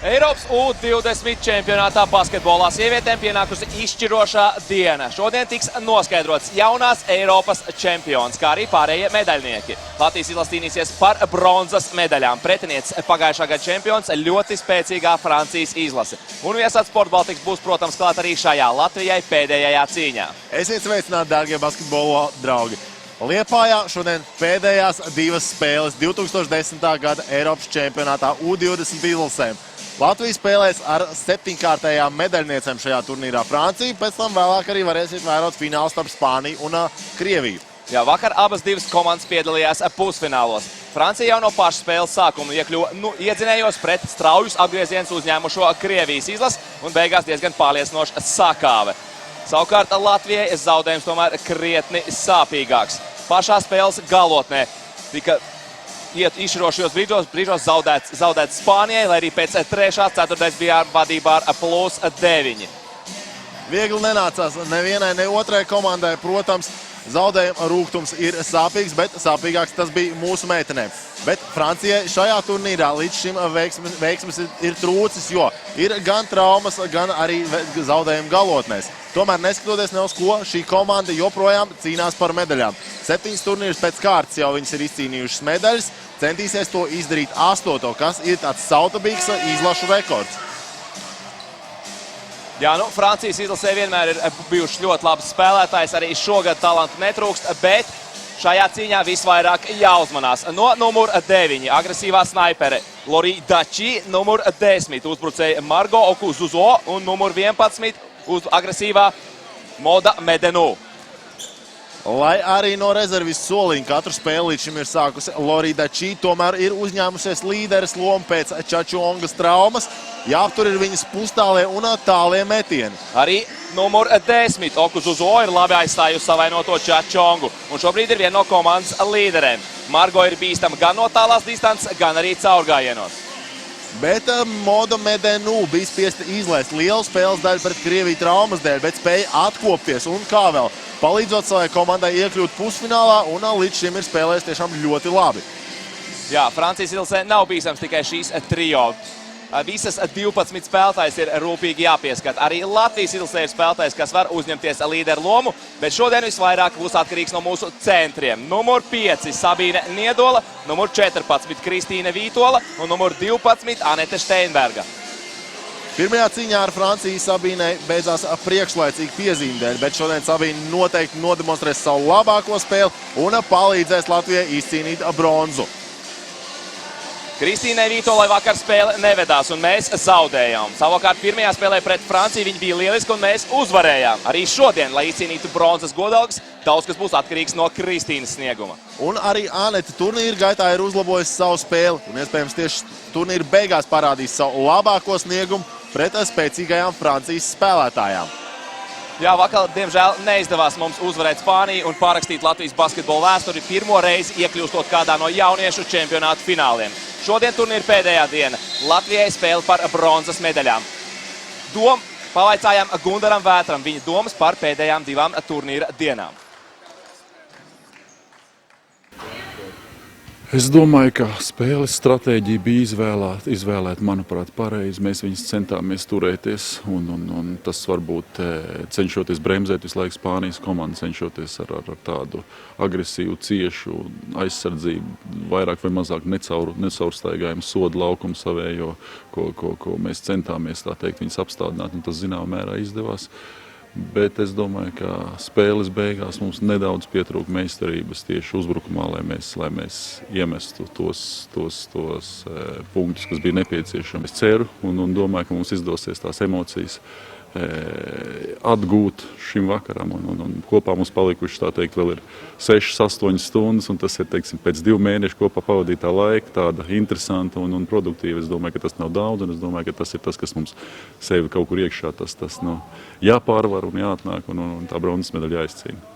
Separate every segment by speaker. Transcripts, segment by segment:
Speaker 1: Eiropas U20 čempionātā basketbolā sievietēm pienākusi izšķirošā diena. Šodien tiks noskaidrots jaunās Eiropas čempions, kā arī pārējie medaļnieki. Latvijas izlase cīnīsies par bronzas medaļām. Pretinietis pagājušā gada čempions ļoti spēcīgā Francijas izlase. Un Viesāds Sportbaltiks būs, protams, klāt arī šajā Latvijai pēdējā cīņā.
Speaker 2: Esiet sveicināti, dārgie basketbola draugi! Liepājā šodien pēdējās divas spēles 2010. gada Eiropas čempionātā U20 izlasēm. Latvija spēlēs ar 7-kārtējām medaļniecēm šajā turnīrā Franciju, pēc tam vēlāk arī varēsiet vērot finālu starp Spāniju un Krieviju.
Speaker 1: Jā, vakar abas divas komandas piedalījās pusfinālos. Francija jau no paša spēles sākuma iekļuva iedzinējos pret straujus apgriezienus uzņēmušo Krievijas izlasi un beigās diezgan pārliecinoši sakāve. Savukārt Latvijai zaudējums tomēr krietni sāpīgāks. Pašā spēles galotnē tika izšķirošajos brīžos zaudēts Spānijai, lai arī pēc 3. ceturtais bija vadībā ar +9.
Speaker 2: Viegli nenācās nevienai, ne otrai komandai, protams, zaudējuma rūgtums ir sāpīgs, bet sāpīgāks tas bija mūsu meitenēm. Bet Francijai šajā turnīrā līdz šim veiksmes ir trūcis, jo ir gan traumas, gan arī zaudējumi galotnēs. Tomēr neskatoties ne uz ko, šī komanda joprojām cīnās par medaļām. 7 turnīrus pēc kārtas jau viņas ir izcīnījušas medaļas, centīsies to izdarīt 8. kas ir tāds sautabīgs izlašu rekords.
Speaker 1: Jā, Francijas izlasē vienmēr ir bijušas ļoti labas spēlētājs, arī šogad talantu netrūkst, bet šajā cīņā visvairāk jāuzmanās. No numur 9 agresīvā snaipere Lori Dači, numur 10 uzbrucēja Margot Okuzuzo un numur 11 agresīvā Moda Medenu.
Speaker 2: Lai arī no rezervis soliņa katru spēli līdz šim ir sākusi Lori Dači, tomēr ir uzņēmusies līderes lomu pēc Čačongas traumas. Jāaptur ir viņas pustālie un tālie metieni.
Speaker 1: Arī numur 10 Okuzuzo ir labi aizstājusi savainoto Čačongu. Un šobrīd ir viena no komandas līderēm. Margot ir bīstama gan no tālās distances, gan arī caurgājienos.
Speaker 2: Bet Moda Medenu bija spiesta izlaist lielu spēles daļu pret Krieviju traumas dēļ, bet spēja atkopties un kā vēl, palīdzot savai komandai iekļūt pusfinālā un līdz šim ir spēlējis tiešām ļoti labi.
Speaker 1: Jā, Francijas izlasē nav bīstams tikai šīs trio. Visas 12 spēlētājs ir rūpīgi jāpieskat. Arī Latvijas izlasē ir spēlētājs, kas var uzņemties līderu lomu, bet šodien visvairāk būs atkarīgs no mūsu centriem. Numur 5 Sabīne Niedola, numur 14 Kristīne Vītola un numur 12 Anete Steinberga.
Speaker 2: Pirmajā cīņā ar Franciju Sabīnei beidzās priekšlaicīgi piezīme dēļ, bet šodien Sabīne noteikti nodemonstrēs savu labāko spēli un palīdzēs Latvijai izcīnīt bronzu.
Speaker 1: Kristīnai Vītolai vakar spēle nevedās un mēs zaudējām. Savukārt pirmajā spēlē pret Franciju viņa bija lieliska un mēs uzvarējām. Arī šodien, lai izcīnītu bronzas godalgas, daudz kas būs atkarīgs no Kristīnas snieguma.
Speaker 2: Un arī Anete turnīra gaitā ir uzlabojusi savu spēli un iespējams tieši turnīra beigās parādīs savu labāko sniegumu pret spēcīgajām Francijas spēlētājām.
Speaker 1: Jā, vakar, diemžēl, neizdevās mums uzvarēt Spāniju un pārrakstīt Latvijas basketbola vēsturi pirmo reizi iekļūstot kādā no jauniešu čempionātu fināliem. Šodien turnīra pēdējā diena. Latvijai spēle par bronzas medaļām. Pavaicājām Gundaram Vētram viņa domas par pēdējām divām turnīra dienām.
Speaker 3: Es domāju, ka spēles stratēģija bija izvēlēta, manuprāt, pareizi. Mēs viņus centāmies turēties, un tas varbūt cenšoties bremzēt visu laiku Spānijas komandu, cenšoties ar tādu agresīvu, ciešu aizsardzību, vairāk vai mazāk necaurstaigājumu sodu laukumu savējo, ko mēs centāmies, tā teikt, viņus apstādināt, un tas zināmā mērā izdevās. Bet es domāju, ka spēles beigās mums nedaudz pietrūka meistarības tieši uzbrukumā, lai mēs iemestu tos punktus, kas bija nepieciešami. Es ceru un domāju, ka mums izdosies tās emocijas atgūt šim vakaram. Un kopā mums palikuši, tā teikt, vēl ir 6-8 stundas, un tas ir, teiksim, pēc 2 mēnešu kopā pavadītā laika, tāda interesanta un produktīva. Es domāju, ka tas nav daudz, un es domāju, ka tas ir tas, kas mums sevi kaut kur iekšā, tas jāpārvar un jāatnāk, un tā bronzas medaļa jāizcīna.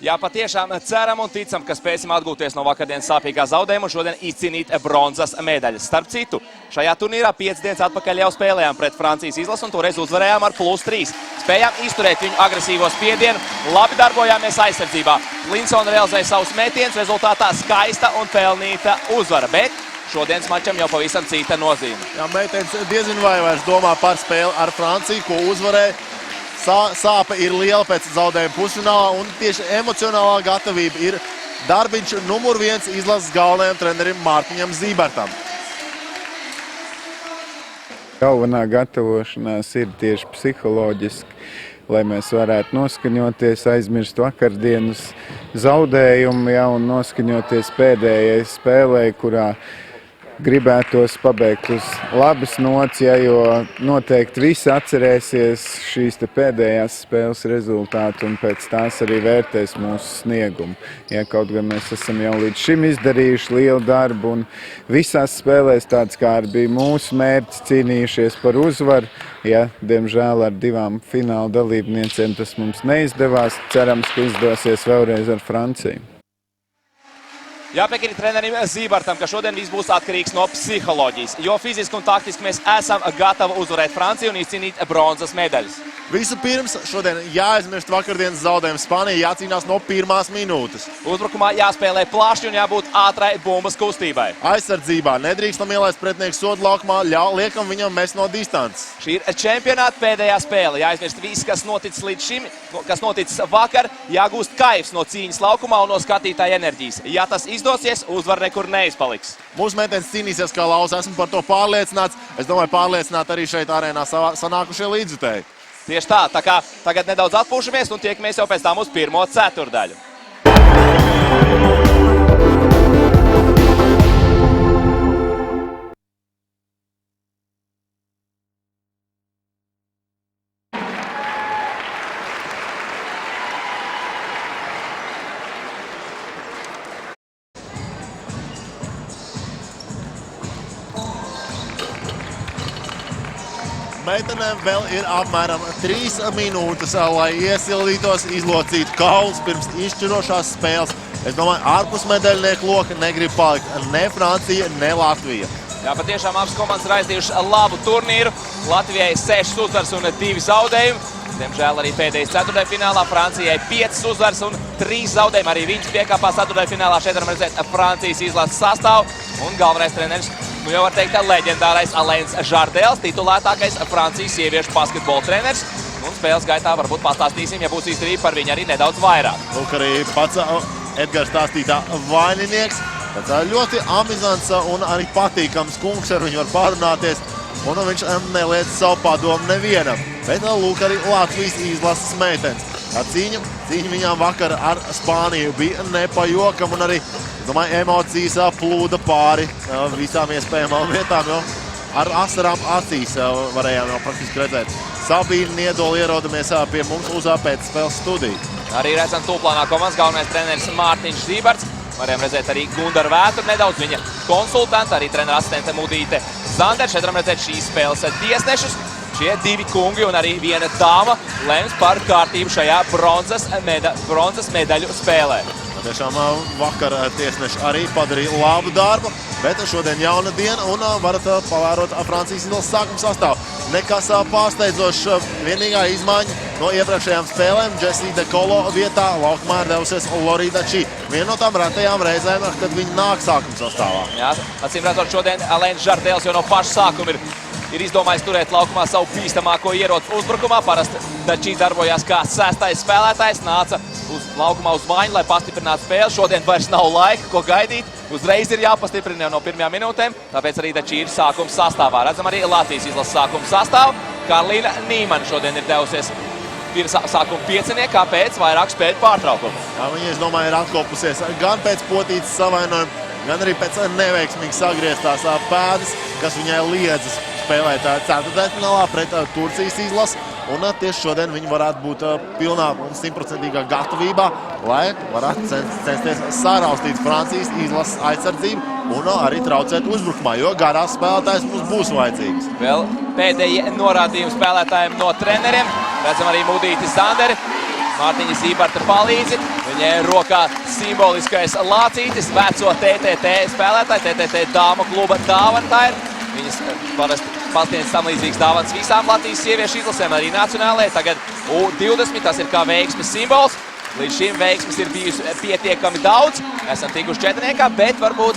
Speaker 1: Jā, patiešām ceram un ticam, ka spēsim atgūties no vakardienas sāpīgā zaudējuma un šodien izcīnīt bronzas medaļas. Starp citu, šajā turnīrā 5 dienas atpakaļ jau spēlējām pret Francijas izlasu un toreiz uzvarējām ar +3. Spējām izturēt viņu agresīvo spiedienu, labi darbojāmies aizsardzībā. Linsona realizēja savus metienus, rezultātā skaista un pelnīta uzvara, bet šodienas mačam jau pavisam cita nozīme.
Speaker 2: Jā, meitenes diezin vai vairs domā par spēli ar Franciju, ko uzvarēja. Sāpe ir liela pēc zaudējuma pusfinālā, un tieši emocionālā gatavība ir darbiņš numur 1 izlases galvenajam trenerim Mārtiņam Zībertam.
Speaker 4: Galvenā gatavošanās ir tieši psiholoģiski, lai mēs varētu noskaņoties, aizmirst vakardienas zaudējumu, un noskaņoties pēdējai spēlē, kurā gribētos pabeigt uz labas nots, jo noteikti visi atcerēsies šīs pēdējās spēles rezultātu un pēc tās arī vērtēs mūsu sniegumu. Kaut gan mēs esam jau līdz šim izdarījuši lielu darbu un visās spēlēs tāds kā arī bija mūsu mērķis cīnījušies par uzvaru. Diemžēl ar 2 fināla dalībniecēm tas mums neizdevās. Cerams, ka izdosies vēlreiz ar Franciju.
Speaker 1: Jāpiekrīt trenerim Zībertam, ka šodien viss būs atkarīgs no psiholoģijas, jo fiziski un taktiski mēs esam gatavi uzvarēt Franciju un izcīnīt bronzas medaļas.
Speaker 2: Visu pirms šodien jāaizmirst vakardienas zaudējumu Spānijai, jācīnās no pirmās minūtes.
Speaker 1: Uzbrukumā jāspēlē plaši un jābūt ātrai bumbas kustībai.
Speaker 2: Aizsardzībā nedrīkstam ielaist pretinieku sodu laukumā, liekam viņam mest no distances.
Speaker 1: Šī ir čempionāta pēdējā spēle. Jāaizmirst viss, kas noticis līdz šim, kas noticis vakar, jāgūst kaifs no cīņas laukumā un no skatītāja enerģijas. Ja tas izdosies, uzvar nekur neizpaliks.
Speaker 2: Mūsu meitenes cīnīsies kā lausa, esmu par to pārliecināts. Es domāju, pārliecināt arī šeit arēnā sanākušie līdzjutēji.
Speaker 1: Tieši tā, tā kā tagad nedaudz atpūšamies un tiekamies jau pēc tam uz pirmo ceturdaļu.
Speaker 2: Meitenēm vēl ir apmēram 3 minūtes, lai iesildītos, izlocītu kaulus pirms izšķirošās spēles. Es domāju, ārpus medaļnieku loka negrib palikt ne Francija, ne Latvija.
Speaker 1: Jā, patiešām abas komandas ir aizdījušas labu turnīru. Latvijai 6 uzvaras un 2 zaudējumi. Diemžēl arī pēdējais ceturtdaļfinālā Francijai 5 uzvaras un 3 zaudējumi. Arī viņas piekāpās ceturtdaļfinālā. Šeit varam redzēt Francijas izlases sastāvu un galvenais treneris. Jau var teikt, leģendārais Alains Žardēls, titulētākais Francijas sieviešu basketbola treneris. Un spēles gaitā varbūt pastāstīsim, ja būs izdevība par viņu arī nedaudz vairāk.
Speaker 2: Lūk, arī pats Edgars stāstītā vaininieks. Tāds ļoti amizants un arī patīkams kungs, ar viņu var pārunāties. Un viņš neliedz savu padomu nevienam. Bet lūk, arī Latvijas izlases meitenes. Cīņa viņām vakar ar Spāniju bija nepajokam un arī, domāju, emocijas plūda pāri visām iespējamām vietām, jo ar asarām acīs varējām jau praktiski redzēt. Sabīna Niedoli ierodamies pie mums uz pēc spēles studiju.
Speaker 1: Arī redzam tūplānā komandas galvenais treneris Mārtiņš Zīberts. Varējām redzēt arī Gundaru Vētru nedaudz, viņa konsultanta, arī trenera asistente Mudīte Zander. Šeit varam redzēt šīs spēles tiesnešus. Šie 2 kungi un arī viena dāma lems par kārtību šajā bronzas medaļu spēlē.
Speaker 2: Tiešām vakar tiesneši arī padarīja labu darbu, bet šodien jauna diena un varat pavērot Francijas izlases sākuma sastāvu. Nekas pārsteidzošs, vienīgā izmaiņa no iepriekšējām spēlēm. Jessie De Colo vietā laukumā ir devusies Lorida Čī. Viena no tām retajām reizēm, kad viņi nāk sākuma sastāvā.
Speaker 1: Jā, acīm redzot, šodien Alains Žardēls jau no paša sākuma ir izdomājis turēt laukumā savu bīstamāko ieroci uzbrukumā. Parasti Dačī darbojās kā 6. spēlētājs, nāca uz laukumā uz maiņu, lai pastiprinātu spēli. Šodien vairs nav laika, ko gaidīt. Uzreiz ir jāpastiprina jau no pirmajām minūtēm, tāpēc arī Dačī ir sākuma sastāvā. Redzam arī Latvijas izlases sākuma sastāvu. Karlīna Nīmana šodien ir devusies sākuma pieciniekā pēc vairāk spēļu pārtraukumu.
Speaker 2: Jā, viņa, es domāju, ir atkopusies gan pēc potītes savainojuma, gan arī pēc neveiksmīgi sagrieztās pēdas, kas viņai liedzas spēlēt ceturtdaļfinālā pret Turcijas izlasi. Un tieši šodien viņi varētu būt pilnā un 100% gatavībā, lai varētu censties sāraustīt Francijas izlases aizsardzību un arī traucēt uzbrukumā, jo garās spēlētājs mums būs vajadzīgs.
Speaker 1: Vēl pēdējie norādījumi spēlētājiem no treneriem. Redzam arī Mudīti Zanderi, Mārtiņa Zīberta palīdzi. Viņai rokā simboliskais lācītis, veco TTT spēlētāji, TTT dāmu kluba dāvana tā ir. Viņas parasti pasniedz tam līdzīgas dāvanas visām Latvijas sieviešu izlasēm, arī nacionālajai. Tagad U20, tas ir kā veiksmes simbols. Līdz šim veiksmes ir bijusi pietiekami daudz. Esam tikuši četrniekā, bet varbūt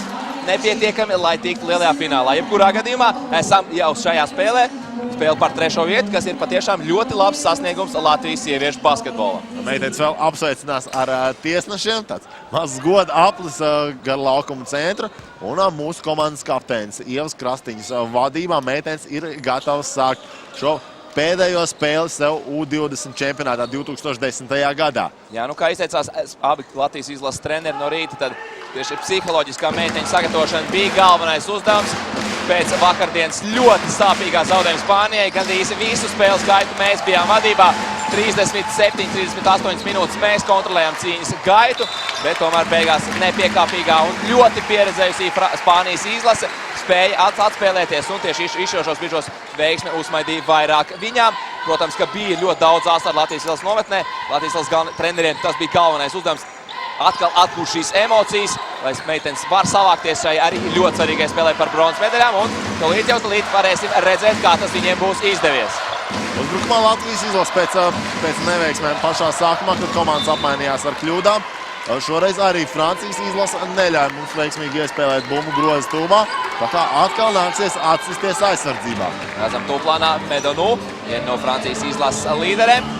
Speaker 1: nepietiekami, lai tiktu lielajā finālā. Jebkurā gadījumā esam jau šajā spēlē. Spēle par 3. vietu, kas ir patiešām ļoti labs sasniegums Latvijas sieviešu basketbolam.
Speaker 2: Meitenes vēl apsveicinās ar tiesnešiem. Tāds mazs goda aplis gar laukumu centru. Un mūsu komandas kapteinis Ievas Krastiņas vadībā meitenes ir gatavas sākt šo pēdējo spēli sev U20 čempionātā 2010. gadā.
Speaker 1: Jā, nu kā izteicās abi Latvijas izlases treneri no rīta, tad tieši psiholoģiskā meiteņu sagatavošana bija galvenais uzdevums. Pēc vakardienas ļoti sāpīgā zaudējuma Spānijai, gandrīz visu spēles gaitu mēs bijām vadībā. 37–38 minūtes mēs kontrolējām cīņas gaitu, bet tomēr beigās nepiekāpīgā un ļoti pieredzējusī Spānijas izlase spēja atspēlēties un tieši izšķirošos brīžos veiksme uzmaidīja vairāk viņām. Protams, ka bija ļoti daudz asaru Latvijas izlases nometnē. Latvijas izlases treneriem tas bija galvenais uzdevums. Atkal atgūt šīs emocijas, lai meitenes var savākties šai arī ļoti svarīgai spēlē par bronzas medaļām. Un tūlīt varēsim redzēt, kā tas viņiem būs izdevies.
Speaker 2: Uzbrukumā Latvijas izlase pēc neveiksmēm pašā sākumā, kad komandas apmainījās ar kļūdām. Šoreiz arī Francijas izlase neļauj mums veiksmīgi iespēlēt bumbu groza tūmā, tā kā atkal nāksies atsisties aizsardzībā.
Speaker 1: Redzam tūplānā Medonu, viena no Francijas izlases līderiem.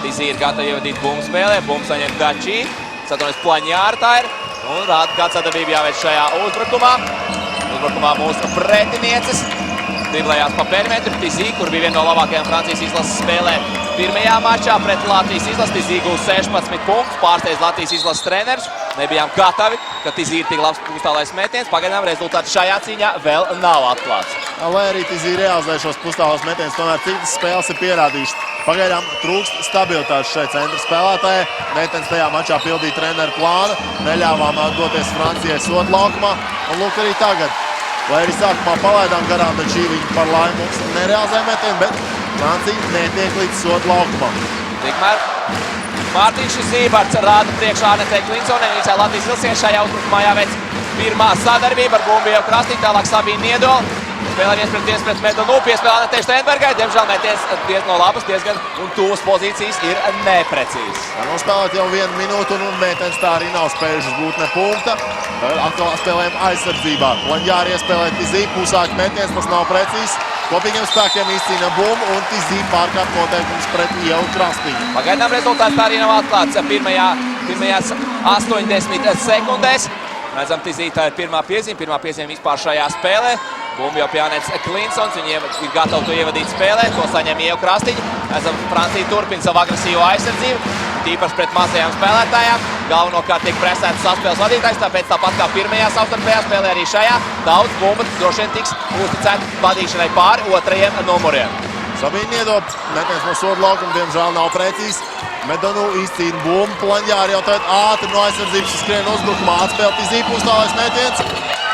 Speaker 1: Tizī ir gatava ievadīt bumbu spēlē, bumbu saņem Dačī. Satunies Plaņāra tā ir. Un rāda, kāda sadarbība jāveic šajā uzbrukumā. Uzbrukumā mūsu pretinieces. Driblējās pa perimetru. Tizī, kur bija viena no labākajām Francijas izlases spēlē pirmajā mačā pret Latvijas izlasi. Tizī gūs 16 punktus, pārsteidz Latvijas izlases trenerus. Nebijām gatavi, ka Tizī ir tik labs pustālais metiens. Pagaidām rezultāts šajā cīņā vēl nav atklāts.
Speaker 2: Lai arī Tizī realizē šos pustālos metienus, tomēr citas spēles ir pierādījušas. Pagaidām trūkst stabilitātes šai centra spēlētājai. Meitenes tajā mačā pildīja treneru plānu, neļāvām doties Francijai sodu laukumā. Un lūk arī tagad, lai arī sākumā palaidām garām, bet šī viņa par laimi mums nerealizē metienu, bet Francija netiek līdz sodu laukumam.
Speaker 1: Tikmēr Mārtiņš Zībarts rāda priekšā Anetei Klinsonai. Viņai Latvijas izlasē šajā uzbrukumā jāveic pirmā sadarbība ar bumbu Ievu Krastiņu, tālāk Sabīna Niedola. Spēlē 1-1 pret Medonu, piespēlē Anetei Steinbergai. Diemžēl metiens diezgan no labas, diezgan un tuvas pozīcijas ir neprecīzas.
Speaker 2: Nospēlēt jau 1 minūtu un meitenes tā arī nav spējušas gūt ne punkta. Atkal spēlējam aizsardzībā. Plaņāra iespēlē Tizī, pusāk metiens, tas nav precīzs. Kopīgiem spēkiem izcīna bumbu un Tizī pārkāp noteikums pret Ievu Krastiņu.
Speaker 1: Pagaidām rezultāts tā arī nav atklāts pirmajās 80 sekundēs. Redzam, Tizī tā ir pirmā piezīme vispār šajā spēlē. Bumbu jau pie Anetes Klinsons, viņi ir gatavi to ievadīt spēlē, to saņem Ievu Krastiņu. Redzam, Francija turpina savu agresīvo aizsardzību, tīpaši pret mazajām spēlētājām. Galvenokārt tiek presēts saspēles vadītājs, tāpēc tāpat kā pirmajā savstarpējā spēlē arī šajā daudz bumbu droši vien tiks uzticēta vadīšanai pāri otrajiem numuriem.
Speaker 2: Sabīna Niedola metiens no sodu laukuma, diemžēl nav precīzs. Medonu izcīna bumbu, Plaņāra jau tagad ātri no aizsardzības skrien uzbrukumā, atspēl Tizī pustālais metiens.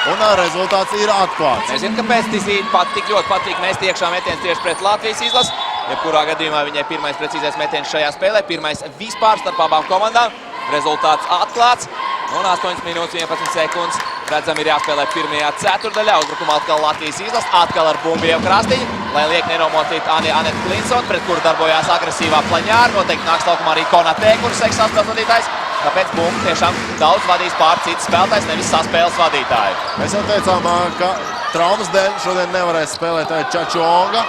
Speaker 2: Un rezultāts ir atklāts.
Speaker 1: Nezinu, kāpēc Tizī tik ļoti patīk mest iekšā metiens tieši pret Latvijas izlasi. Jebkurā gadījumā viņai pirmais precīzais metiens šajā spēlē, pirmais vispār starp abām komandām. Rezultāts atklāts. Un 8 minūtes 11 sekundes. Redzam, ir jāspēlē pirmajā ceturdaļā. Uzbrukumā atkal Latvijas izlase, atkal ar bumbu Ievu Krastiņu, lai liek nenomocīt Aneti Klinsonu, pret kuru darbojās agresīvā Plaņāra. Noteikti nāks laukumā arī Konatē, kurš seks saspēles vadītājs. Tāpēc bumbu tiešām daudz vadīs pār citas spēlētājs, nevis saspēles vadītāju.
Speaker 2: Mēs jau teicām, ka traumas dēļ šodien nevarēs spēlēt Čačonga,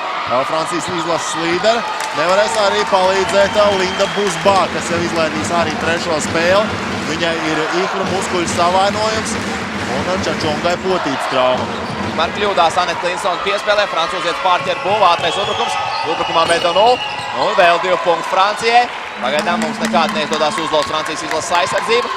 Speaker 2: Francijas izlases līderi. Nevarēs arī palīdzēt Linda Busbā, kas jau izlaidīs arī 3. spēli. Viņai ir ikru muskuļu savainojums un Čačongai potīts trauma.
Speaker 1: Man kļūdās Anete Klinsona piespēlē, francūzietis pārķer bumbu, ātrais uzbrukums. Uzbrukumā Medonu un vēl 2 punkti Francijai. Pagaidām mums nekādi neizdodas uzlauzt Francijas izlases aizsardzību.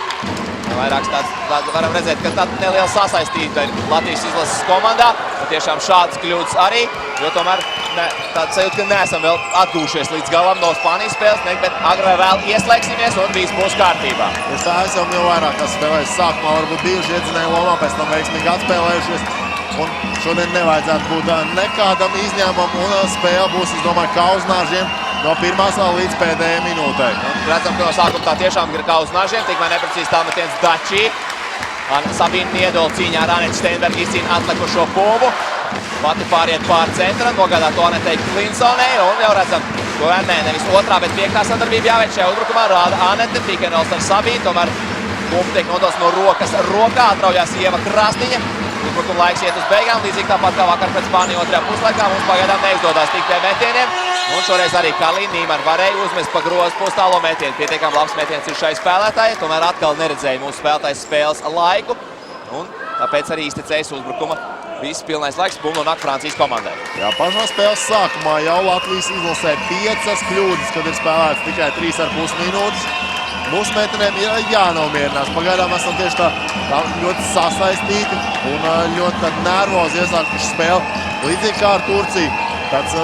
Speaker 1: Vairāks tāds varam redzēt, ka tāda neliela sasaistība ir Latvijas izlases komandā. Tiešām šādas kļūdas arī, jo tomēr tāda sajūta, ka neesam vēl atgūšies līdz galam no Spānijas spēles, bet agrāk vai vēl ieslēgsimies un viss būs kārtībā.
Speaker 2: Mēs tā esam jau vairākās spēlēs. Sākumā varbūt bijuši iedzinēja lomā, pēc tam veiksmīgi atspēlējušies. Un šodien nevajadzētu būt nekādam izņēmumam un spēle būs, es domāju, kā uz nažiem no pirmās līdz pēdējai minūtei.
Speaker 1: Redzam, ka no sākuma tā tiešām ir kā uz nažiem, tikmēr neprecīzi tālmetiens Dačī. Sabīna Niedola cīņā ar Anetu Steinbergu izcīna atlikušo bumbu. Pati pāriet pār centra, nogādā to Anetei Klinsonai un jau redzam, to nevis otrā, bet 5. sadarbība jāveic šajā uzbrukumā. Rāda Anete, pick and rolls ar Sabīnu, tomēr bumbu tiek nodos no rokas rokā, atraujās Ieva Krastiņa. Uzbrukuma laiks iet uz beigām, līdzīgi tāpat kā vakar pret Spāniju otrajā puslaikā. Mums pagaidām neizdodas tikt pie metieniem. Un šoreiz arī Kalīna Nīmana varēja uzmest pa grozu pustālo metienu. Pietiekami labs metiens ir šai spēlētājai, tomēr atkal neredzēja mūsu spēlētājs spēles laiku. Un tāpēc arī iztecējis uzbrukuma viss pilnais laiks bumbu nāk Francijas komandai.
Speaker 2: Jā, pašā spēles sākumā jau Latvijas izlasē 5 kļūdas, kad ir spēlēts tikai 3,5 minūtes. Mūsu meitenēm ir jānomierinās. Pagaidām esam tieši tā ļoti sasaistīti un ļoti nervozi iesākuši spēli. Līdzīgi kā ar Turciju, tāds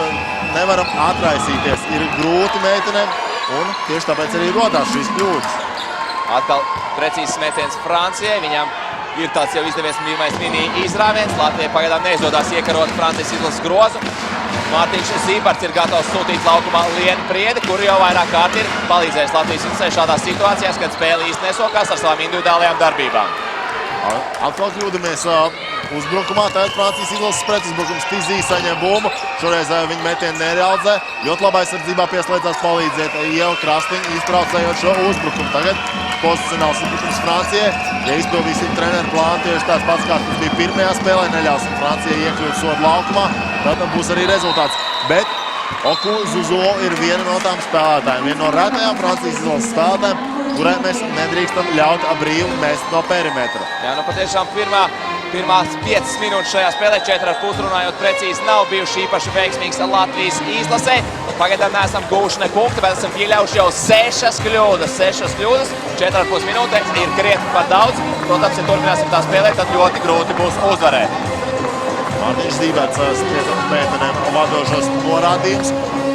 Speaker 2: nevaram atraisīties. Ir grūti meitenēm un tieši tāpēc arī rodās šīs kļūdas.
Speaker 1: Atkal precīzs metiens Francijai. Viņam ir tāds jau izdevies pirmais mini izrāviens. Latvijai pagaidām neizdodas iekarot Francijas izlases grozu. Mārtiņš Zībarts ir gatavs sūtīt laukumā Lienu Priedi, kur jau vairāk kārt ir palīdzējis Latvijas izlasē šādās situācijās, kad spēle īsti nesokās ar savām individuālajām darbībām.
Speaker 2: Atkal kļūdamies uzbrukumā, tagad Francijas izlases pretuzbrukums Tizī saņem bumbu. Šoreiz viņa metienu nerealizē. Ļoti labā aizsardzībā pieslēdzās palīdzēt Ieva Krastiņa, iztraucējot šo uzbrukumu. Tagad pozicionāls uzbrukums Francijai. Ja izpildīsim treneru plānu tieši tāds pats, kā tas bija pirmajā spēlē, neļausim Francijai iekļūt sodu laukumā, tad būs arī rezultāts. Bet Oku Zuzo ir viena no tām spēlētājiem, viena no retajām Francijas izlases spēlētājiem, kurai mēs nedrīkstam ļaut brīvi mest no perimetra.
Speaker 1: Jā, nu patiešām pirmās 5 minūtes šajā spēlē, 4,5 runājot precīzi, nav bijuši īpaši veiksmīgs Latvijas izlasē. Pagaidām neesam guvuši ne punktu, bet esam pieļaujuši jau 6 kļūdas. 4,5 minūtēs ir krietni par daudz. Protams, ja turpināsim tā spēlēt, tad ļoti grūti būs uzvarēt.
Speaker 2: Mārtiņš Zīberts sniedz meitenēm vadošos norādījumus.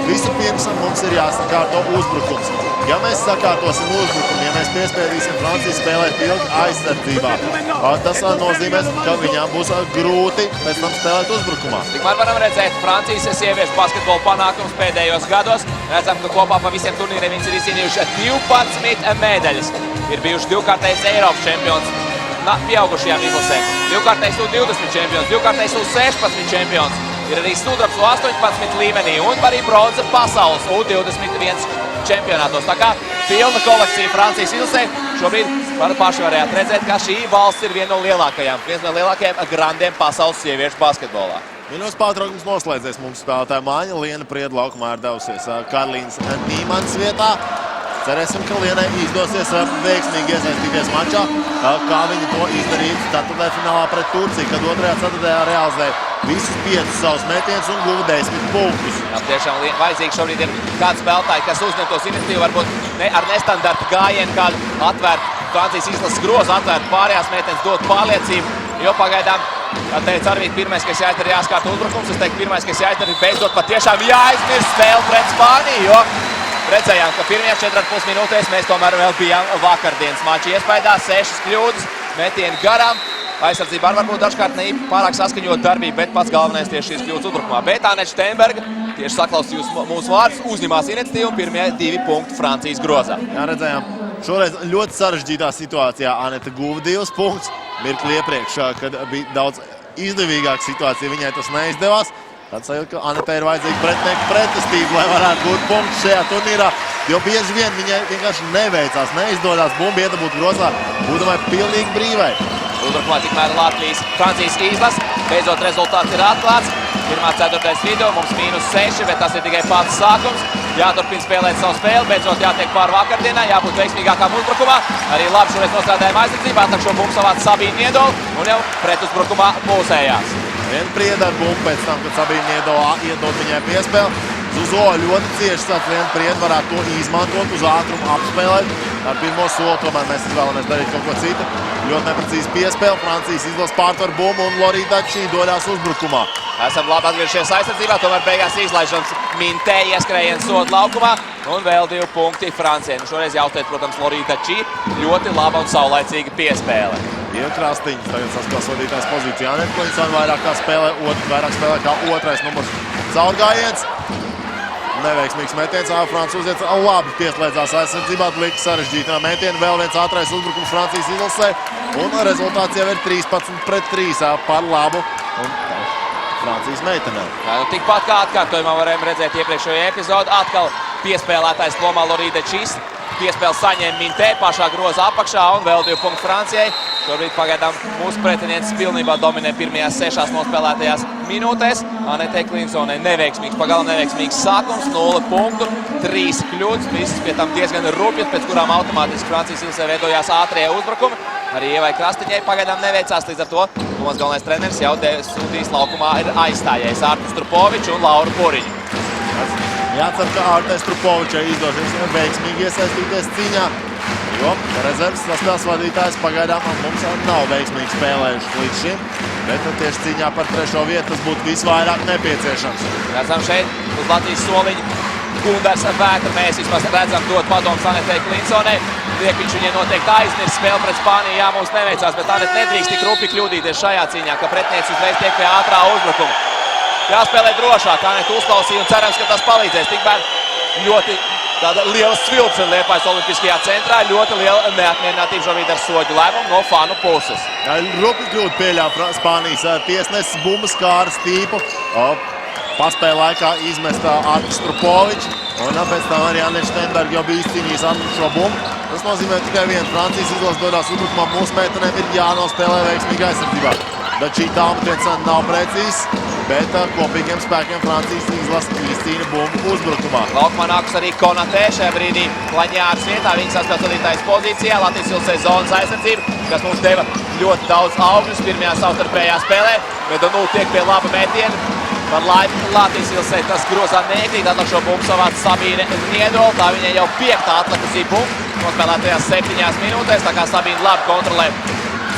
Speaker 2: Vispirms mums ir jāsakārto uzbrukums. Ja mēs sakārtosim uzbrukumu, ja mēs piespēdīsim Franciju spēlēt ilgi aizsardzībā, tas nozīmēs, ka viņām būs grūti pēc tam spēlēt uzbrukumā.
Speaker 1: Tikmēr varam redzēt Francijas sieviešu basketbola panākumus pēdējos gados. Redzam, ka kopā pa visiem turnīriem viņas ir izcīnījuši 12 medaļas. Ir bijuši divkārtais Eiropas čempions pieaugušajām izlasēm, divkārtais U20 čempions, divkārtais U16 čempions. Ir arī sudrabs U18 līmenī un arī bronza pasaules U21 čempionātos. Tā kā pilna kolekcija Francijas izlasē. Šobrīd paši varējāt redzēt, ka šī valsts ir viena no lielākajiem grandiem pasaules sieviešu basketbolā.
Speaker 2: Minūtes pārtraukums noslēdzies. Mums spēlētāja māja Liena Prieda laukumā ir devusies Karlīnas Nīmanas vietā. Cerēsim, ka Lienai izdosies veiksmīgi iesaistīties mačā, kā viņa to izdarīja ceturtdaļfinālā pret Turciju, kad otrajā ceturtajā realizēja visus 5 savus metienus un guva 10 punktus.
Speaker 1: Jā, tiešām vajadzīgi šobrīd ir kāds spēlētāji, kas uzņemtos iniciatīvu, varbūt ar nestandarta gājienu, kādu atvērt Francijas izlases grozu, atvērt pārējās metienas, dot pārliecību, jo pagaidām, kā teica Arvīt, pirmais, kas jāizdara, jāskārta uzbrukums. Es teiktu, pirmais, kas jāizdara, ir beidzot patiešām jāizmirst spēli pret Spāniju, jo redzējām, ka pirmajās 4,5 minūtēs mēs tomēr vēl bijām vakardienas mača iespējā. 6 kļūdas, metieni garām. Aizsardzībā varbūt dažkārt ne pārāk saskaņot darbību, bet pats galvenais tieši šīs kļūdas uzbrukumā. Bet Anete Steinberga tieši saklausījus mūsu vārdus, uzņemās iniciatīvu un pirmie 2 punkti Francijas grozā.
Speaker 2: Jā, redzējām. Šoreiz ļoti sarežģītā situācijā Anete guva 2 punktus. Mirkli iepriekš, kad bija daudz izdevīgāka situācija, viņai tas neizdevās. Tad sajūt, ka Anetei ir vajadzīga pretinieku pretestība, lai varētu būt punkts šajā turnīrā, jo bieži vien viņai vienkārši neveicās, neizdodas bumbu iedabūt grozā, būdamai pilnīgi brīvai.
Speaker 1: Uzbrukumā tikmēr Francijas izlase. Beidzot rezultāts ir atklāts. Pirmā ceturtais vidū mums -6, bet tas ir tikai pats sākums. Jāturpina spēlēt savu spēli, beidzot jātiek pār vakardienā, jābūt veiksmīgākām uzbrukumā. Arī labi šoreiz nostrādājām aizsardzībā, atlāk šo bumbu savāc Sabīna Niedola un jau pretuzbrukumā mūsējās.
Speaker 2: Viena Prieda ar bumbu pēc tam, kad Sabīna Niedola iedod viņai piespēli. Zuzo ļoti cieši sāc Liena Prieda varētu to izmantot, uz ātrumu apspēlēt. Ar pirmo soli tomēr mēs vēlamies darīt kaut ko citu. Ļoti neprecīzi piespēli, Francijas izlases pārtver bumbu un Lorīta Čī doļās uzbrukumā.
Speaker 1: Esam labi atgriežies aizsardzībā, tomēr beigās izlaižams Mintē ieskrējiens sodu laukumā un vēl 2 punkti Francijai. Šoreiz jāuzteic, protams, Lorīta Čī. Ļoti laba un saulaicīga piespēle.
Speaker 2: Ieva Krastiņa tagad saskās vadītājs pozīcijā. Anete Klinsona vairāk spēlē kā otrais numurs caurgājiens. Neveiksmīgs metiens, francūzietis labi pieslēdzās aizsardzībā, lika sarežģītā metienu. Vēl viens ātrais uzbrukums Francijas izlasē un rezultāts jau ir 13-3 par labu un Francijas meitenēm.
Speaker 1: Tikpat kā atkārtojumā varējām redzēt iepriekšējo epizodu, atkal piespēlētājs lomā Lorīta Čīs. Piespēle saņēma Mintē pašā groza apakšā un vēl 2 punkti Francijai. Šobrīd pagaidām mūsu pretinieks pilnībā dominē pirmajās 6 nospēlētajās minūtēs. Anetei Klinsonai neveiksmīgs, pagalam neveiksmīgs sākums, 0 punktu, 3 kļūdas, visas pie tam diezgan rupjas, pēc kurām automātiski Francijas Ilsē veidojās ātrie uzbrukumi. Arī Ievai Krastiņai pagaidām neveicās, līdz ar to Tomas galvenais treneris jau sūtījis laukumā ir aizstājējis Artu Strupoviču un Lauru Puriņu.
Speaker 2: Jācer, ka Artai Strupovičai izdosies veiksmīgi iesaistīties cīņā, jo rezerves saspēles vadītājs pagaidām mums nav veiksmīgi spēlējuši līdz šim, bet tieši cīņā par 3. vietu tas būtu visvairāk nepieciešams.
Speaker 1: Redzam šeit uz Latvijas soliņa Gundars Vētra. Mēs vismaz redzam dot padomus Anetei Klinsonai. Liek viņš viņai noteikti aizmirst spēli pret Spāniju. Jā, mums neveicās, bet Anet nedrīkst tik rupi kļūdīties šajā cīņā, ka pretinieks uzreiz tiek pie ātrā uzbrukuma. Jāspēlē drošāk, Anet uzklausīja un cerams, ka tas palīdzēs. Tikmēr ļoti tāda liela svilps ir Liepājas olimpiskajā centrā. Ļoti liela neapmierinātība šobrīd ar soļu lēmumu no fanu puses.
Speaker 2: Rupi kļūdu pieļāva Spānijas tiesnesis Bumbas Kāras tīpu. Paspēja laikā izmest Artu Strupoviču, un pēc tam arī Aneta Steinberga jau bija izcīnījis šo bumbu. Tas nozīmē tikai vienu. Francijas izlases dodās uzbrukumā, mūsu meitenēm ir jānospēlē veiksmīgi aizsardzībā. Bet šī tālmetiens nav precīzs, bet kopīgiem spēkiem Francijas izlase izcīna bumbu uzbrukumā.
Speaker 1: Laukumā nākus arī Konatē, šajā brīdī Klaņārs vietā, viņa saspēles vadītājas pozīcijā, Latvijas Ilsē zonas aizsardzība, kas mums deva ļoti daudz augļus pirmajā savstarpējā spēlē, bet tiek pie laba mētiena. Par laimi Latvijas Ilsē tas grozā neiekrīt, atlāk šo bumbu savāca Sabīne Niedola, tā viņai jau 5. atlakusī bumbu nospēlētajās 7 minūtēs, tā kā Sabīne labi kontrolē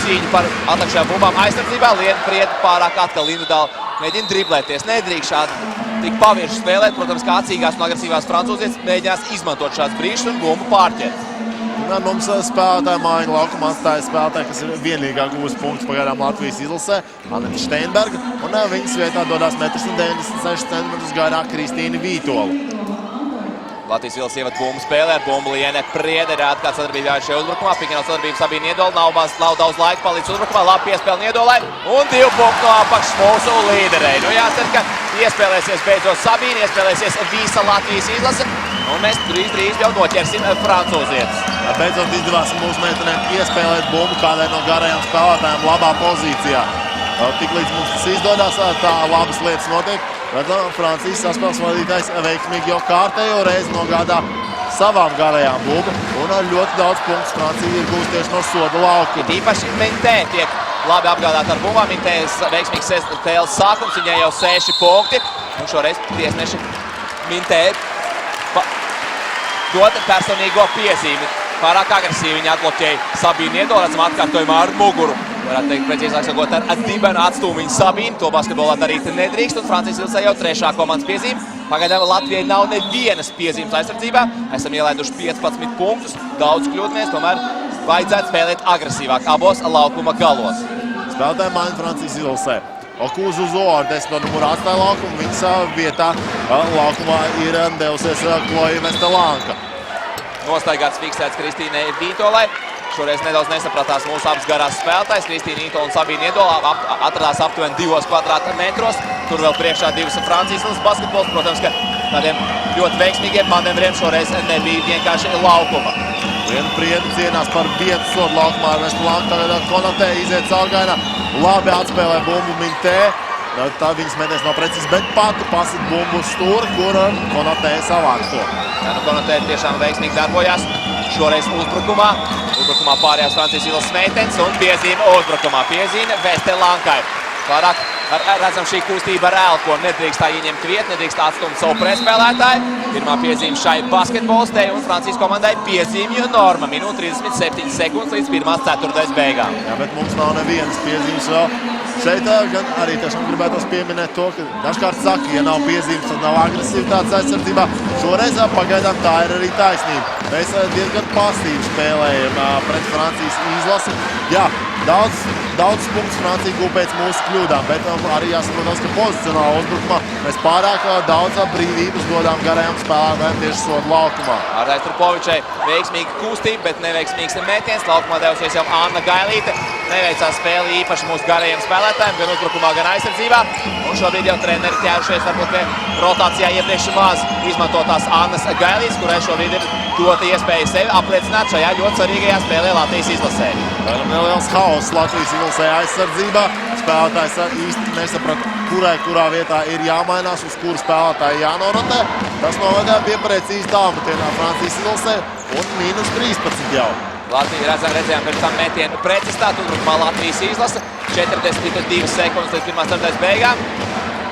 Speaker 1: cīņu par atlikušajām bumbām aizsardzībā. Liena Prieta pārāk atkal individuāli mēģina driblēties, nedrīkst šādi tik pavirši spēlēt, protams, kā acīgās un agresīvās francūzietis mēģinās izmantot šāds brīžus un bumbu pārķert.
Speaker 2: Mums spēlētāja mājiņa laukumā atstāja spēlētāja, kas ir vienīgā gūs punktus pagaidām Latvijas izlasē, Aneta Steinberga, un viņas vietā dodās 1,96 m garā Kristīna Vītola.
Speaker 1: Latvijas Ilse ievad bumbu spēlē ar bumbu Liene Priede, ir kāds sadarbība šajā uzbrukumā, Pikino sadarbība Sabīne Niedola, nav daudz laika palīdz uzbrukumā, labi piespēle Niedolai, un 2 punktu no apakšas mūsu līderei. Jācer, ka iespēlēsies beidzot Sabīne, iespēlēsies visa Latvijas izlase, un mēs drīz jau noķersim francūzietis.
Speaker 2: Beidzot izdevās mūsu meitenēm iespēlēt bumbu kādai no garajām spēlētājiem labā pozīcijā. Tiklīdz mums tas izdodas, tā labas lietas notiek. Redzam, Francijas saspēles vadītājs veiksmīgi jau kārtējo reizi nogādā savām garajām bumbu, un ar ļoti daudz punktus Francija ir gūst tieši no soda laukuma.
Speaker 1: Īpaši Mintē tiek labi apgādāt ar bumbām. Mintē veiksmīgs spēles sākums, viņai jau 6 punkti, un šoreiz tiesneši Mintē dod personīgo piezīmi. Pārāk agresīvi viņa atbloķēja Sabīne Niedola, redzam atkārtojumā ar muguru. Varētu teikt, precīzāk sakot, ar dibenu atstūm viņa Sabīne. To basketbolā darīt nedrīkst, un Francijas Ilsē jau 3. komandas piezīme. Pagaidām Latvijai nav nevienas piezīmes aizsardzībā. Esam ielaiduši 15 punktus, daudz kļūdamies, tomēr vajadzētu spēlēt agresīvāk abos laukuma galos.
Speaker 2: Spēlētāja mājiņa Francijas Ilsē. Okūzu Zo ar 10. numuru atstāja laukumu, viņas vietā laukumā ir devusies Kloja Vestelanka.
Speaker 1: Nostaigāts fiksēts Kristīnai Vītolai. Šoreiz nedaudz nesapratās mūsu abas garās spēlētājs. Kristīna Vītola un Sabīne Niedola atradās aptuveni 2 kvadrātmetros. Tur vēl priekšā 2 Francijas izlases basketbols. Protams, ka tādiem ļoti veiksmīgiem manevriem šoreiz nebija vienkārši laukuma.
Speaker 2: Liena Priede cīnās par vietu sodu laukumā ar Vestelanku. Tagad Konatē iziet caurgainā. Labi atspēlē bumbu Mintē. Tā viņas mēties nav precīzi, bet pati pasit bumbu stūri, kur Konatē savāks to.
Speaker 1: Jā, Konatē tiešām veiksmīgi darbojās. Šoreiz uzbrukumā pārējās Francijas izlases meitenes un piezīme uzbrukumā. Piezīme Vestelankai. Pārāk redzam šī kustība ar elko. Nedrīkst tā ieņemt vietu, nedrīkst atstumt savu pretspēlētāju. Pirmā piezīme šai basketbolistei un Francijas komandai piezīmju norma. Minūte 37 sekundes līdz 1/4 beigām.
Speaker 2: Jā, bet mums nav nevienas piezīmes vēl. Šeit gan arī tiešām gribētos pieminēt to, ka dažkārt saka, ja nav piezīmes, tad nav agresīvitātes aizsardzībā. Šoreiz pagaidām tā ir arī taisnība. Mēs diezgan pastīvi spēlējam pret Francijas izlasi. Jā, daudz punktus Francija gūp pēc mūsu kļūdām, bet arī jāsaprotās, ka pozicionāli uzbrukumā mēs pārāk daudz brīvības dodām garajām spēlētājiem tieši sodu laukumā.
Speaker 1: Artai Strupovičai veiksmīga kustība, bet neveiksmīgs mētiens. Laukumā devusies jau Anna Gailīte. Neveicās spēli īpaši mūsu garajiem spēlētājiem, gan uzbrukumā, gan aizsardzībā. Un šobrīd jau treneri ķērušies varbūt pie rotācijā iepriekš maz izmantotās Annas Gailītes, kurai šobrīd ir dota iespēja sevi apliecināt šajā ļoti svarīgajā spēlē Latvijas izlasē.
Speaker 2: Neliels haoss Latvijas izlasē aizsardzībā. Spēlētājs īsti nesaprata, kurā vietā ir jāmainās, uz kuru spēlētāju jānorotē. Tas novada pie precīzi tālmetienā Francijas izlasē un -13 jau.
Speaker 1: Latvija redzējām pēc tam metienu precizitāti, uzbrukumā Latvijas izlase. 42 sekundes līdz pirmās ceturtdaļas beigām.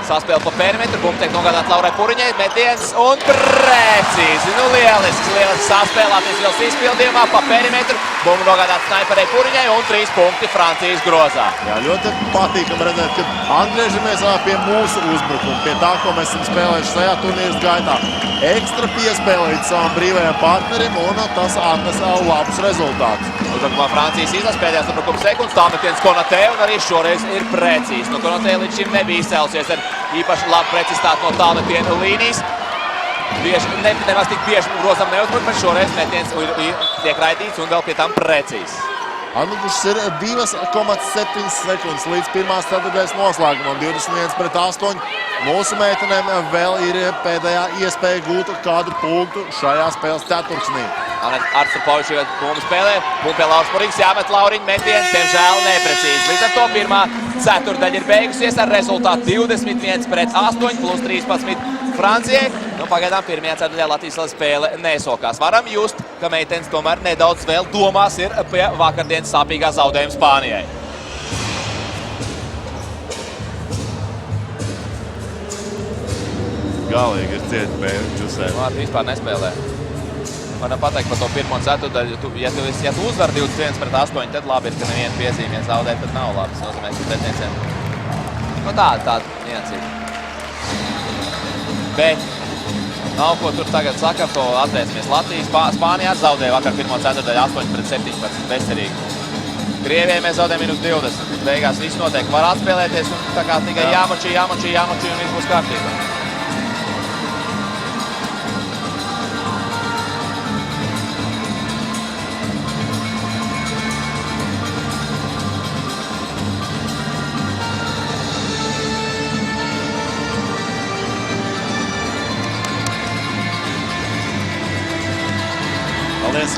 Speaker 1: Saspēle pa perimetru, bumba tiek nogādāta Laurai Puriņai, metiens un precīzi. Nu, lielisks saspēle Latvijas izlases izpildījumā pa perimetru. Bumba nogādāta snaiperei Puriņai un 3 punkti Francijas grozā.
Speaker 2: Jā, ļoti patīkam redzēt, ka atgriežamies pie mūsu uzbrukuma, pie tā, ko mēs esam spēlējuši šajā turnīras gaitā. Ekstra piespēle līdz savam brīvajam partnerim un tas atnes labus rezultātus.
Speaker 1: Uzbrukumā Francijas izlase pēdējās uzbrukuma sekundes, tālmetiens Konatē un arī šoreiz ir precīzi. Nu, Konatē līdz šim nebija izcēlusies ar īpaši labu precizitāti no tālmetiena līnijas. Nemaz tik bieži grozam neuzbruk, bet šoreiz metiens tiek raidīts un vēl pie tam precīzi.
Speaker 2: Atlikušas ir 2,7 sekundes līdz pirmās ceturtdaļas noslēgumam, 21-8. Mūsu meitenēm vēl ir pēdējā iespēja gūt kādu punktu šajā spēles ceturksnī.
Speaker 1: Artur Pauši bumbu spēlē, bumbu pie Lauras Puriņas, jāmet Lauriņa metiens, diemžēl neprecīzi. Līdz ar to pirmā ceturtdaļa ir beigusies ar rezultātu 21-8 plus 13 Francijai. Nu, pagaidām pirmajā ceturtdaļā Latvijas spēle nesokās. Varam just, ka meitenes tomēr nedaudz vēl domās ir pie vakardienas sāpīgā zaudējuma Spānijai.
Speaker 2: Galīgi ir cieti Džusē.
Speaker 1: Latvija vispār nespēlē. Varam pateikt par to pirmo ceturtdaļu. Ja tu uzvar 21-8, tad labi ir, ka nevienu piezīmē zaudēt, tad nav labi. Tas nozīmē, ka pretinieciem. Nu tāda niansība. Bet nav ko tur tagad saka, to atcerēsimies. Latvija Spānijā zaudēja vakar pirmo ceturtdaļu 8-17 bezcerīgi. Krievijai mēs zaudējam -20. Beigās viss noteikti var atspēlēties un tā kā tikai jāmačī un viss būs kārtībā.
Speaker 2: Paldies!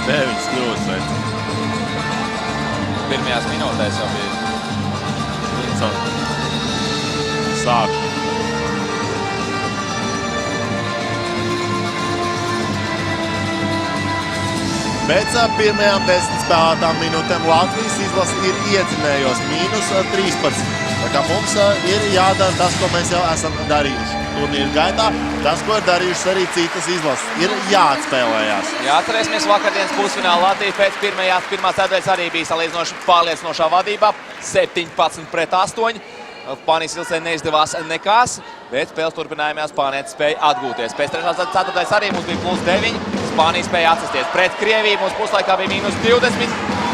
Speaker 2: Deviņas kļūdas veids.
Speaker 1: Pirmajās minūtēs jau bija.
Speaker 2: Sāk. Pēc pirmajām 10 spēlētām minūtēm Latvijas izlase ir iedzinējos -13. Tā kā mums ir jādara tas, ko mēs jau esam darījuši turnīra gaitā. Tas, ko ir darījušas arī citas izlases, ir jāatspēlējās.
Speaker 1: Jā, atcerēsimies vakardienas pusfinālu Latvija pēc pirmās ceturtdaļas arī bija salīdzinoši pārliecinošā vadībā 17-8. Spānijas izlasē neizdevās nekās, bet spēles turpinājumā spānietis spēja atgūties. Pēc trešās ceturtdaļas arī mums bija +9. Spānija spēja atsisties pret Krieviju. Mūsu puslaikā bija -20.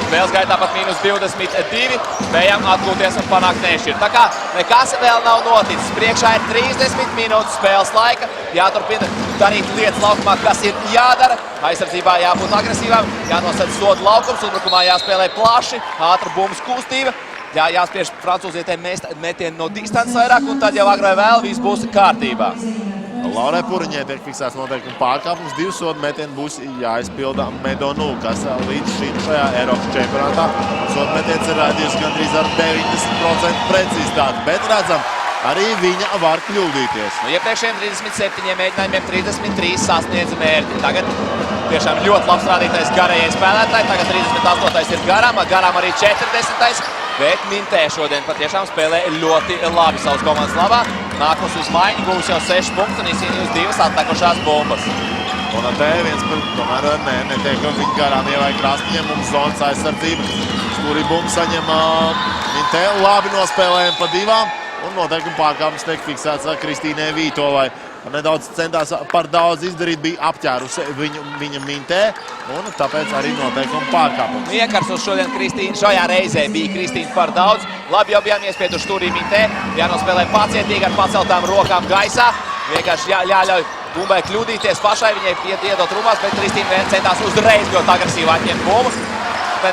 Speaker 1: Spēles gaitā pat -22. Spējām atgūties un panākt nešķirt. Tā kā nekas vēl nav noticis. Priekšā ir 30 minūtes spēles laika. Jāturpina darīt lietas laukumā, kas ir jādara. Aizsardzībā jābūt agresīvām, jānosedz sodu laukums, uzbrukumā jāspēlē plaši, ātra bumbas kustība. Jāspiež francūzietēm metienu no distances vairāk, un tad jau agrāk vai vēl viss būs kārtībā.
Speaker 2: Laurai Puriņai tiek fiksēts noteikuma pārkāpums. 2 sodu metieni būs jāizpilda Medonu, kas līdz šim šajā Eiropas čempionātā sodu metiens ir raidījusi gandrīz ar 90% precizitāti, bet redzam, arī viņa var kļūdīties.
Speaker 1: Nu, iepriekšējiem 37 mēģinājumiem 33 sasniedz mērķi. Tagad tiešām ļoti labs rādītais garajai spēlētāji. Tagad 38. ir garām arī 40. Bet Mintē šodien patiešām spēlē ļoti labi savas komandas labā. Nākos uz maiņu, gūs jau 6 punktus un izcīnījus 2 attekošās bumbas.
Speaker 2: Un te viens, tomēr netiek viņa garām ievāja krastiņiem, mums zonas aizsardzība. Stūrī bumbu saņem Mintē, labi nospēlējumi pa 2. Un noteikuma pārkāpums tiek fiksēts Kristīnai Vītolai. Nedaudz centās par daudz izdarīt, bija apķērusi viņa Mintē, un tāpēc arī noteikuma pārkāpums.
Speaker 1: Iekarsos šodien Kristīna, šajā reizē bija Kristīna par daudz. Labi jau bijām iespieduši stūrī Mintē, jānospēlē pacietīgi ar paceltām rokām gaisā. Vienkārši jāļauj bumbai kļūdīties pašai, viņai iedot rumās, bet Kristīna centās uzreiz ļoti agresīvi atņemt bumbu.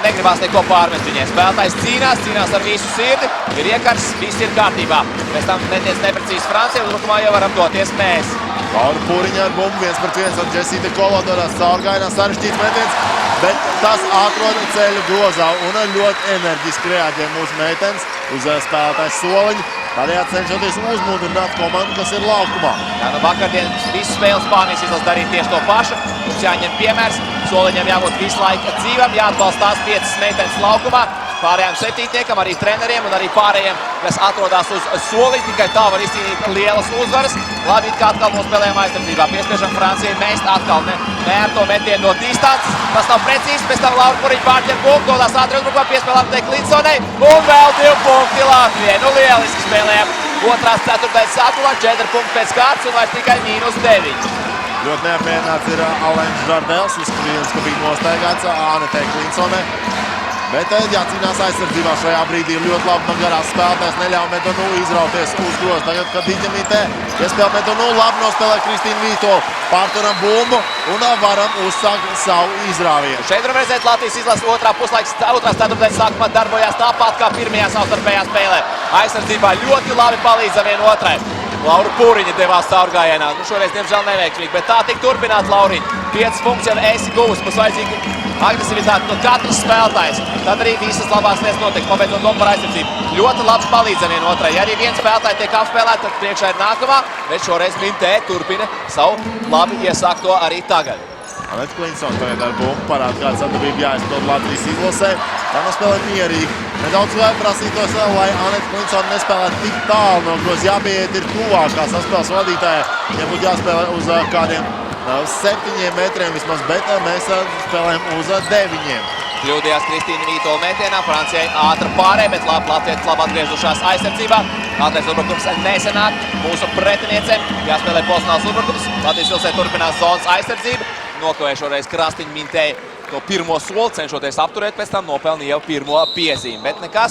Speaker 1: negribās neko pārmest viņai. Spēlētājs cīnās ar visu sirdi, ir iekarts, viss ir kārtībā. Pēc tam netiec neprecīzi Francija, uzbrukumā jau varam doties mēs.
Speaker 2: Laura Puriņa ar bumbu 1-1 ar Jessie Dekolo dodas caurgājienā, sarežģīts metiens, bet tas atrod ceļu grozā un ļoti enerģiski reaģē mūsu meitenes uz spēlētājs soliņu. Tādējādi cenšoties uzmundrināt komandu, kas ir laukumā.
Speaker 1: Jā, no vakardien visu spēli Spānijas izlase darīja tieši to pašu. Mums jāņem piemērs, soliņam jābūt visu laiku dzīvam, jāatbalsta tās 5 meitenes laukumā. Pārējām septītniekam, arī treneriem un arī pārējiem, kas atrodas uz soliņa, tikai tā var izcīnīt lielas uzvaras. Labi, kā atkal nospēlējam aizsardzībā, piespiežam Francijai mest atkal ne ar to metienu no distances. Tas nav precīzi, pēc tam Laura Puriņa pārķer punktu, dodās ātri uzbrukumā, piespēl Anetei Klinsonai un vēl 2 punkti Latvijai. Nu, lieliski spēlējam otrās ceturtais sākumā, 4 punkti pēc kārtas un vairs tikai -9.
Speaker 2: Ļoti neapmierināts ir Alens Žardels, izskatījums, ka bija nostaigāts Anetei Klinsonai. Bet jācīnās aizsardzībā šajā brīdī ir ļoti labi no garās spēlētājs, neļauj Medonu izrauties uz grozu. Tagad, kad Diģemītē iespēl Medonu, labi nospēlē Kristīnu Vītolu. Pārturam bumbu un varam uzsākt savu izrāvienu.
Speaker 1: Šeit varam redzēt Latvijas izlases otrās ceturtais sākumā darbojās tāpat kā pirmajā savstarpējā spēlē. Aizsardzībā ļoti labi palīdza vien otrai. Laura Puriņa devās caurgājienā. Nu, šoreiz, diemžēl, neveiksmīgi, bet tā tik turpināt, Lauriņa. 5 punktus jau esi guvis, mums vajadzīga agresivitāte no katras spēlētājas. Tad arī visas labās lietas notiek, pabeidzot domu par aizsardzību. Ļoti labi palīdza vien otrai. Ja arī viens spēlētāji tiek apspēlēti, tad priekšā ir nākamā, bet šoreiz Mintē turpina savu labi iesākto arī tagad.
Speaker 2: Anete Klinsona tagad ar bumbu parāda, kāda sadarbība jāizpild Latvijas izlasē. Tā nospēlē mierīgi. Nedaudz vēl prasītos, lai Anete Klinsona nespēlētu tik tālu no groza. Jāpieiet ir tuvākā saspēles vadītāja. Ja būtu jāspēlē uz kādiem 7 metriem vismaz, bet mēs spēlējam uz 9.
Speaker 1: Kļūdījās Kristīna Vītola metienā, Francijai ātra pārē, bet latvietis labi atgriezušās aizsardzībā. Ātrais uzbrukums nesenāk mūsu pretiniecēm. Jāspēlē pozicionāls uzbrukums. Latvijas Vilsē turpinās zonas aizsardzība. Nokavēja šoreiz Krastiņu Mintēju to pirmo soli, cenšoties apturēt, pēc tam nopelnīja jau pirmo piezīmi. Bet nekas,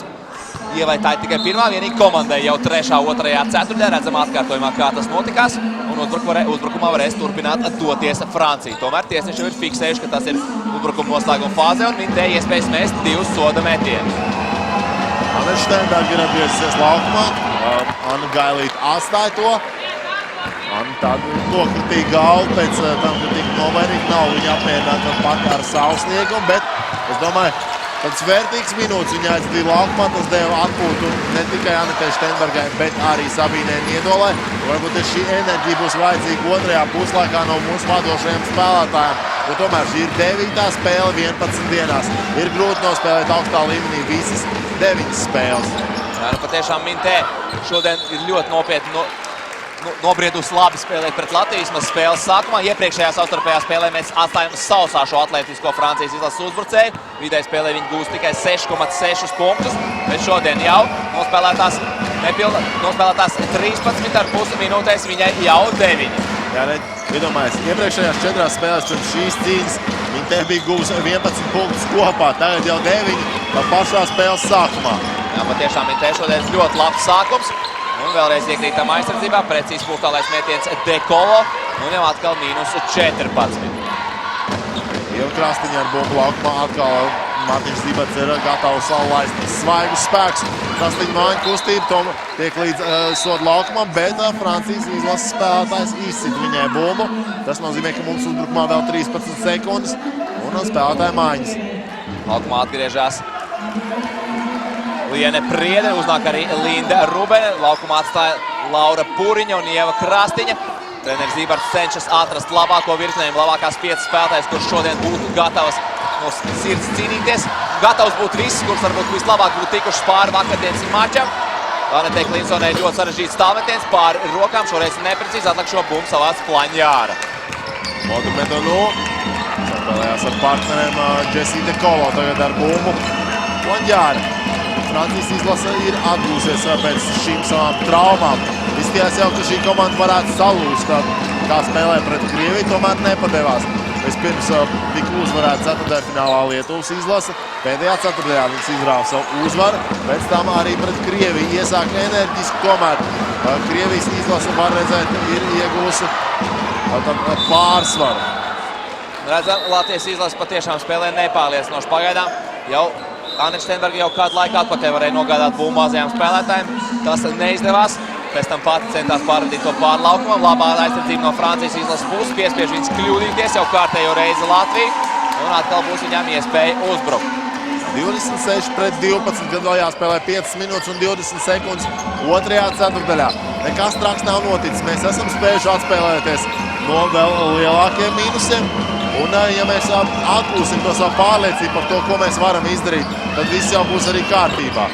Speaker 1: Ievai tā ir tikai pirmā, vienīgi komandai jau 3., 2., 4. redzam atkārtojumā, kā tas notikās. Un uzbrukumā varēs turpināt doties Francija. Tomēr tiesneši jau ir fiksējuši, ka tas ir uzbrukuma noslēguma fāze un Mintēja iespējas mest 2 soda metienus.
Speaker 2: Anna Steinberga ir atgriezusies laukumā. Anna Gailīte atstāja to. Anna tādu nokritīja galvu pēc tam, kad tika novērīta. Nav viņa apmierināta pat ar savu sniegumu, bet es domāju, tāds vērtīgs minūtes viņa aizdīja laukumā. Tas deva atpūtu ne tikai Anetei Steinbergai, bet arī Sabīnei Niedolai. Varbūt šī enerģija būs vajadzīga otrajā puslaikā no mūsu vadošajiem spēlētājiem. Jo tomēr šī ir 9. spēle 11 dienās. Ir grūti nospēlēt augstā līmenī visas 9 spēles.
Speaker 1: Jā, nu patiešām Mintē šodien ir ļoti nopietni nobriedusi labi spēlēt pret Latviju, vismaz spēles sākumā. Iepriekšējā savstarpējā spēlē mēs atstājam sausā šo atletisko Francijas izlases uzbrucēju. Vidēji spēlē viņi gūst tikai 6,6 punktus, bet šodien jau nospēlētās 13,5 minūtēs viņai jau 9.
Speaker 2: Jā, iedomājies, iepriekšējās 4 spēlēs pirms šīs cīņas Mintē bija gūs 11 punktus kopā, tagad jau 9 pašā spēles sākumā.
Speaker 1: Jā, patiešām Mintē šodien ļoti labs sākums. Un vēlreiz iekrītam aizsardzībā, precīzi pustālais metiens Dekolo, un jau atkal -14.
Speaker 2: Ieva Krastiņa ar bumbu laukumā, atkal Mārtiņš Zibats ir gatavs laist svaigus spēkus. Krastiņa mājiņa kustība, tom tiek līdz soda laukumam, bet Francijas izlases spēlētājs izsit viņai bumbu. Tas nozīmē, ka mums uzbrukumā vēl 13 sekundes un spēlētāja mājiņas.
Speaker 1: Laukumā atgriežās Liene Priede, uznāk arī Linda Rubene. Laukumā atstāja Laura Puriņa un Ieva Krastiņa. Treneris Zībarts cenšas atrast labāko virknējumu, labākās 5 spēlētājas, kurš šodien būtu gatavas no sirds cīnīties. Gatavs būtu viss, kurš varbūt vislabāk būtu tikušas pāri vakardienas mačam. Anetei Klinsonai ļoti sarežģīts tālmetiens pāri rokām, šoreiz neprecīzi atliek šo bumbu savāc Plaņjāra.
Speaker 2: Modu Medonu saspēlējās ar partneriem Jessie Dekolo tagad ar bumbu Plaņjāra. Francijas izlase ir atgūsies pēc šīm savām traumām. Izskatījās jau, ka šī komanda varētu salūst, kā spēlē pret Krieviju, tomēr nepadevās. Vispirms tika uzvarēta ceturtdaļfinālā Lietuvas izlase. Pēdējā ceturtajā viņas izrāva savu uzvaru, pēc tam arī pret Krieviju iesāk enerģiski. Tomēr Krievijas izlase, var redzēt, ir iegūsi pārsvaru.
Speaker 1: Redzam, Latvijas izlase patiešām spēlē nepārliecinoši pagaidām. jau Aneta Steinberga jau kādu laiku atpakaļ varēja nogādāt bumbu mazajām spēlētājiem. Tas neizdevās. Pēc tam pati centās pārvadīt to pārlaukumam. Labā aizsardzība no Francijas izlases puses. Piespiež viņus kļūdīties jau kārtējo reizi Latviju. Un atkal būs viņām iespēja uzbrukt.
Speaker 2: 26-12, kad vēl jāspēlē 5 minūtes un 20 sekundes otrajā ceturdaļā. Nekas traks nav noticis. Mēs esam spējuši atspēlēties no vēl lielākiem mīnusiem. Un, ja mēs atgūsim to savu pārliecību par to, ko mēs varam izdarīt, tad viss jau būs arī kārtībā.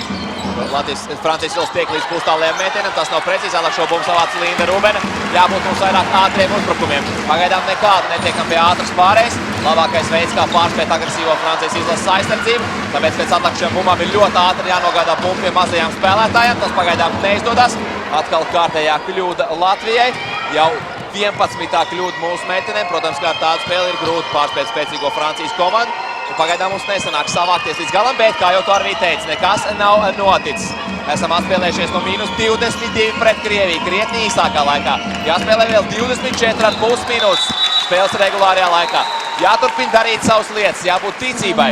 Speaker 1: Francijas Ilas tiek līdz pustālajiem mētienam, tas nav precīzi, ālāk šo bumbu savāca Linda Rubena. Jābūt mums vairāk ātriem uzbrukumiem. Pagaidām nekādu netiekam pie ātras pārējas. Labākais veids, kā pārspēt agresīvo Francijas Izlases aizsardzību. Tāpēc pēc atlikušajām bumbām ir ļoti ātri jānogādā bumbu pie mazajām spēlētājiem. Tas pagaidām neizdodas. Atkal kārtējā kļūda Latvijai. Jau 11. kļūda mūsu meitenēm. Protams, kā ar tādu spēli ir grūti pārspēt spēcīgo Francijas komandu. Pagaidām mums nesanāk savākties līdz galam, bet, kā jau to arī teica, nekas nav noticis. Esam atspēlējušies no -22 pret Krieviju, krietni īsākā laikā. Jāspēlē vēl 24,5 minūtes spēles regulārajā laikā. Jāturpina darīt savas lietas, jābūt ticībai.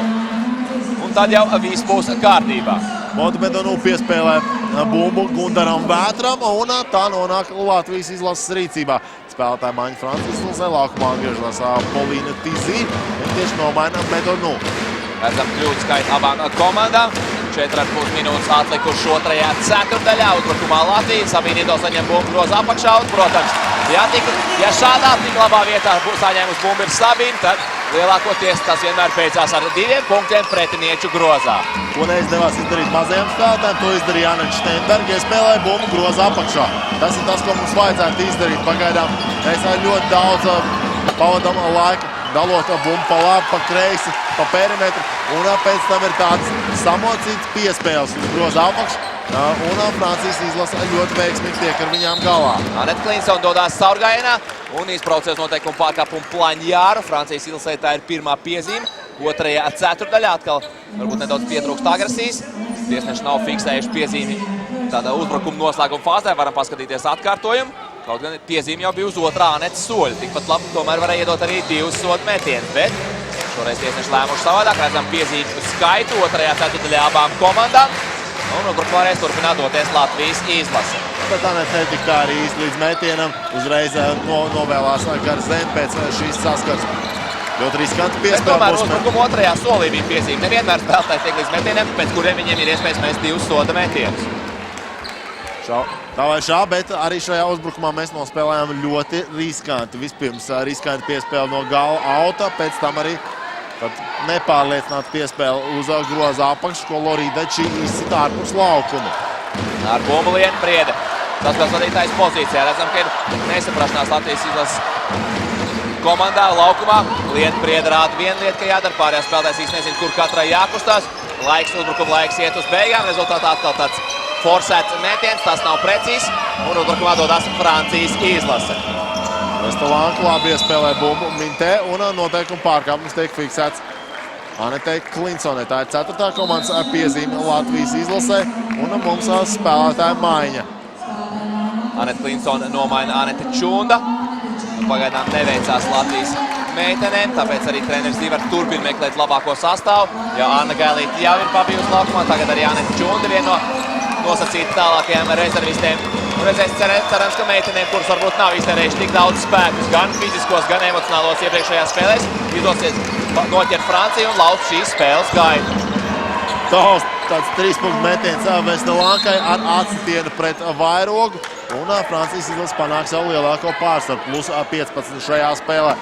Speaker 1: Un tad jau viss būs kārtībā.
Speaker 2: Montbedonu piespēlē bumbu Gundaram Vētram, un tā nonāk Latvijas izlases rīcībā. Spēlētāja maiņa Francijas Izlasē, laukumā atgriežas Polīna Tizī, un tieši nomaina Bedonu.
Speaker 1: Redzam kļūdu skaitu abām komandām. 4,5 minūtes atlikuši otrajā ceturdaļā. Uzbrukumā Latvija. Sabīne Ido saņem bumbu groza apakšā. Un, protams, ja šādā tik labā vietā saņēmusi bumbu ir Sabīne, tad lielākoties tas vienmēr beidzās ar 2 punktiem pretinieču grozā.
Speaker 2: Ko neizdevās izdarīt mazajiem spēlētājiem, to izdarīja Aneta Steinberga, ja spēlēja bumbu groza apakšā. Tas ir tas, ko mums vajadzētu izdarīt. Pagaidām mēs ļoti daudz pavadām laika, dalot bumbu pa labi, pa kreisi, pa perimetru, un pēc tam ir tāds samocīts piespēles uz groza apakšu, un Francijas Izlase ļoti veiksmīgi tiek ar viņām galā.
Speaker 1: Aneta Klinsona dodās caurgājienā un izbraucies noteikumu pārkāpumu Plaņjāru. Francijas Izlasē tā ir pirmā piezīme. Otrajā ceturdaļā atkal varbūt nedaudz pietrūkst agresijas. Tiesneši nav fiksējuši piezīmi tādā uzbrukuma noslēguma fāzē. Varam paskatīties atkārtojumu. Kaut gan piezīme jau bija uz otrā Anetas soļa. Tikpat labi tomēr varēja iedot arī 2 sodu metienus, bet šoreiz tiesneši lēmuši savādāk. Redzam piezīmi skaitu otrajā ceturdaļā abām komandām. Un uzbrukumā varēs turpināt doties Latvijas Izlase.
Speaker 2: Bet Aneta netika arī īsti līdz metienam. Uzreiz novēlās gar zemi pēc šīs saskars. Ļoti riskanti piespēle.
Speaker 1: Tomēr uzbrukuma otrajā solī bija piezīme. Nevienmēr spēlētāji tiek līdz metieniem, pēc kuriem viņiem ir iespējas mest 2 soda metienus.
Speaker 2: Tā vai šā, bet arī šajā uzbrukumā mēs nospēlējām ļoti riskanti. Vispirms riskanti piespēle no gala auta, pēc tam arī nepārliecināta piespēle uz groza apakšu, ko Lorīdači izsita ārpus laukumu.
Speaker 1: Ar bumbu Liena Priede. Saspēles vadītājs pozīcijā. Redzam, ka ir nesaprašanās Latvijas Izlases komandā laukumā. Liena Priede rāda vienu lietu, ka jādara. Pārējās spēlētājs īsti nezina, kur katrai jākustās. Uzbrukuma laiks iet uz beigām. Rezultātā atkal tāds forsēts metiens. Tas nav precīzs. Un uzbrukumā dodas Francijas Izlase.
Speaker 2: Vestolanka labi iespēlē bumbu Mintē un noteikuma pārkāpums tiek fiksēts Anetai Klinsonai. Tā ir 4. komandas piezīme Latvijas Izlasē un mums spēlētāja maiņa.
Speaker 1: Aneta Klinsona nomaina Aneta Čunda. Pagaidām neveicās Latvijas meitenēm, tāpēc arī treneris Zivars turpina meklēt labāko sastāvu. Jo Anna Gailīte jau ir pabijusi laukumā, tagad arī Aneta Čunda viena no nosacīta tālākajām rezervistēm. Un redzēs cerams, ka meitenēm, kuras varbūt nav iztērējuši tik daudz spēkus, gan fiziskos, gan emocionālos iepriekšējās spēlēs, izdosies noķert Franciju un lauzt šīs spēles gaitu.
Speaker 2: Tāds 3-punktu metiens Vestolankai ar atsitienu pret vairogu. Un Francijas Izlase panāk savu lielāko pārsvaru, plus 15 šajā spēlē.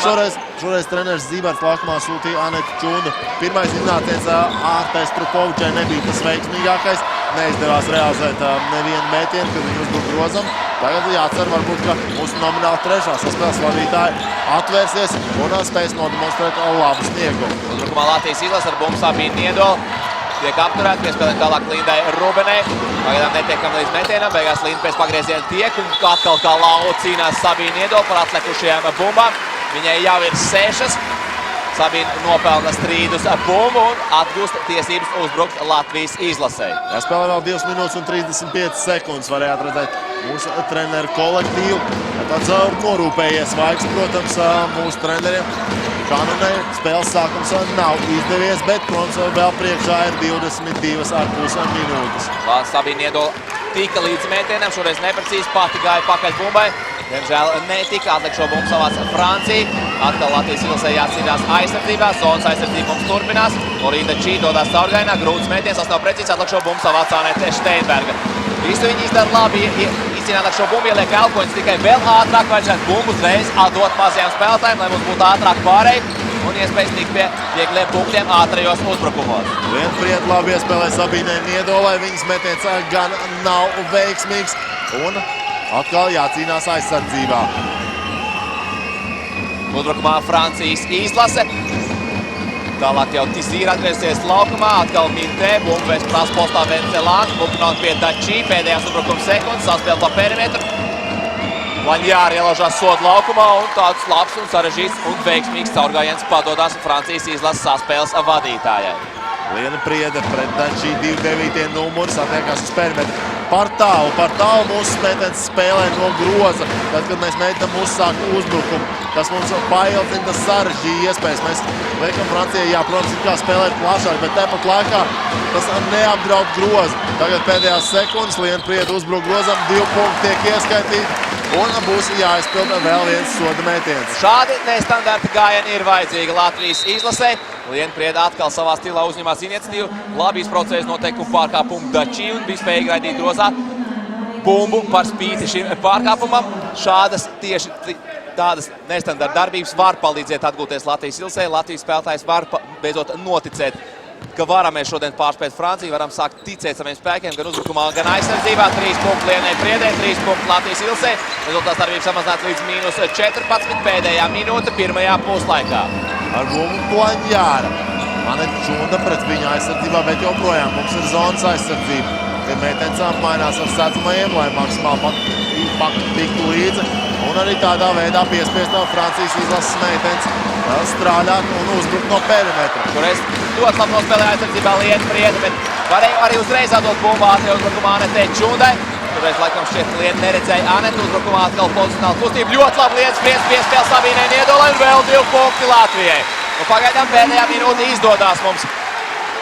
Speaker 2: Šoreiz treneris Zibars laukumā sūtīja Anetu Čundu. Pirmais iznāciens Ārtai Strupovičai nebija tas veiksmīgākais. Neizdevās realizēt nevienu mētienu, kad viņu uzbruk grozam. Tagad jācer varbūt, ka mūsu nomināli 3. saspēles vadītāji atvērsies un spēs nodemonstrēt labu sniegumu.
Speaker 1: Uzbrukumā Latvijas Izlase ar bumbu Sabīne Niedola tiek apturēta, piespēlēt tālāk Lindai Rubenei. Pagaidām netiekam līdz metienam, beigās Linda pēc pagrieziena tiek un atkal kā lauva cīnās Sabīne Niedola par atlikušajām bumbām. Viņai jau ir 6. Sabīna nopelna strīdus bumbu un atgūst tiesības uzbrukt Latvijas izlasē.
Speaker 2: Spēlē vēl 2 minūtes un 35 sekundes. Varējāt redzēt mūsu treneru kolektīvu. Tāds norūpējies vaigs, protams, mūsu treneriem. Kanonei spēles sākums nav izdevies, bet, protams, vēl priekšā ir 22,5 minūtes.
Speaker 1: Sabīna iedola tika līdz mētienam, šoreiz neprecīzi pati gāja pakaļ bumbai. Diemžēl netika, atliek šo bumbu savāc Francija. Atkal Latvijas izlasē jācīnās aizsardzībā, zonas aizsardzība mums turpinās. Lorīda Čī dodās caurgainā, grūts mētiens, tas nav precīzi, atliek šo bumbu savāc Anete Steinberga. Visu viņi izdara labi, izcīnāt ar šo bumbu, ieliek elkoņus, tikai vēl ātrāk vajadzētu bumbu uzreiz atdot mazajām spēlētājiem, lai mums būtu ātrāk pārēji un iespējas tikt pie viegliem punktiem ātrajos uzbrukumos.
Speaker 2: Vienpriet labi iespēlē Sabīnai Niedolai, viņas metiens gan nav veiksmīgs un atkal jācīnās aizsardzībā.
Speaker 1: Uzbrukumā Francijas izlase. Tālāk jau Tizīra atgriezies laukumā, atkal Mintē, bumbu vēs prasa postā Vencelāns, bumbu nāk pie Dačī, pēdējās uzbrukuma sekundes, saspēl pa perimetru. Laņjāri ielaužās sodu laukumā un tāds labs un sarežģīts un veiksmīgs caurgājiens padodās Francijas izlases saspēles vadītājai.
Speaker 2: Liena Priede pret Dačī 2-9 numuri satiekās uz perimetru. Par tālu mūsu metens spēlē no groza. Tad, kad mēs mēģinām uzsākt uzbrukumu, tas mums paildzina, tas sarežģīja iespējas. Mēs liekam Francijai, jā, protams, ir kā spēlēt plašāk, bet tāpat laikā tas neapdraud grozu. Tagad pēdējās sekundes Liena Priede uzbruk grozam, 2 punkti tiek ieskaitīti un būs jāizpilda vēl viens soda mētiens.
Speaker 1: Šādi nestandarta gājieni ir vajadzīgi Latvijas izlasē. Liena Priede atkal savā stilā uzņemās iniciatīvu, labi izbraucējis noteikumu pārkāpumu Dačī un bija spējīgi raidīt grozā bumbu par spīti šim pārkāpumam. Šādas tieši tādas nestandarta darbības var palīdzēt atgūties Latvijas izlasē. Latvijas spēlētājs var beidzot noticēt, ka varam mēs šodien pārspēt Franciju, varam sākt ticēt saviem spēkiem, gan uzbrukumā, gan aizsardzībā. 3 punkti Lienai Priedei, 3 punkti Latvijas izlasē. Rezultāts darbības samazināt līdz -14 pēdējā minūte pirmajā puslaikā.
Speaker 2: Ar bumbu Plaņjāra. Anete Čunda pret viņa aizsardzībā, bet joprojām mums ir zonas aizsardzība. Kad mētens mainās ar sēdzamajiem, lai maksimāli tiktu līdzi. Un arī tādā veidā piespiest no Francijas izlases mētens strādāt un uzbrukt no perimetra.
Speaker 1: Šoreiz ļoti labi nospēlē aizsardzībā Liena Priede, bet varēja arī uzreiz atdot bumbu ātri uzbrukumā Anetei Čundai. Šoreiz laikam šķiet Liena neredzēja Anetu uzbrukumā atkal pozicionāla kustība. Ļoti labi Lienas Priedes piespēle Sabīnai Niedolai un vēl 2 punkti Latvijai. Un pagaidām pēdējā minūte izdodās mums.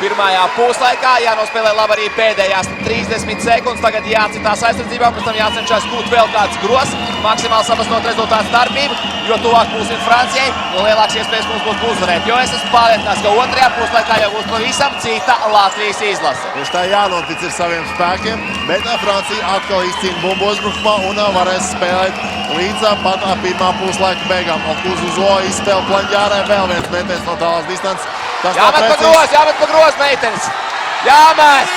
Speaker 1: Pirmajā puslaikā jānospēlē labi arī pēdējās 30 sekundes. Tagad jācitās aizsardzībā, pēc tam jācenšas gūt vēl kāds grozs. Maksimāli sapasnot rezultātu starpību, jo tuvāk būsim Francijai, jo lielāks iespējas mums būs uzvarēt. Jo es esmu pārliecināts, ka otrajā puslaikā jau būs pavisam cita Latvijas izlase.
Speaker 2: Tieši tā jānotic ir saviem spēkiem, bet Francija atkal izcīna bumbu uzbrukumā un varēs spēlēt līdz pat pirmā puslaika beigām. Okuzuzo izspēle Plaņjārai, vēl viens metiens no tālās distances.
Speaker 1: Jāmet pa groz, meitenes! Jāmet!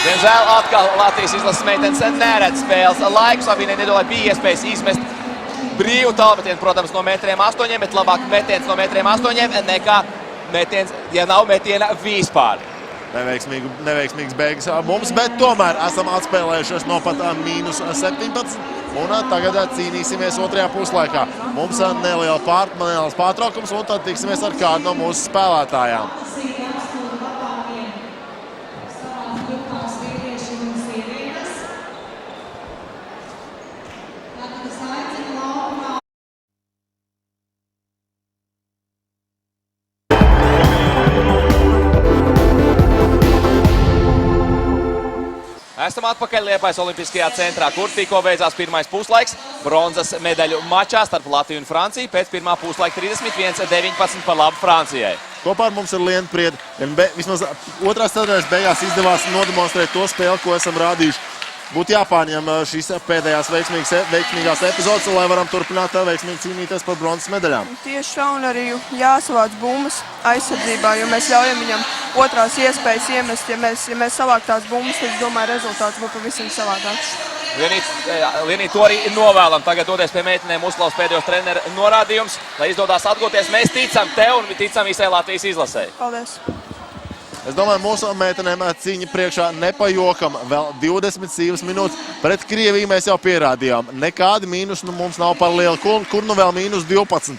Speaker 1: Diemžēl atkal Latvijas izlases meitenes neredz spēles laiku. Sabīnai Niedolai bija iespējas izmest brīvu tālmetienu, protams, no metriem 8, bet labāk metiens no metriem 8 nekā metiens, ja nav metiena vispār.
Speaker 2: Neveiksmīgs beigas mums, bet tomēr esam atspēlējušies no pat -17. Un tagad cīnīsimies otrajā puslaikā. Mums neliels pārtraukums un tad tiksimies ar kādu no mūsu spēlētājām.
Speaker 1: Esam atpakaļ Liepājas Olimpiskajā centrā, kur tikko beidzās pirmais puslaiks. Bronzas medaļu mačā starp Latviju un Franciju pēc pirmā puslaika 31-19 par labu Francijai.
Speaker 2: Kopā ar mums ir Liena Priede. Vismaz otrās ceturtdaļas beigās izdevās nodemonstrēt to spēli, ko esam rādījuši. Būtu jāpārņem šīs pēdējās veiksmīgās epizodes, lai varam turpināt veiksmīgi cīnīties par bronzas medaļām.
Speaker 5: Tieši tā, un arī jāsavāc bumbas aizsardzībā, jo mēs ļaujam viņam otrās iespējas iemest. Ja mēs savāk tās bumbas, tad, domāju, rezultāts būtu pavisam savādāks.
Speaker 1: Lienī, to arī novēlam. Tagad doties pie meitenēm uzklaus pēdējos treneru norādījums, lai izdodās atgūties. Mēs ticam tev un ticam visai Latvijas izlasē.
Speaker 5: Paldies!
Speaker 2: Es domāju, mūsu meitenēm cīņa priekšā nepajokam. Vēl 27 minūtes. Pret Krieviju mēs jau pierādījām. Nekādi mīnus mums nav par lielu. Kur nu vēl -12?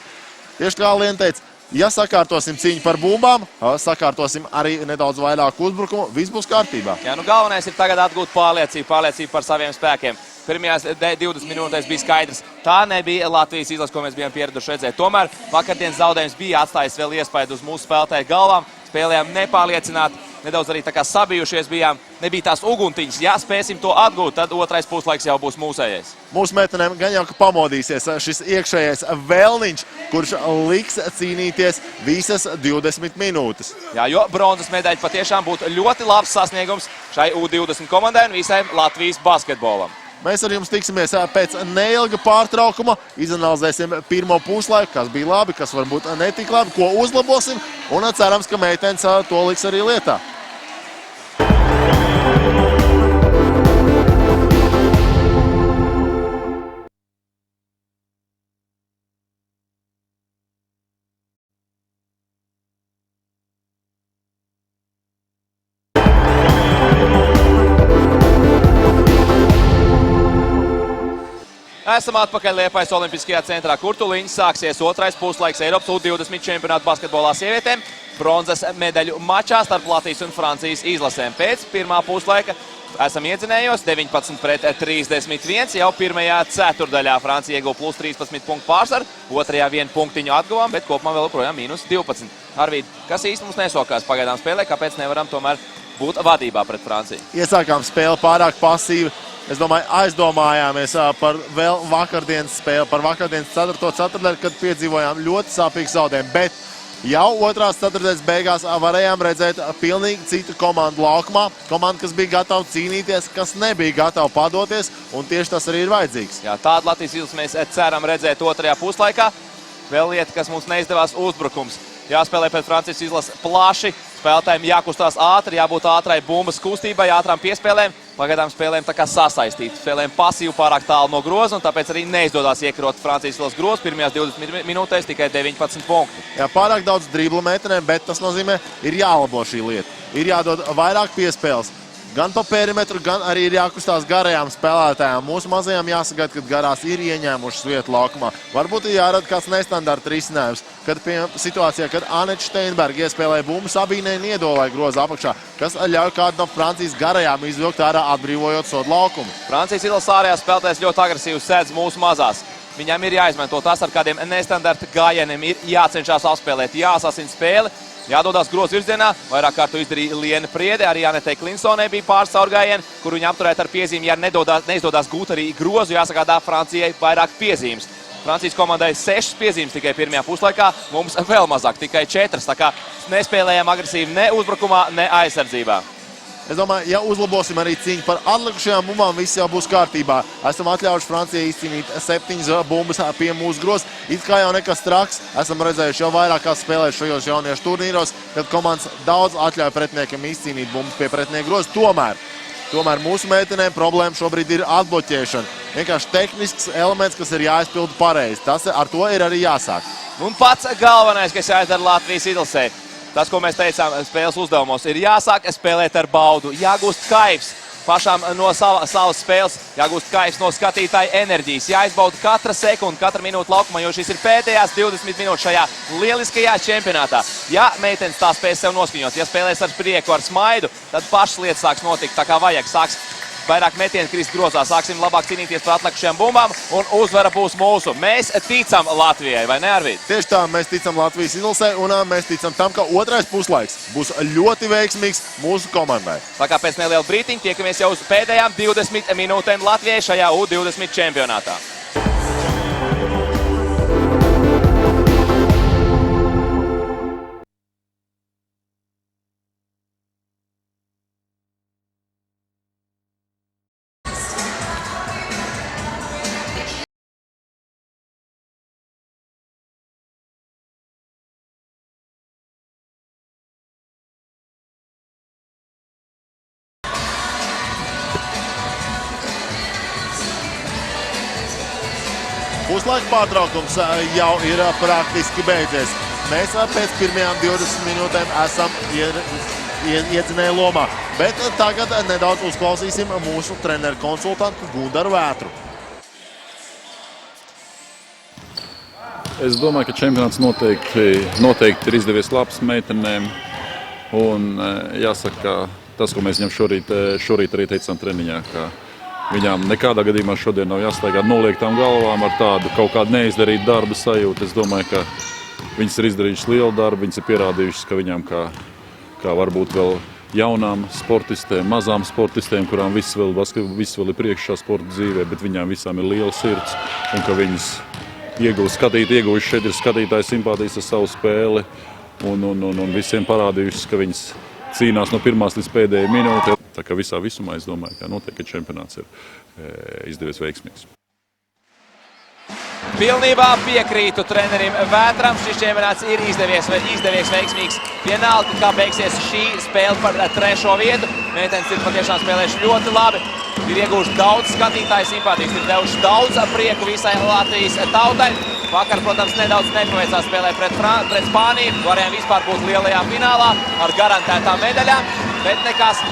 Speaker 2: Tieši kā Liena teica, Ja sakārtosim cīņu par bumbām, sakārtosim arī nedaudz vairāk uzbrukumu, viss būs kārtībā.
Speaker 1: Jā, nu galvenais ir tagad atgūt pārliecību par saviem spēkiem. Pirmajās 20 minūtēs bija skaidrs, tā nebija Latvijas izlase, ko mēs bijām pieraduši redzēt. Tomēr vakardienas zaudējums bija atstājis vēl iespaidu uz mūsu spēlētāju galvām. Spēlējām nepārliecināti, nedaudz arī tā kā sabijušies bijām. Nebija tās uguntiņas. Ja spēsim to atgūt, tad otrais puslaiks jau būs mūsējais.
Speaker 2: Mūsu meitenēm gan jau, ka pamodīsies šis iekšējais vēlniņš, kurš liks cīnīties visas 20 minūtes.
Speaker 1: Jā, jo bronzas medaļa patiešām būtu ļoti labs sasniegums šai U20 komandai un visai Latvijas basketbolam.
Speaker 2: Mēs ar jums tiksimies pēc neilga pārtraukuma, izanalizēsim pirmo puslaiku, kas bija labi, kas varbūt netik labi, ko uzlabosim, un cerams, ka meitenes to liks arī lietā.
Speaker 1: Esam atpakaļ Liepājas Olimpiskajā centrā, kur tuliņš sāksies otrais puslaiks Eiropas U20 čempionāta basketbolā sievietēm. Bronzas medaļu mačā starp Latvijas un Francijas izlasēm. Pēc pirmā puslaika esam iedzinējos 19-31 jau pirmajā ceturdaļā. Francija ieguva plus 13 punktu pārsvaru, otrajā 1 punktiņu atguvām, bet kopumā vēl joprojām minus 12. Arvīd, kas īsti mums nesokās pagaidām spēlē, kāpēc nevaram tomēr būt vadībā pret Franciju?
Speaker 2: Iesākām spēli pārāk pasīvi. Es domāju, aizdomājāmies par vēl vakardienas spēli, par vakardienas 4. ceturtdaļu, kad piedzīvojām ļoti sāpīgu zaudējumu. Bet jau otrās ceturtdaļas beigās varējām redzēt pilnīgi citu komandu laukumā. Komanda, kas bija gatava cīnīties, kas nebija gatava padoties, un tieši tas arī ir vajadzīgs.
Speaker 1: Jā, tādu Latvijas izlasi mēs ceram redzēt otrajā puslaikā. Vēl lieta, kas mums neizdevās, uzbrukums. Jāspēlē pret Francijas izlasi plaši, spēlētājiem jākustās ātri, jābūt ātrai bumbas kustībai, ātrām piespēlēm. Pagaidām spēlējam tā kā sasaistīti, spēlējam pasīvu pārāk tālu no groza, un tāpēc arī neizdodas iekrot Francijas izlases grozu. Pirmajās 20 minūtēs tikai 19 punktu.
Speaker 2: Jā, pārāk daudz driblu meitenēm, bet tas nozīmē, ir jālabo šī lieta. Ir jādod vairāk piespēles. Gan pa perimetru, gan arī ir jākustās garajām spēlētājām. Mūsu mazajām jāsagaida, kad garās ir ieņēmušas vietu laukumā. Varbūt ir jārada kāds nestandarta risinājums, kad situācijā, kad Anete Steinberga iespēlēja bumbu, Sabīnei Niedolai groza apakšā, kas ļauj kādu no Francijas garajām izvilkt ārā, atbrīvojot sodu laukumu.
Speaker 1: Francijas izlases ārējās spēlētājs ļoti agresīvi sēdz mūsu mazās. Viņam ir jāizmanto tas, ar kādiem nestandarta gājieniem ir jācenšas apspēlēt, jāsasina spēli. Jādodas grozu virzienā, vairāk kārtu izdarīja Liena Priede, arī Anetei Klinsonai bija pāris caurgājieni, kur viņa apturēta ar piezīmi, ja neizdodas gūt arī grozu, jāsagādā Francijai vairāk piezīmes. Francijas komandai 6 piezīmes tikai pirmajā puslaikā, mums vēl mazāk, tikai 4, tā kā nespēlējām agresīvi ne uzbrukumā, ne aizsardzībā.
Speaker 2: Es domāju, ja uzlabosim arī cīņu par atlikušajām bumbām, viss jau būs kārtībā. Esam atļaujuši Francijai izcīnīt 7 bumbas pie mūsu groza. It kā jau nekas traks, esam redzējuši jau vairākās spēlēs šajos jauniešu turnīros, kad komandas daudz atļauj pretiniekam izcīnīt bumbas pie pretinieku groza. Tomēr mūsu meitenēm problēma šobrīd ir atbloķēšana. Vienkārši tehnisks elements, kas ir jāizpilda pareizi. Ar to ir arī jāsāk.
Speaker 1: Un pats galvenais, kas jāizdara Latvijas izlasē. Tas, ko mēs teicām spēles uzdevumos, ir jāsāk spēlēt ar baudu, jāgūst kaifs pašām no savas spēles, jāgūst kaifs no skatītāja enerģijas, jāizbauda katra sekunda, katra minūte laukumā, jo šis ir pēdējās 20 minūtes šajā lieliskajā čempionātā. Ja meitenes tā spēs sev noskaņot, ja spēlēs ar prieku, ar smaidu, tad pašas lietas sāks notikt tā kā vajag, sāks vairāk metienu krist grozā, sāksim labāk cīnīties par atlikušajām bumbām un uzvara būs mūsu. Mēs ticam Latvijai, vai ne, Arvīd?
Speaker 2: Tieši tā, mēs ticam Latvijas izlasē un mēs ticam tam, ka otrais puslaiks būs ļoti veiksmīgs mūsu komandai.
Speaker 1: Tā kā pēc neliela brītiņa tiekamies jau uz pēdējām 20 minūtēm Latvijai šajā U20 čempionātā.
Speaker 2: Puslaika pārtraukums jau ir praktiski beidzies. Mēs pēc pirmajām 20 minūtēm esam iedzinēju lomā. Bet tagad nedaudz uzklausīsim mūsu treneru konsultantu Gundaru Vētru.
Speaker 3: Es domāju, ka čempionāts noteikti ir izdevies labs meitenēm. Un jāsaka, tas, ko mēs viņam šorīt arī teicām treniņā, ka viņām nekādā gadījumā šodien nav jāstaigā noliektām galvām ar tādu kaut kādu neizdarītu darbu sajūtu. Es domāju, ka viņas ir izdarījušas lielu darbu, viņas ir pierādījušas, ka viņām kā varbūt vēl jaunām sportistēm, mazām sportistēm, kurām viss vēl ir priekšā sporta dzīvē, bet viņām visām ir liela sirds un ka viņas ieguvuši šeit ir skatītāju simpātijas ar savu spēli un visiem parādījušas, ka viņas cīnās no pirmās līdz pēdējai minūtei. Tā kā visā visumā es domāju, ka noteikti čempionāts ir izdevies veiksmīgs.
Speaker 1: Pilnībā piekrītu trenerim Vētram. Šis čempionāts ir izdevies veiksmīgs. Vienalga, kā beigsies šī spēle par 3. vietu. Meitenes ir patiešām spēlējuši ļoti labi. Ir ieguvuši daudz skatītāju simpātijas, ir devuši daudz prieku visai Latvijas tautai. Vakar, protams, nedaudz nepaveicās spēlē pret Spāniju. Varējām vispār būt lielajā finālā ar garantētām medaļām, bet nekas.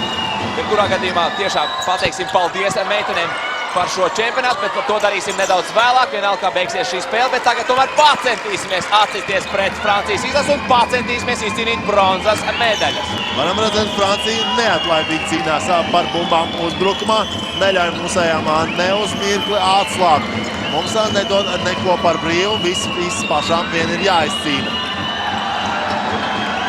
Speaker 1: Kurā gadījumā tiešām pateiksim paldies meitenēm par šo čempionātu, bet to darīsim nedaudz vēlāk, vienalga, kā beigsies šī spēle, bet tagad tomēr pacentīsimies atcīties pret Francijas izlasi un pacentīsimies izcīnīt bronzas medaļas.
Speaker 2: Varam redzēt, Francija neatlaidīgi cīnās par bumbām uzbrukumā, neļauj musējām ne uz mirkli atslābt. Mums nedod neko par brīvu, viss pašām vien ir jāizcīna.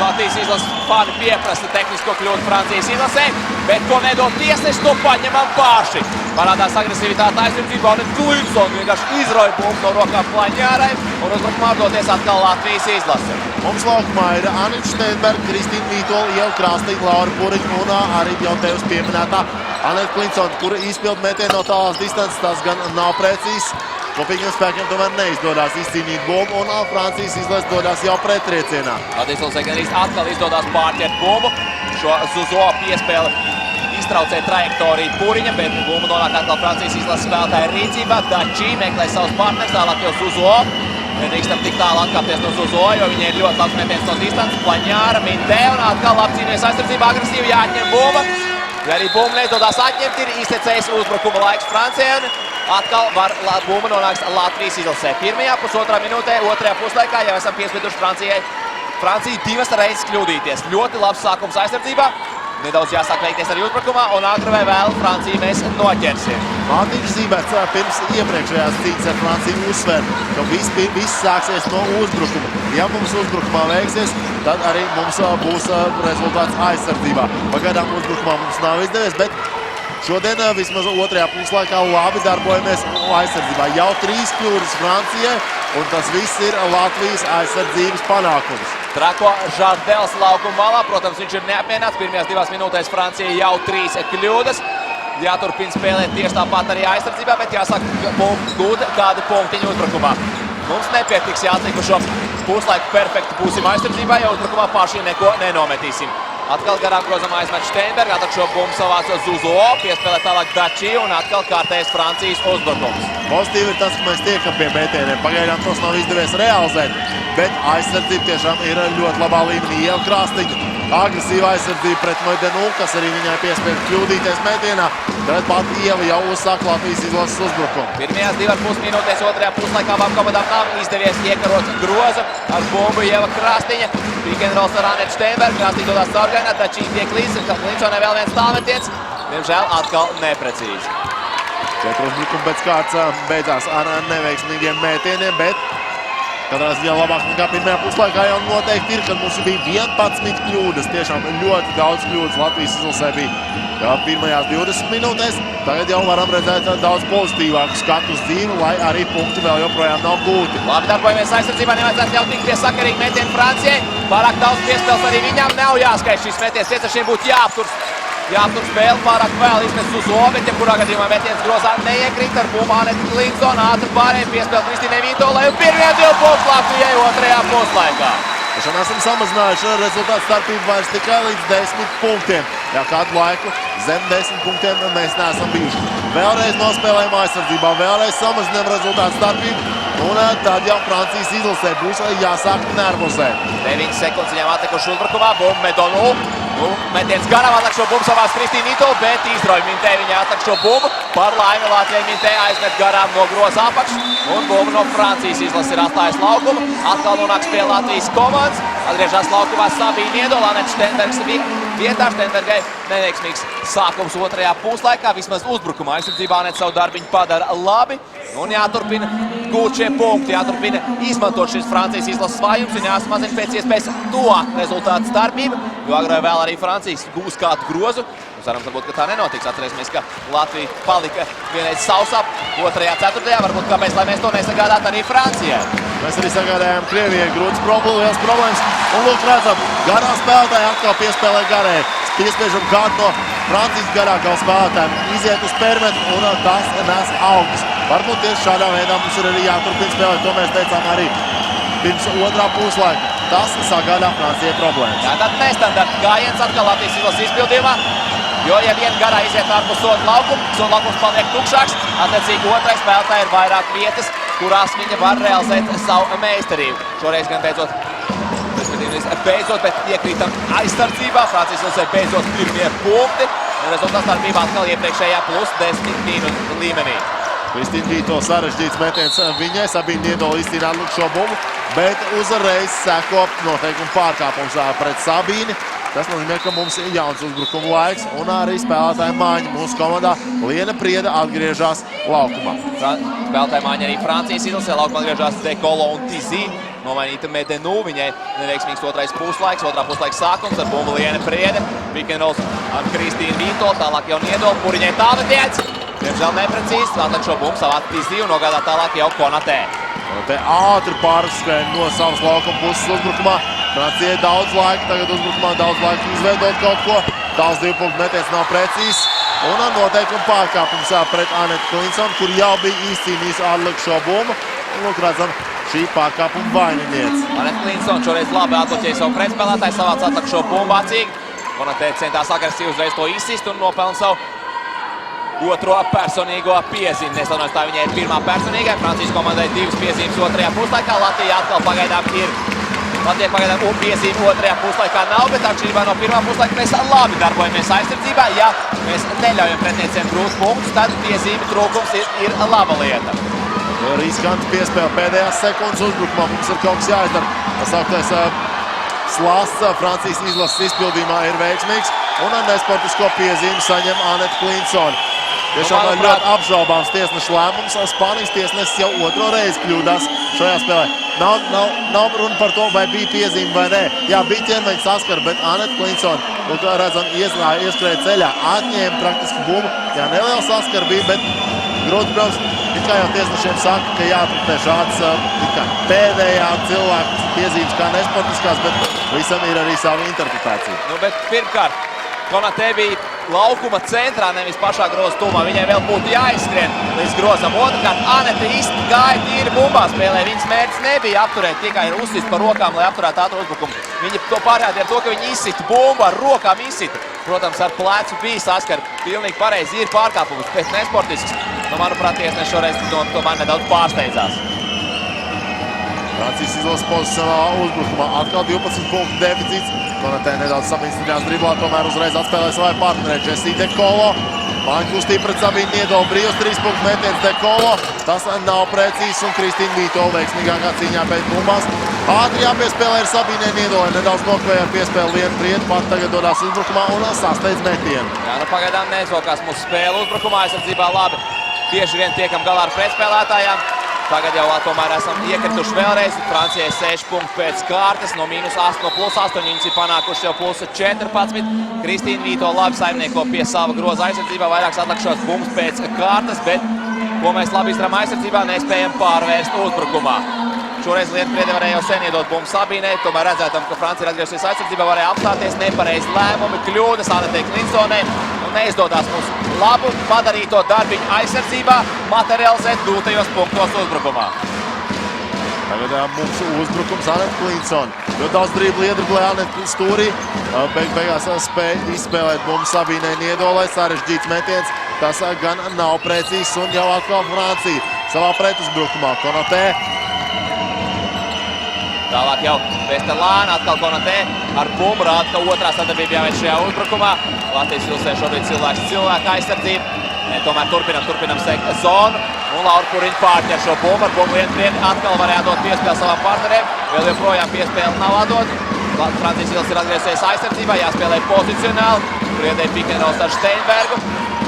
Speaker 1: Latvijas izlases fani pieprasa tehnisko kļūdu Francijas izlasē, bet ko nedod tiesneši, to paņemam paši. Parādās agresivitāte aizsardzībā, un Klinsons vienkārši izrauj bumbu no rokām Plaņārai un uzbrukumā doties atkal Latvijas izlase.
Speaker 2: Mums laukumā ir Anita Steinberga, Kristīna Vītola, Ieva Krāstīga, Laura Puriņa un arī jau tevis pieminētā Anita Klinsona, kura izpild metienu no tālās distances, tas gan nav precīzs. Kopīgiem spēkiem tomēr neizdodas izcīnīt bumbu, un Francijas izlase dodas jau prettriecienā.
Speaker 1: Latvijas izlasē gan atkal izdodas pārķert bumbu. Šo Zuzo piespēli iztraucē trajektoriju Puriņa, bet bumbu nonāk atkal Francijas izlases spēlētāja rīcībā. Dačī meklē savus partners, tālāk jau Zuzo. Nedrīkstam tik tālu atkāpties no Zuzo, jo viņai ir ļoti labs metiens no distances. Plaņāra, Mintē un atkal apcīnījies aizsardzībā agresīvi, jāatņem bumba. Ja arī bumbu neizdodas atņemt, ir iztecējis uzbrukuma laiks Francijai. Atkal bumba nonāks Latvijas izlasē. Pirmajā pusotrā minūtē, otrajā puslaikā jau esam piespieduši Francijai. Francija divas reizes kļūdīties. Ļoti labs sākums aizsardzībā. Nedaudz jāsāk veikties arī uzbrukumā, un agri vai vēlu Franciju mēs noķersim.
Speaker 2: Mārtiņš Zīberts pirms iepriekšējās cīņas ar Franciju uzsver, ka viss sāksies no uzbrukuma. Ja mums uzbrukumā veiksies, tad arī mums būs rezultāts aizsardzībā. Pagaidām uzbrukumā mums nav izdevies, bet šodien vismaz otrajā puslaikā labi darbojamies aizsardzībā. Jau 3 kļūdas Francijai, un tas viss ir Latvijas aizsardzības panākums.
Speaker 1: Trako Žardels laukuma malā, protams, viņš ir neapmierināts. Pirmajās 2 minūtēs Francija jau 3 kļūdas. Jāturpina spēlēt tieši tāpat arī aizsardzībā, bet jāsāk gūt kādu punktiņu uzbrukumā. Mums nepietiks jāatlikušo puslaiku perfekti būsim aizsardzībā, jo uzbrukumā paši neko nenometīsim. Atkal garām grozam aizmet Steinberga, atkal šo bumbu savāc Zuzo, piespēlē tālāk Dačī un atkal kārtējais Francijas uzbrukums.
Speaker 2: Pozitīvi ir tas, ka mēs tiekam pie metieniem. Pagaidām tos nav izdevies realizēt, bet aizsardzība tiešām ir ļoti labā līmenī. Ieva Krāstīga, agresīva aizsardzība pret Mojdenu, kas arī viņai piespēja kļūdīties metienā. Tad pat Ieva jau uzsāk Latvijas izlases uzbrukumu.
Speaker 1: Pirmajās 2,5 minūtēs otrajā puslaikā abām komandām nav izdevies iekarot grozu ar bumbu Ieva Krāstīņa. Pikenrols ar Anētu Steinbergu, Krāstīņa dodās caurgainā, Dačī tiek līdz, Klinsonai vēl viens tālmetiens. Diemžēl atkal neprecīzi.
Speaker 2: 4 uzbrukumi pēc kārtas beidzās ar neveiksmīgiem mētieniem, bet katrā ziņā labāk nekā pirmajā puslaikā jau noteikti ir, kad mums bija 11 kļūdas. Tiešām ļoti daudz kļūdas Latvijas izlasē bija pirmajās 20 minūtēs. Tagad jau varam redzēt daudz pozitīvāku skatu uz dzīvi, lai arī punkti vēl joprojām nav gūti.
Speaker 1: Labi darbojamies aizsardzībā, nevajadzētu ļaut tik pie sakarīgi metienu Francijai. Pārāk daudz piespēles arī viņām nav jāskaita šīs metiens. Cietašiem būtu jāaptur spēle pārāk vēl iznes Zuzo, bet jebkurā gadījumā metiens grozā neiekrīt ar bumbu Aneta Klinsona. Ātri pārējiem piespēle Kristīnai Vītolai un pirmie 2 punkti Latvijai otrajā puslaikā.
Speaker 2: Šodien esam samazinājuši rezultātu starpību vairs tikai līdz 10 punktiem. Jau kādu laiku zem 10 punktiem mēs neesam bijuši. Vēlreiz nospēlējam aizsardzībā, vēlreiz samazinām rezultātu starpību. Un tad jau Francijas izlasē būs jāsāk nervozēt.
Speaker 1: 9 sekundes viņam atlikuši uzbrukumā, bumbu Medonu. Metiens garām atliek šo bumbu savās Kristīna Vīto, bet izrauj Mintē viņa atliek šo bumbu. Par laimi Latvijai Mintē aizmet garām no groza apakš. Un bumbu no Francijas izlases ir atstājis laukumu. Atkal nonāks pie Latvijas komandas. Atgriežās laukumā Sabīna Niedola, Aneta Štenbergs vietā. Štenbergai neveiksmīgs sākums otrajā puslaikā. Vismaz uzbrukumā aizsardzībā Aneta savu darbiņu padara labi. Un jāturpina gūt šie punkti, jāturpina izmantot šis Francijas izlases vājums un jāsamazina pēc iespējas tuvāk rezultātu starpība, jo agrāk vēl arī Francijas gūs kādu grozu. Cerams, varbūt, ka tā nenotiks. Atcerēsimies, ka Latvija palika vienreiz sausā otrajā ceturtajā. Varbūt kāpēc, lai mēs to nesagādātu arī Francijai.
Speaker 2: Mēs arī sagādājām Krievijai grūtas liels problēmas. Un lūk, redzam, garā spēlētāji atkal piespēlē garēji. Piespiežam kādu no Francijas garākā spēlētājiem. Iziet uz perimetru un tas nes augļus. Varbūt tieši šādā veidā mums ir arī jāturpina spēlēt. To mēs teicām arī pirms otrā puslaika. Tas sagādā Francijai problēmas.
Speaker 1: Jā, tad nestandarta gājiens atkal Latvijas izlases izpildījumā. Jo, ja viena garā iziet ārpus soda laukums paliek tukšāks, attiecīgi otrai spēlētāji ir vairāk vietas, kurās viņa var realizēt savu meistarību. Šoreiz gan beidzot, bet iekrītam aizsardzībā. Francijas izlasē beidzot pirmie punkti. Un rezultāts starpībā atkal iepriekšējā +10 mīnusu līmenī.
Speaker 2: Kristīna Vīto sarežģīts metiens viņai. Sabīna Niedola izcīna atliku šo bumbu, bet uzreiz seko noteikuma pārkāpums pret Sabīni. Tas nozīmē, ka mums ir jauns uzbrukuma laiks un arī spēlētāja māņa mūsu komandā. Liena Prieda atgriežas laukumā.
Speaker 1: Spēlētāja māņa arī Francijas izlasē. Laukumā atgriežas Dekolo un Tizī. Nomainīta Medenu. Viņai neveiksmīgs otrais puslaiks. Otrā puslaika sākums ar bumbu Liena Prieda. Pikenrols ar Kristīnu Vīto. Tālāk jau Niedola. Puriņai tālmetiens. Diemžēl neprecīzi. Tātad šo bumbu savāt Tizī un nogādā tālāk jau Konatē.
Speaker 2: Te ātri pārskrēja no savas laukuma puses uzbrukumā. Francijai daudz laika, tagad uzbrukumā daudz laika izveidot kaut ko. Tāls 2 punktu metiens nav precīzs. Un noteikuma pārkāpums pret Anetu Klinsonu, kur jau bija izcīnījis atliku šo bumbu. Un lūk, redzam, šī pārkāpuma vaininiece.
Speaker 1: Aneta Klinsona šoreiz labi atbloķēja savu pretspēlētāju, savāc atliku šo bumbu acīgi. Konatē centās agresīvi uzreiz to izsist un nopelna savu otro personīgo piezīmi. Nesanājas tā viņai ir pirmā personīgai. Francijas komandai 2 piezīmes otrajā puslaikā. Latvija atkal pagaidām ir. Latvija pagaidām piezīme otrajā puslaikā nav, bet atšķirībā no pirmā puslaika mēs labi darbojamies aizsardzībā. Ja mēs neļaujam pretinieciem grūst punktus, tad piezīme trūkums ir laba lieta.
Speaker 2: Riskanti piespēle pēdējās sekundes uzbrukumā. Mums ir kaut kas jāizdara. Tas sauktais slasts Francijas izlases izpildījumā ir veiksmīgs. Un nesportisko piezīmi saņem Aneta Klinsona. Tiešām ļoti apšaubāms tiesneša lēmums. Spānijas tiesnesis jau otro reizi kļūdās šajā spēlē. Nav runa par to, vai bija piezīme vai nē. Jā, bija ķermeņa saskara, bet Aneta Klinsona, kā redzam, ieskrēja ceļā, atņēma praktiski bumbu. Jā, neliela saskara bija, bet grūti, protams, kā jau tiesnešiem saka, ka jātratē šāds pēdējā cilvēka piezīmes kā nesportiskās, bet visam ir arī sava interpretācija.
Speaker 1: Bet pirmkārt, Konatē bija laukuma centrā, nevis pašā groza tūmā. Viņai vēl būtu jāizskrien līdz grozam. Otrkārt, Aneta īsti gāja tīri bumbā spēlē. Viņas mērķis nebija apturēt, tikai ir uzsist par rokām, lai apturētu ātru uzbrukumu. Viņi to parādīja ar to, ka viņi izsita bumbu, ar rokām izsita. Protams, ar plecu bija saskara. Pilnīgi pareizi ir pārkāpums, bet nesportisks. Manuprāt, tiesneši šoreiz tomēr nedaudz pārsteidzās.
Speaker 2: Francijas izlases pozicionālā uzbrukumā atkal 12 punktu deficīts. Konatē nedaudz samīstinājās driblā, tomēr uzreiz atspēlēja savai partnerei Jessie Dekolo. Māņa kustība pret Sabīnu Niedola, brīvs 3 punktu metiens Dekolo. Tas nav precīzs un Kristīna Vīto veiksmīgākā cīņā pēc bumbās. Ātri jāpiespēlē ir Sabīnai Niedolai, nedaudz nokvēja ar piespēli Liena Prieda, pat tagad dodās uzbrukumā un sasteidz metienu.
Speaker 1: Jā, pagaidām neizvalkās mūsu spēle uzbrukumā, aizsardzībā labi. Bieži vien tiekam galā ar pretspēlētājām. Tagad jau tomēr esam iekrituši vēlreiz. Francijai 6 punkti pēc kārtas, no +8 viņas ir panākuši jau +14. Kristīna Vīto labi saimnieko pie sava groza aizsardzībā, vairākas atlikušās bumbas pēc kārtas, bet ko mēs labi izdarām aizsardzībā, nespējam pārvērst uzbrukumā. Šoreiz Liena Priede varēja jau sen iedot bumbu Sabīnei, tomēr redzētam, ka Francija ir atgriezusies aizsardzībā, varēja apstāties, nepareizi lēmumi, kļūdas Anetai Klinsonai un neizdodas mums labu padarīto darbiņu aizsardzībā materializēt gūtajos punktos uzbrukumā.
Speaker 2: Tagad mums uzbrukums Aneta Klinsona. Ļoti daudz dribli iedriblē Aneta stūrī. Beigās spēja izspēlēt bumbu Sabīnai Niedolai. Sarežģīts metiens. Tas gan nav precīzs un jau atkal Francija savā pretuzbrukumā. Konatē.
Speaker 1: Tālāk jau Vestelāna, atkal Konatē ar bumbu rāda, ka otrā sadarbība jāveic šajā uzbrukumā. Latvijas Ilsē šobrīd cilvēka aizsardzība. Tomēr turpinam sekt zonu. Un Laura Puriņa pārķer šo bumbu. Ar bumbu vienu priedi atkal varēja dot piespēli savām partneriem. Vēl joprojām piespēli nav atdot. Francijas Ilse ir atgriezies aizsardzībā, jāspēlē pozicionāli. Priedēja Pikenos ar Steinbergu.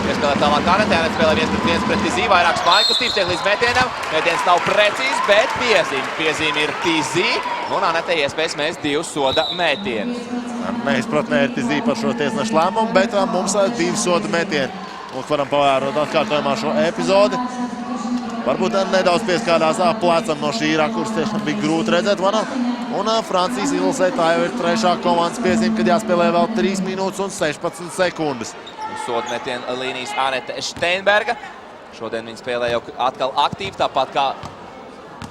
Speaker 1: Piespēlē tālāk Anetē, Anetē spēlē 1-1 pret Tizī, vairākas māju kustības, tiek līdz metienam. Metiens nav precīzs, bet piezīme ir Tizī. Un Anetē iespējas mēs 2 soda metienus.
Speaker 2: Neizpratnē ir Tizī par šo tiesnešu lēmumu, bet mums 2 soda metieni. Un varam pavērot atkārtojumā šo epizodi. Varbūt nedaudz pieskārās plecam no šī rakursa, tiešām bija grūti redzēt. Un Francijas Ilsē tā jau ir 3. komandas piezīme, kad jāspēlē vēl 3 minūtes un 16 sekundes.
Speaker 1: Soda metiena līnijas Anete Steinberga. Šodien viņi spēlē jau atkal aktīvi, tāpat kā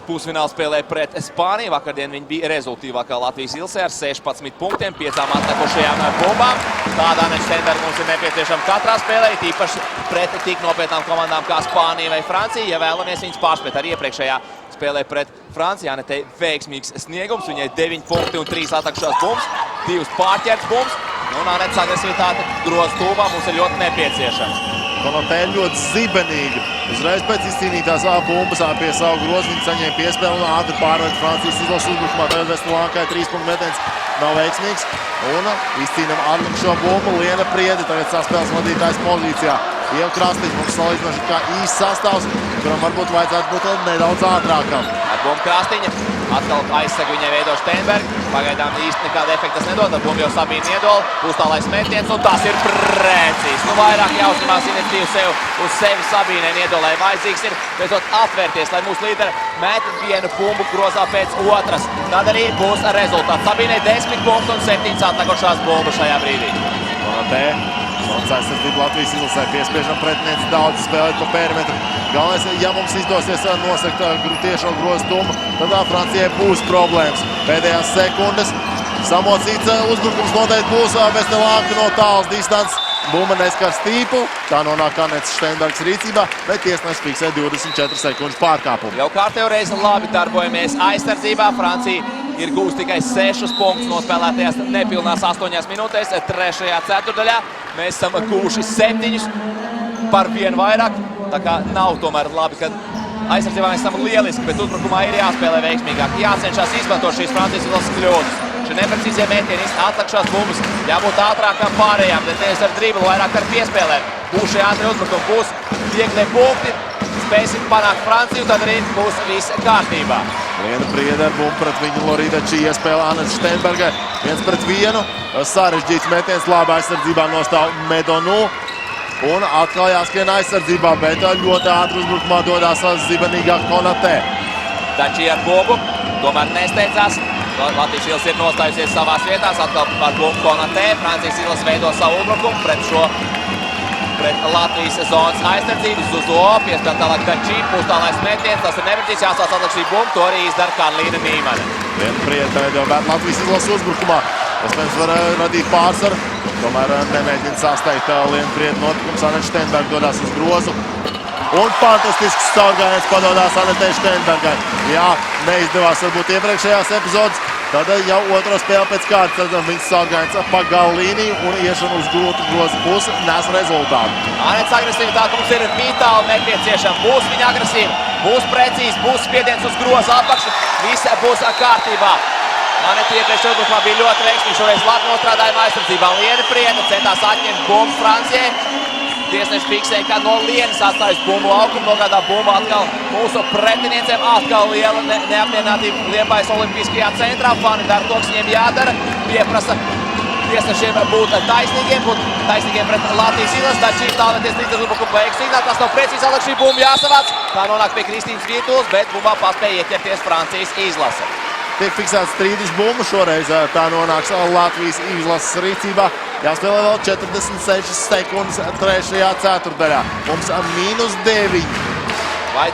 Speaker 1: pusfināla spēlē pret Spāniju. Vakardien viņi bija rezultīvākā Latvijas Ilsē ar 16 punktiem, 5 atnekošajām bumbām. Tāda Anete Steinberga mums ir nepieciešama katrā spēlē, tīpaši pret tik nopietnām komandām kā Spānija vai Francija, ja vēlamies viņus pārspēt ar iepriekšējā spēlē pret Franciju. Anetei veiksmīgs sniegums, viņai 9 punkti un 3 atnekušās bumbas, 2 pārķertas bumbas. Un Anetes agresivitāte groza tūmā mums ir ļoti nepieciešama.
Speaker 2: Konatē ļoti zibenīgi. Uzreiz pēc izcīnītās bumbas pie savu grozu viņi saņēma piespēli un ātri pārvērt Francijas izlases uzbrukumā. Tagad Vestelānkai 3 punktu metiens nav veiksmīgs. Un izcīnam Arlim šo bumbu. Liena Priede tagad saspēles vadītājs pozīcijā. Ieva Krastiņa mums salīdzinoši kā īsts sastāvs, kuram varbūt vajadzētu būt nedaudz ātrākam.
Speaker 1: Ar bumbu Krastiņa. Atkal aizsegu viņai veido Steinberga. Pagaidām īsti nekāda efekta tas nedod. Ar bumbu jau Sabīna iedola. Uztālais metiens un tas ir precīzs. Nu vairāk jāuzņemās iniciatīvu uz sevi Sabīnai iedolai. Vajadzīgs ir beidzot atvērties, lai mūsu līderi met vienu bumbu grozā pēc otras. Tad arī būs rezultāts. Sabīnai 10 punktu un 7 atnekošās bumbas šajā brīdī.
Speaker 2: Konatē. Zonas aizsardzība Latvijas Ilsē piespiežam pretinieci daudz spēlēt pa perimetru. Galvenais, ja mums izdosies nosegt tiešo grozu tumbu, tad Francijai būs problēmas. Pēdējās sekundes samocīts uzbrukums noteikti būs. Vestelāna no tālas distances. Bumba neskar stīpu. Tā nonāk Anetes Steinbergas rīcībā, bet tiesnesis fiksē 24 sekundes pārkāpumu.
Speaker 1: Jau kārtējo reizi labi darbojamies aizsardzībā. Francija ir gūs tikai 6 punktus nospēlētajās nepilnās 8 minūtēs. 3. ceturdaļā mēs esam gūši 7 par 1 vairāk. Tā kā nav tomēr labi, ka aizsardzībā mēs esam lieliski, bet uzbrukumā ir jāspēlē veiksmīgāk. Jācenšas izmantot šīs Francijas izlases kļūdas. Šie neprecīzie metieni, atlikušās bumbas, jābūt ātrākām pārējām, bet nevis ar driblu, vairāk ar piespēlēm. Būs šie ātri uzbrukumi, būs viegli punkti, spēsim panākt Franciju, tad arī būs viss kārtībā.
Speaker 2: Liena Priede ar bumbu pret viņu Loridači iespēlē Anetes Steinbergai. 1-1. Sarežģīts metiens, labi aizsardzībā nostāv Medonu. Un atkal jāskrien aizsardzībā, bet ļoti ātri uzbrukumā dodās zibenīgāk Konatē.
Speaker 1: Dači ar bumbu, tomēr nesteidzās. Latvijas Ilse ir nostājusies savās vietās, atkal par bumbu Konatē. Francijas Ilse veido savu uzbrukumu pret Latvijas zonas aizsardzību. Zuzo, piespēl tālāk Dači, pustālais metiens, tas ir nevirzīts, jāsāc atliek šī bumbu, to arī izdara Karlīna Nīmane.
Speaker 2: Liena Priede tagad jau vērt Latvijas Ilse uzbrukumā. Iespējams var radīt pārsvaru, tomēr nemēģina sasteigt Liena Priede notikums. Anete Steinberga dodās uz grozu. Un fantastisks caurgājiens padodās Anetei Steinbergai. Jā, neizdevās varbūt iepriekšējās epizodes. Tad jau otro spēli pēc kārtas, tad viņas caurgājiens pa galu līniju un iešana uz grūtu grozu pusi nes rezultātu.
Speaker 1: Anetes agresivitāte mums ir vitāli nepieciešama. Būs viņa agresīva, būs precīzi, būs spiediens uz grozu apakšu. Viss būs kārtībā. Anete iepriekšējā uzbrukumā bija ļoti veiksmīga. Šoreiz labi nostrādājuma aizsardzībā. Liena Priede centās atņemt bumbu Francijai. Tiesneši fiksēja, ka no Lienas atstājas bumbu laukumu, nogādā bumbu atkal mūsu pretinieciem. Atkal liela neapmierinātība Liepājas olimpiskajā centrā. Fani dara to, kas viņiem jādara. Pieprasa tiesnešiem būt taisnīgiem pret Latvijas Ilses. Taču tālēties līdz uzbrukumu beigas signāli. Tas nav precīzi, atliek šī bumba jāsavāc. Tā nonāk pie Kristīnas Vītules, bet bumbā paspēja ieķerties Francijas izlase.
Speaker 2: Tiek fiksēts strīdus bumbu, šoreiz tā nonāks Latvijas izlases rīcībā. Jāspēlē vēl 46 sekundes 3. ceturdaļā. Mums -9.
Speaker 1: Vai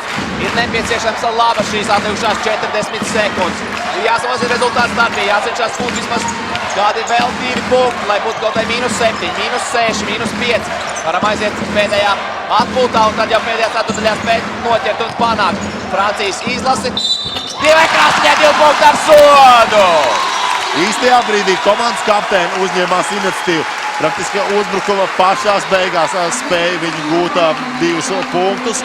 Speaker 1: ir nepieciešams laba šīs atlikušās 40 sekundes. Jāsamazina rezultāts starpī, jācenšas būt vismaz kādi vēl 2 punkti, lai būtu kaut vai -7, -6, -5. Varam aiziet pēdējā atpūtā, un tad jau pēdējā ceturtdaļā spēja noķert un panākt Francijas izlasi. Divai krāsniņai 2 punkti ar sodu!
Speaker 2: Īstajā brīdī komandas kapteini uzņēmās iniciatīvu. Praktiski uzbrukuma pašās beigās spēja viņi gūt 2 punktus.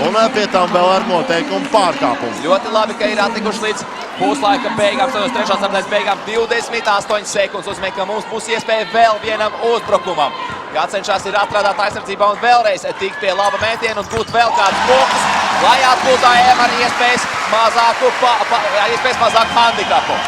Speaker 2: Un pie tam vēl ar noteikumu pārkāpumu.
Speaker 1: Ļoti labi, ka ir atlikuši līdz puslaika beigām, 3. ceturtdaļas beigām 28 sekundes. Uzmē, ka mums būs iespēja vēl vienam uzbrukumam. Jācenšas ir atrādāt aizsardzībā un vēlreiz tikt pie laba mētiena un gūt vēl kādus punktus, lai atpūtājiem ar iespējas mazāku handikapu.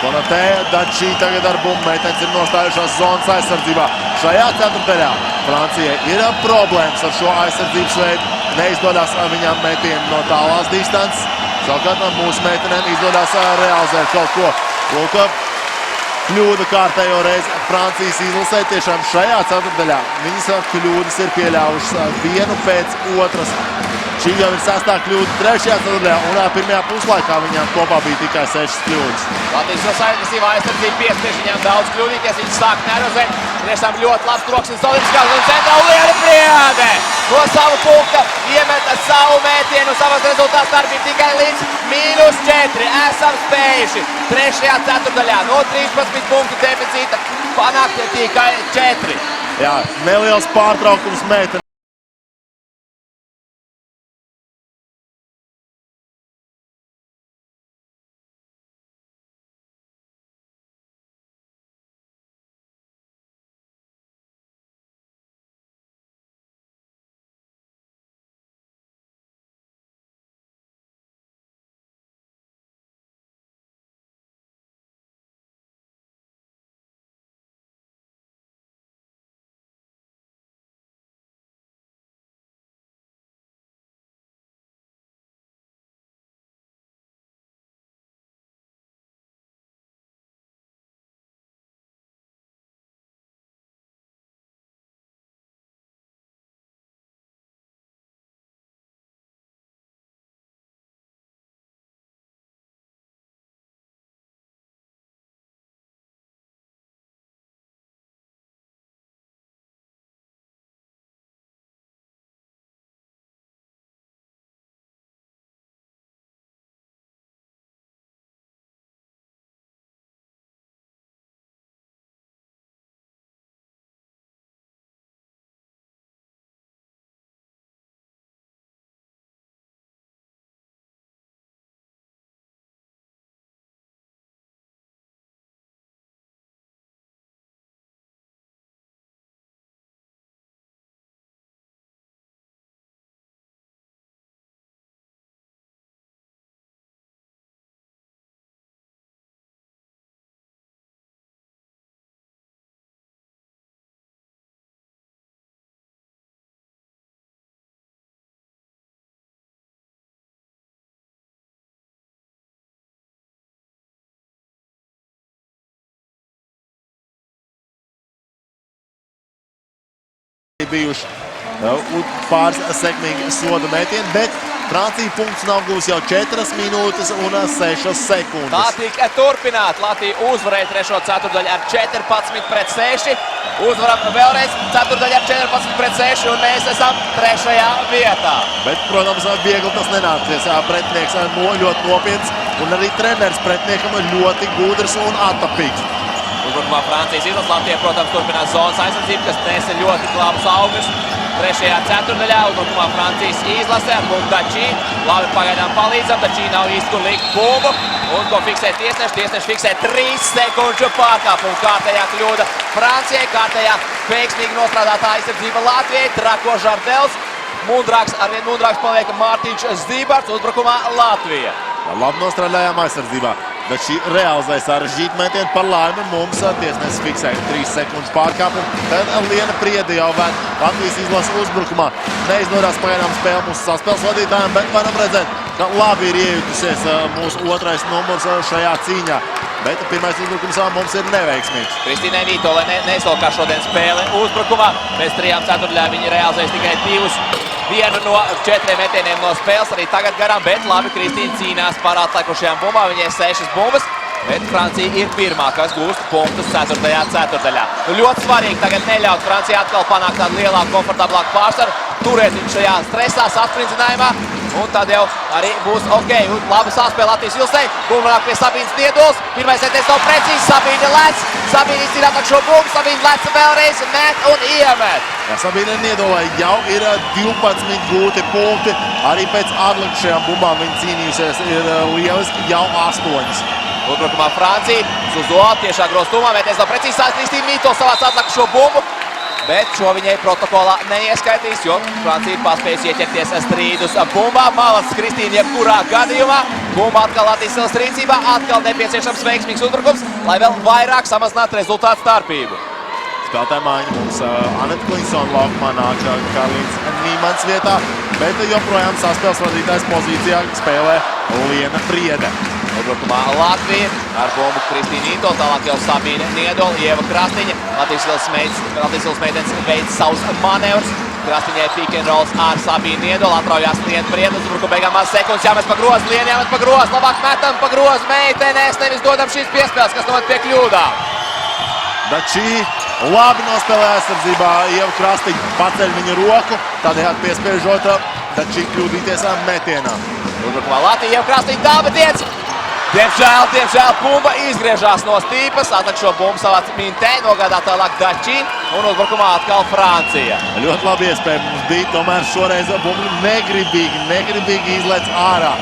Speaker 2: Konatē, Dačī tagad ar bumbu meitenes ir nostājušās zonas aizsardzībā. Šajā ceturtdaļā Francijai ir problēmas ar šo aizsardzības veidu. Neizdodas viņām metienu no tālās distances. Savukārt mūsu meitenēm izdodas realizēt kaut ko. Lūk, kļūda kārtējo reizi Francijas izlasē. Tiešām šajā ceturtdaļā viņas kļūdas ir pieļāvušas vienu pēc otras. Šī jau ir 6. kļūda 3. ceturtdaļā, un 1. puslaikā viņām kopā bija tikai 6 kļūdas.
Speaker 1: Latvijas agresīvā aizsardzība piespiež viņām daudz kļūdīties, viņas sāk nervozēt. Tiešām ļoti labs troksnis Olimpiskās un centrā liela priede. No savu punkta iemet savu mētienu, savas rezultātu starpību tikai līdz -4. Esam spējuši 3. ceturtdaļā no 13 punktu deficīta panākt tikai 4.
Speaker 2: Jā, neliels pārtraukums meitenēm. Bijuši pāris sekmīgi soda metieni, bet Francija punktus nav gūs jau 4 minūtes un 6 sekundes.
Speaker 1: Tā tika turpināt. Latvija uzvarēja 3. ceturtdaļu ar 14-6. Uzvaram vēlreiz ceturtdaļu ar 14-6 un mēs esam 3. vietā.
Speaker 2: Bet, protams, viegli tas nenācies. Pretinieks ļoti nopietns un arī treneris pretiniekam ļoti gudrs un atapīgs.
Speaker 1: Uzbrukumā Francijas izlase. Latvija, protams, turpinās zonas aizsardzību, kas nesa ļoti labus augus. 3. ceturtdaļā uzbrukumā Francijas izlase ar bumbu Dačī. Labi pagaidām palīdzam, Dačī nav īsti kur likt bumbu. Un ko fiksē tiesneši? Tiesneši fiksē 3 sekundžu pārkāpumu. Kārtējā kļūda Francijai, kārtējā veiksmīgi nostrādātā aizsardzība Latvijai. Trako Žardels, arvien mundrāks paliek Mārtiņš Zībarts, uzbrukumā Latvija.
Speaker 2: Labi nostrādājām aizsardzībā. Bet šī realizē sarežģīta metiena par laimi. Mums tiesnesis fiksē 3 sekundžu pārkāpumu. Tad Liena Priede jau vēl Latvijas izlases uzbrukumā. Neizdodas pagaidām spēle mūsu saspēles vadītājiem, bet varam redzēt, ka labi ir iejutusies mūsu 2. numurs šajā cīņā. Bet 1. uzbrukums mums ir neveiksmīgs.
Speaker 1: Kristīnai Vītolai neizsvalkā šodien spēle uzbrukumā. Pēc 3. ceturtdaļā viņi realizēs tikai 2. Vienu no 4 metieniem no spēles arī tagad garām, bet labi Kristīna cīnās par atlikušajām bumbām. Viņai 6 bumbas, bet Francija ir pirmā, kas gūst punktus 4. ceturtdaļā. Ļoti svarīgi tagad neļaut Francijai atkal panākt tādu lielāku, komfortablāku pārsvaru. turēt viņu šajā stresā, saspringzinājumā. Un tad jau arī būs ok. Un laba saspēle Latvijas Ilsei. Bumba nāk pie Sabīnas Niedols. Pirmais vērtējums nav precīzi. Sabīna lec. Sabīna izcīnā atlāk šo bumbu. Sabīna lec vēlreiz, met un iemet.
Speaker 2: Jā, Sabīna Niedolai jau ir 12 gūti punkti. Arī pēc atlikušajām bumbām viņa cīnījusies ir lieliski jau 8.
Speaker 1: Uzbrukumā Francija. Zuzo tiešā groztumā. Vērtējums nav precīzi. Sāc Kristīna Mīto savāc atlāk šo bumbu. Bet šo viņai protokolā neieskaitīs, jo Francija ir paspējusi ieķerties strīdus bumbā. Malas Kristīna jebkurā gadījumā. Bumba atkal Latvijas Ilses rīcībā. Atkal nepieciešams veiksmīgs uzbrukums, lai vēl vairāk samazinātu rezultātu starpību.
Speaker 2: Spēlētāja maiņa mums Aneta Klinsona laukumā nāk Karlīns Nīmans vietā, bet joprojām saspēles vadītājs pozīcijā spēlē Liena Priede.
Speaker 1: Uzbrukumā Latvija ar bumbu Kristīna Into, tālāk jau Sabīna Niedola, Ieva Krastiņa. Latvijas Ilses meitenes veids savus manevrus. Krastiņai pick and rolls ar Sabīnu Niedolu, atraujās Liena Priede. Uzbrukuma beigām maz sekundes, jāmet pa grozu, Liena jāmet pa grozu, labāk metam pa grozu meitenes, nevis dodam šīs piespēles, kas noved pie kļūdām.
Speaker 2: Dačī labi nospēlē aizsardzībā, Ieva Krastiņa paceļ viņa roku, tādējādi piespiežot Dačī kļūdīties metienā.
Speaker 1: Uzbrukumā Latvija, Ieva Krastiņa dabatiec. Diemžēl bumba izgriežās no stīpas, atlāk šo bumbu savāc Mintē, nogādā tālāk Dačī un uzbrukumā atkal Francija.
Speaker 2: Ļoti labi iespēja mums bija, tomēr šoreiz bumbu negribīgi izlec ārā.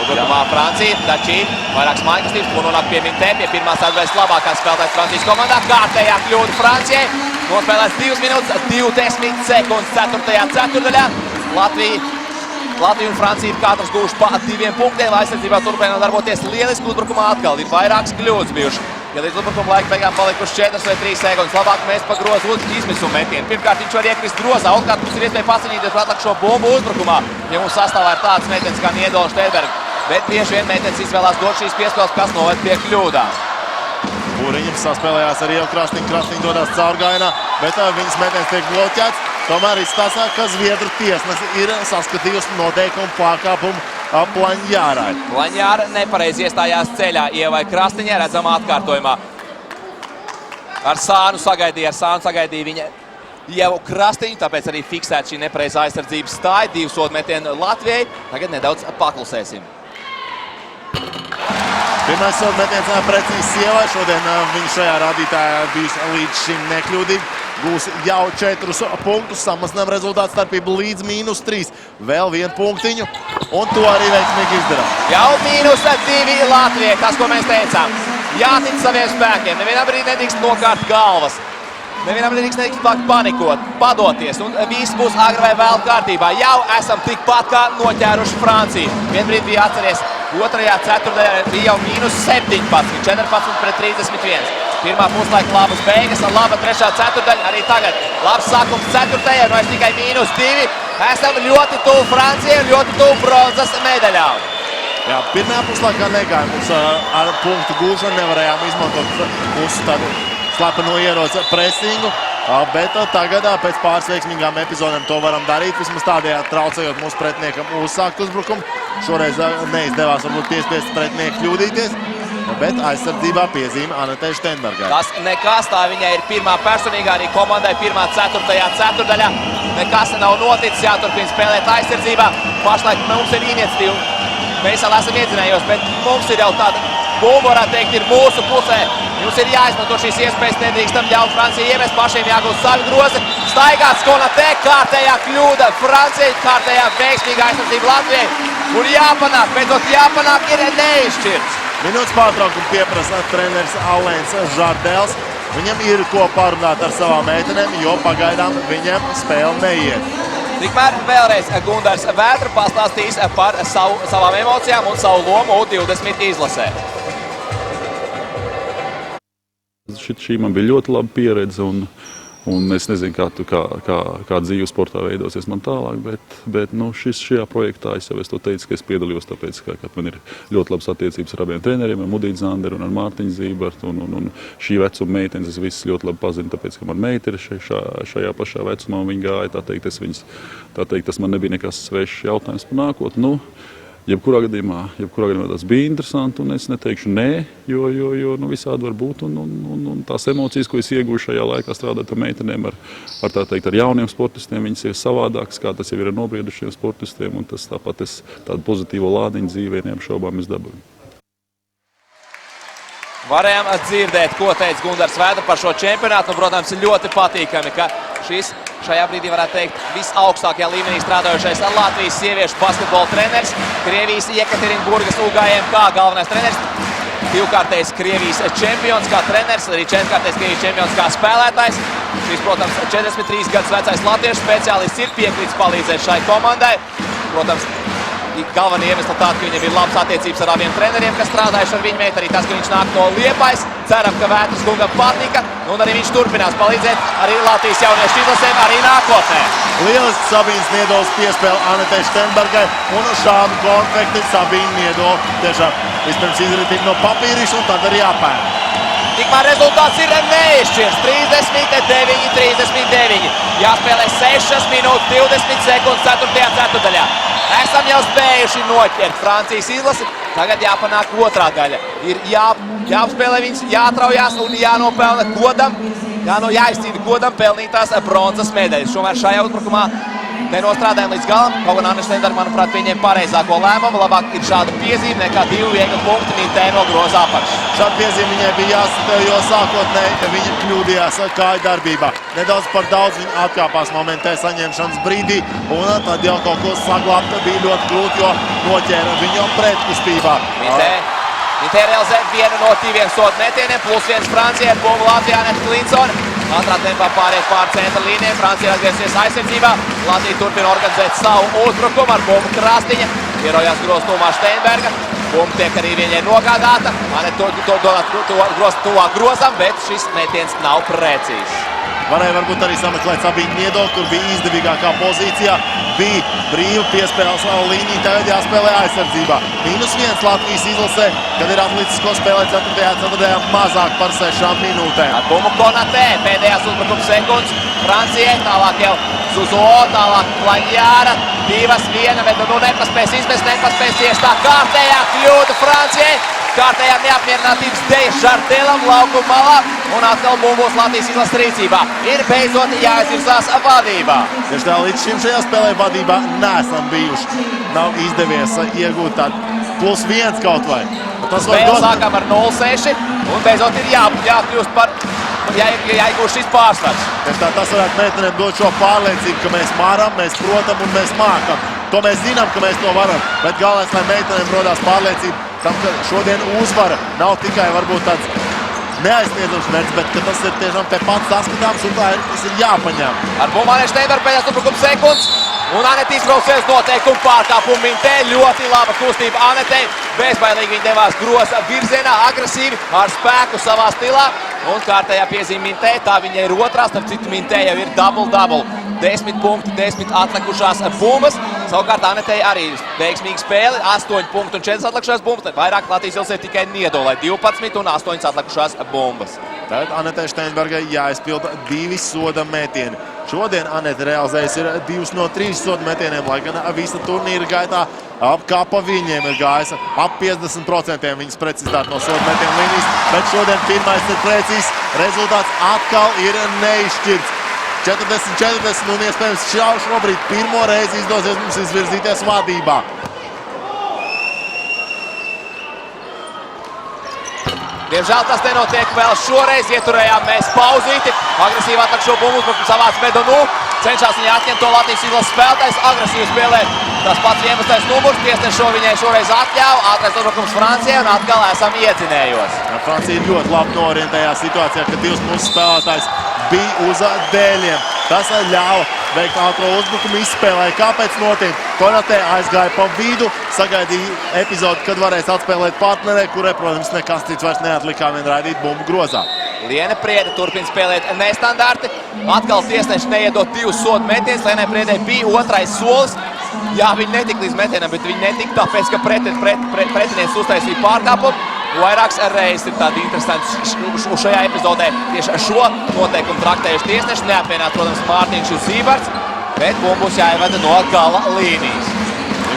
Speaker 1: Uzbrukumā Francija, Dačī, vairākas mājkastības, un nonāk pie Mintē, pie pirmās atvēles labākās spēlētājs Francijas komandā. Kārtējā kļūda Francijai, nospēlēts 2 minūtes 20 sekundes 4. ceturdaļā. Latvija un Francija ir katrs guvuši pa 2 punktiem, aizsardzībā turpināt darboties lieliski, uzbrukumā atkal ir vairākas kļūdas bijušas. Ja līdz uzbrukuma laika beigām palikuši 4 vai 3 sekundes, labāk mēs pa grozu izmisumu metienu. Pirmkārt, viņš var iekrist grozā, otrkārt mums ir iespēja pacīnīties par atlāk šo bumbu uzbrukumā, ja mums sastāvā ir tāds meitenes kā Niedola Šteidberga. Bet bieži vien meitenes izvēlās dot šīs piespēles, kas noved pie kļūdām.
Speaker 2: Būriņam saspēlējās ar Ievu Krastiņu, Krastiņu dodās caurgājienā, bet viņas meitenes tiek bloķēts. Tomēr izstāstā, ka Zviedru tiesnese ir saskatījusi noteikumu pārkāpumu Plaņjārai.
Speaker 1: Plaņjāra nepareizi iestājās ceļā Ievai Krastiņai, redzamā atkārtojumā. Ar Sānu sagaidīja viņa Ievu Krastiņu, tāpēc arī fiksēt šī nepareizā aizsardzības stāja. 2 sodu metienu Latvijai. Tagad nedaudz paklusēsim.
Speaker 2: Pirmais sodu metiens precīzi Ievai. Šodien viņa šajā rādītājā bijusi līdz šim nekļūdīga. Gūs jau 4 punktus, samazinām rezultātu starpību līdz -3. Vēl 1 punktiņu, un to arī veiksmīgi izdarām.
Speaker 1: Jau -2 Latvijai, tas, ko mēs teicām. Jātic saviem spēkiem, nevienam brīdī nedrīkst nokārt galvas. Nevienam nedrīkst panikot, padoties, un viss būs agri vai vēl kārtībā. Jau esam tikpat kā noķēruši Franciju. Vienbrīd bija atceries, 2. ceturdaļā bija jau -17, 14 pret 31. Pirmā puslaika labas beigas, laba 3. ceturdaļa, arī tagad labs sākums 4. no es tikai -2. Esam ļoti tuvu Francijai un ļoti tuvu bronzas medaļām.
Speaker 2: Jā, pirmajā puslaikā negāja mums ar punktu gūšanu, nevarējām izmantot mūsu tādu slepeno ieroci presingu, bet tagad pēc pāris veiksmīgām epizodēm to varam darīt, vismaz tādējādi traucējot mūsu pretiniekam uzsākt uzbrukumu. Šoreiz neizdevās varbūt piespiest pretinieku kļūdīties, bet aizsardzībā piezīme Anetei Štenbergai.
Speaker 1: Tas nekas, tā viņai ir pirmā personīgā, arī komandai 1. ceturdaļā. Nekas nav noticis, jāturpina spēlēt aizsardzībā. Pašlaik mums ir iniciatīva. Mēs vēl esam iedzinējos, bet mums ir jau tāda bumba, varētu teikt, ir mūsu pusē. Jums ir jāizmanto šīs iespējas, nedrīkstam ļaut Francijai iemest, pašiem jāgūst savi grozi. Staigāts Konatē, kārtējā kļūda Francijai, kārtējā veiksmīga aizsardzība Latvijai. Un jāpanāk, beidzot jāpanāk ir neizšķirts.
Speaker 2: Minūtes pārtraukumu pieprasa treneris Alēns Žardēls. Viņam ir ko parunāt ar savām meitenēm, jo pagaidām viņam spēle neiet.
Speaker 1: Tikmēr vēlreiz Gundars Vētra pastāstīs par savām emocijām un savu lomu U20 izlasē.
Speaker 3: Šī man bija ļoti laba pieredze, un es nezinu, kā dzīve sportā veidosies man tālāk, bet šajā projektā es jau to teicu, ka es piedalījos, tāpēc, ka man ir ļoti labas attiecības ar abiem treneriem, ar Mudītu Zanderu un ar Mārtiņu Zībertu, un šī vecuma meitenes es visas ļoti labi pazinu, tāpēc, ka man meita ir šajā pašā vecumā, un viņa gāja, tā teikt, tas man nebija nekas svešs jautājums par nākotni. Jebkurā gadījumā tas bija interesanti, un es neteikšu nē, jo visādi var būt. Un tās emocijas, ko es iegūšu šajā laikā strādāt ar meitenēm, ar jauniem sportistiem, viņas ir savādākas, kā tas jau ir ar nobriedušiem sportistiem. Un tas tāpat tādu pozitīvo lādiņu dzīvē neapšaubām es dabūju.
Speaker 1: Varējām dzirdēt, ko teica Gundars Vēda par šo čempionātu. Un, protams, ļoti patīkami, ka šajā brīdī varētu teikt visaugstākajā līmenī strādājošais Latvijas sieviešu basketbola treneris, Krievijas Jekaterinburgas UGMK galvenais treneris, divkārtējs Krievijas čempions kā treneris, arī četrkārtējs Krievijas čempions kā spēlētājs. Šis, protams, 43 gadus vecais latviešu speciālists ir piekrītis palīdzēt šai komandai. Protams, galvenie iemesli tādi, ka viņam ir labas attiecības ar abiem treneriem, kas strādājuši ar viņu meitu, arī tas, ka viņš nāk no Liepājas. Ceram, ka Vētras kungam patika, un arī viņš turpinās palīdzēt arī Latvijas jauniešu izlasēm arī nākotnē.
Speaker 2: Lieliski Sabīnas Niedolas piespēle Anetei Steinbergai, un šādu konfekti Sabīna Niedola tiešām vispirms izritīja no papīriša, un tad arī jāpēr.
Speaker 1: Tikmēr rezultāts ir neizšķirs. 39-39. Jāspēlē 6 minūtes 20 sekundes 4. ceturdaļā. Esam jau spējuši noķert Francijas izlasi. Tagad jāpanāk otrā daļa. Ir jāapspēlē viņas, jāatraujās un jānopelna godam. Jāizcīna godam pelnītās bronzas medaļas. Šomēr šajā uzbrukumā nenostrādājam līdz galam. Kaut gan Anna Stendera, manuprāt, pieņem pareizāko lēmumu. Labāk ir šāda piezīme nekā 2 viegli punkti Mintē no groza apakšas.
Speaker 2: Šāda piezīme viņai bija jāsatev, jo sākotnēji viņa kļūdījās kāju darbībā. Nedaudz par daudz viņa atkāpās momentē saņemšanas brīdī, un tad jau kaut ko saglābt bija ļoti grūti, jo noķēra viņu pretkustībā.
Speaker 1: Mintē realizē vienu no 2 sodu metieniem, +1 Francijai ar bumbu Latvijā Aneta Klinsone. Ātrā tempā pāriet pār centra līnijiem, Francija atgriezies aizsardzībā. Latvija turpina organizēt savu uzbrukumu ar bumbu Krastiņa. Ierojās groztumā Steinberga. Bumba tiek arī viņai nogādāta. Aneta to dod tuvāk grozam, bet šis metiens nav precīzs.
Speaker 2: Varēja varbūt arī sameklēt Sabīnu Niedola, kur bija izdevīgākā pozīcijā. Bija brīva piespēles līnija, tagad jāspēlē aizsardzībā. -1 Latvijas izlasē, kad ir atlicis, ko spēlēt 4. ceturtajā mazāk par 6 minūtēm.
Speaker 1: Ar bumbu Konatē, pēdējās uzbrukuma sekundes Francijai, tālāk jau Zuzo, tālāk Plaņjāra, 2-1, bet nepaspēs izmest, nepaspēs tieši tā kārtējā kļūda Francijai. Kārtējā neapmierinātības dēļ Šartelam laukuma malā un atkal bumbos Latvijas izlases rīcībā. Ir beidzot jāizvirzās vadībā.
Speaker 2: Tieši tā, līdz šim šajā spēlē vadībā neesam bijuši. Nav izdevies iegūt tādu +1 kaut vai.
Speaker 1: Spēle sākām ar 0-6 un beidzot ir jākļūst par jāiegūst šis pārsvars.
Speaker 2: Tieši tā, tas varētu meitenēm dot šo pārliecību, ka mēs māram, mēs protam un mēs mākam. To mēs zinām, ka mēs to varam, bet galvenais, lai meitenēm rodās pārliecība tam, ka šodien uzvara nav tikai varbūt tāds neaizsniedzams mērķis, bet ka tas ir tiešām tepat saskatāms un tas ir jāpaņem.
Speaker 1: Ar bumbu Aneta Steinberga pēdējās uzbrukuma sekundes un Aneta izbraucies noteikumu pārkāpumu Mintē. Ļoti laba kustība Anetei. Bezbailīgi viņa devās groza virzienā, agresīvi, ar spēku savā stilā. Un kārtējā piezīme Mintē, tā viņa ir otrā, starp citu Mintē jau ir double. 10 punkti, 10 atlikušās bumbas. Savukārt Anetei arī veiksmīga spēle, 8 punkti un 4 atlikušās bumbas. Vairāk Latvijas ilsē tikai Niedolai 12 un 8 atlikušās bumbas.
Speaker 2: Tagad Anetei Steinbergai jāizpilda 2 soda metieni. Šodien Aneta realizējusi ir 2 no 3 soda metieniem, lai gan visa turnīra gaitā kā pa viņiem ir gājis ap 50% viņas precizitāte no soda metienu līnijas, bet šodien pirmais ir precīzs, rezultāts atkal ir neizšķirts. 40-40 un iespējams šobrīd pirmo reizi izdosies mums izvirzīties vadībā.
Speaker 1: Diemžēl tas nenotiek vēl šoreiz. Ieturējām mēs pauzīti. Agresīvi atliek šo bumbu uzbrukumu savāc Medonu. Cenšās viņai atņemt to Latvijas izlases spēlētājs. Agresīvi spēlē tas pats 11. numurs. Tiesneši šo viņai šoreiz atļāva. Ātrais uzbrukums Francijai un atkal esam iedzinējos.
Speaker 2: Francija ļoti labi norientējās situācijā, ka 2 mūsu spēlētājs bija uz dēļiem. Tas ļāva veikt ātro uzbrukumu izspēlēja. Kāpēc notiek? Konatē aizgāja pa vidu, sagaidīja epizodi, kad varēs atspēlēt partnerē, kurai, protams, nekas cits vairs neatlikā vien raidīt bumbu grozā.
Speaker 1: Liene Priede turpina spēlēt nestandarti. Atkal tiesneši neiedot 2 sodu metienus. Lienai Priedei bija otrais solis. Jā, viņi netika līdz metienam, bet viņi netika tāpēc, ka pretinieks uztaisīja pārkāpumu. Vairākas reizes ir tādi interesanti šajā epizodē tieši šo noteikumu traktējuši tiesneši. Neapvienāt, protams, Mārtiņš un Zīberts, bet bumbus jāievada no gala līnijas.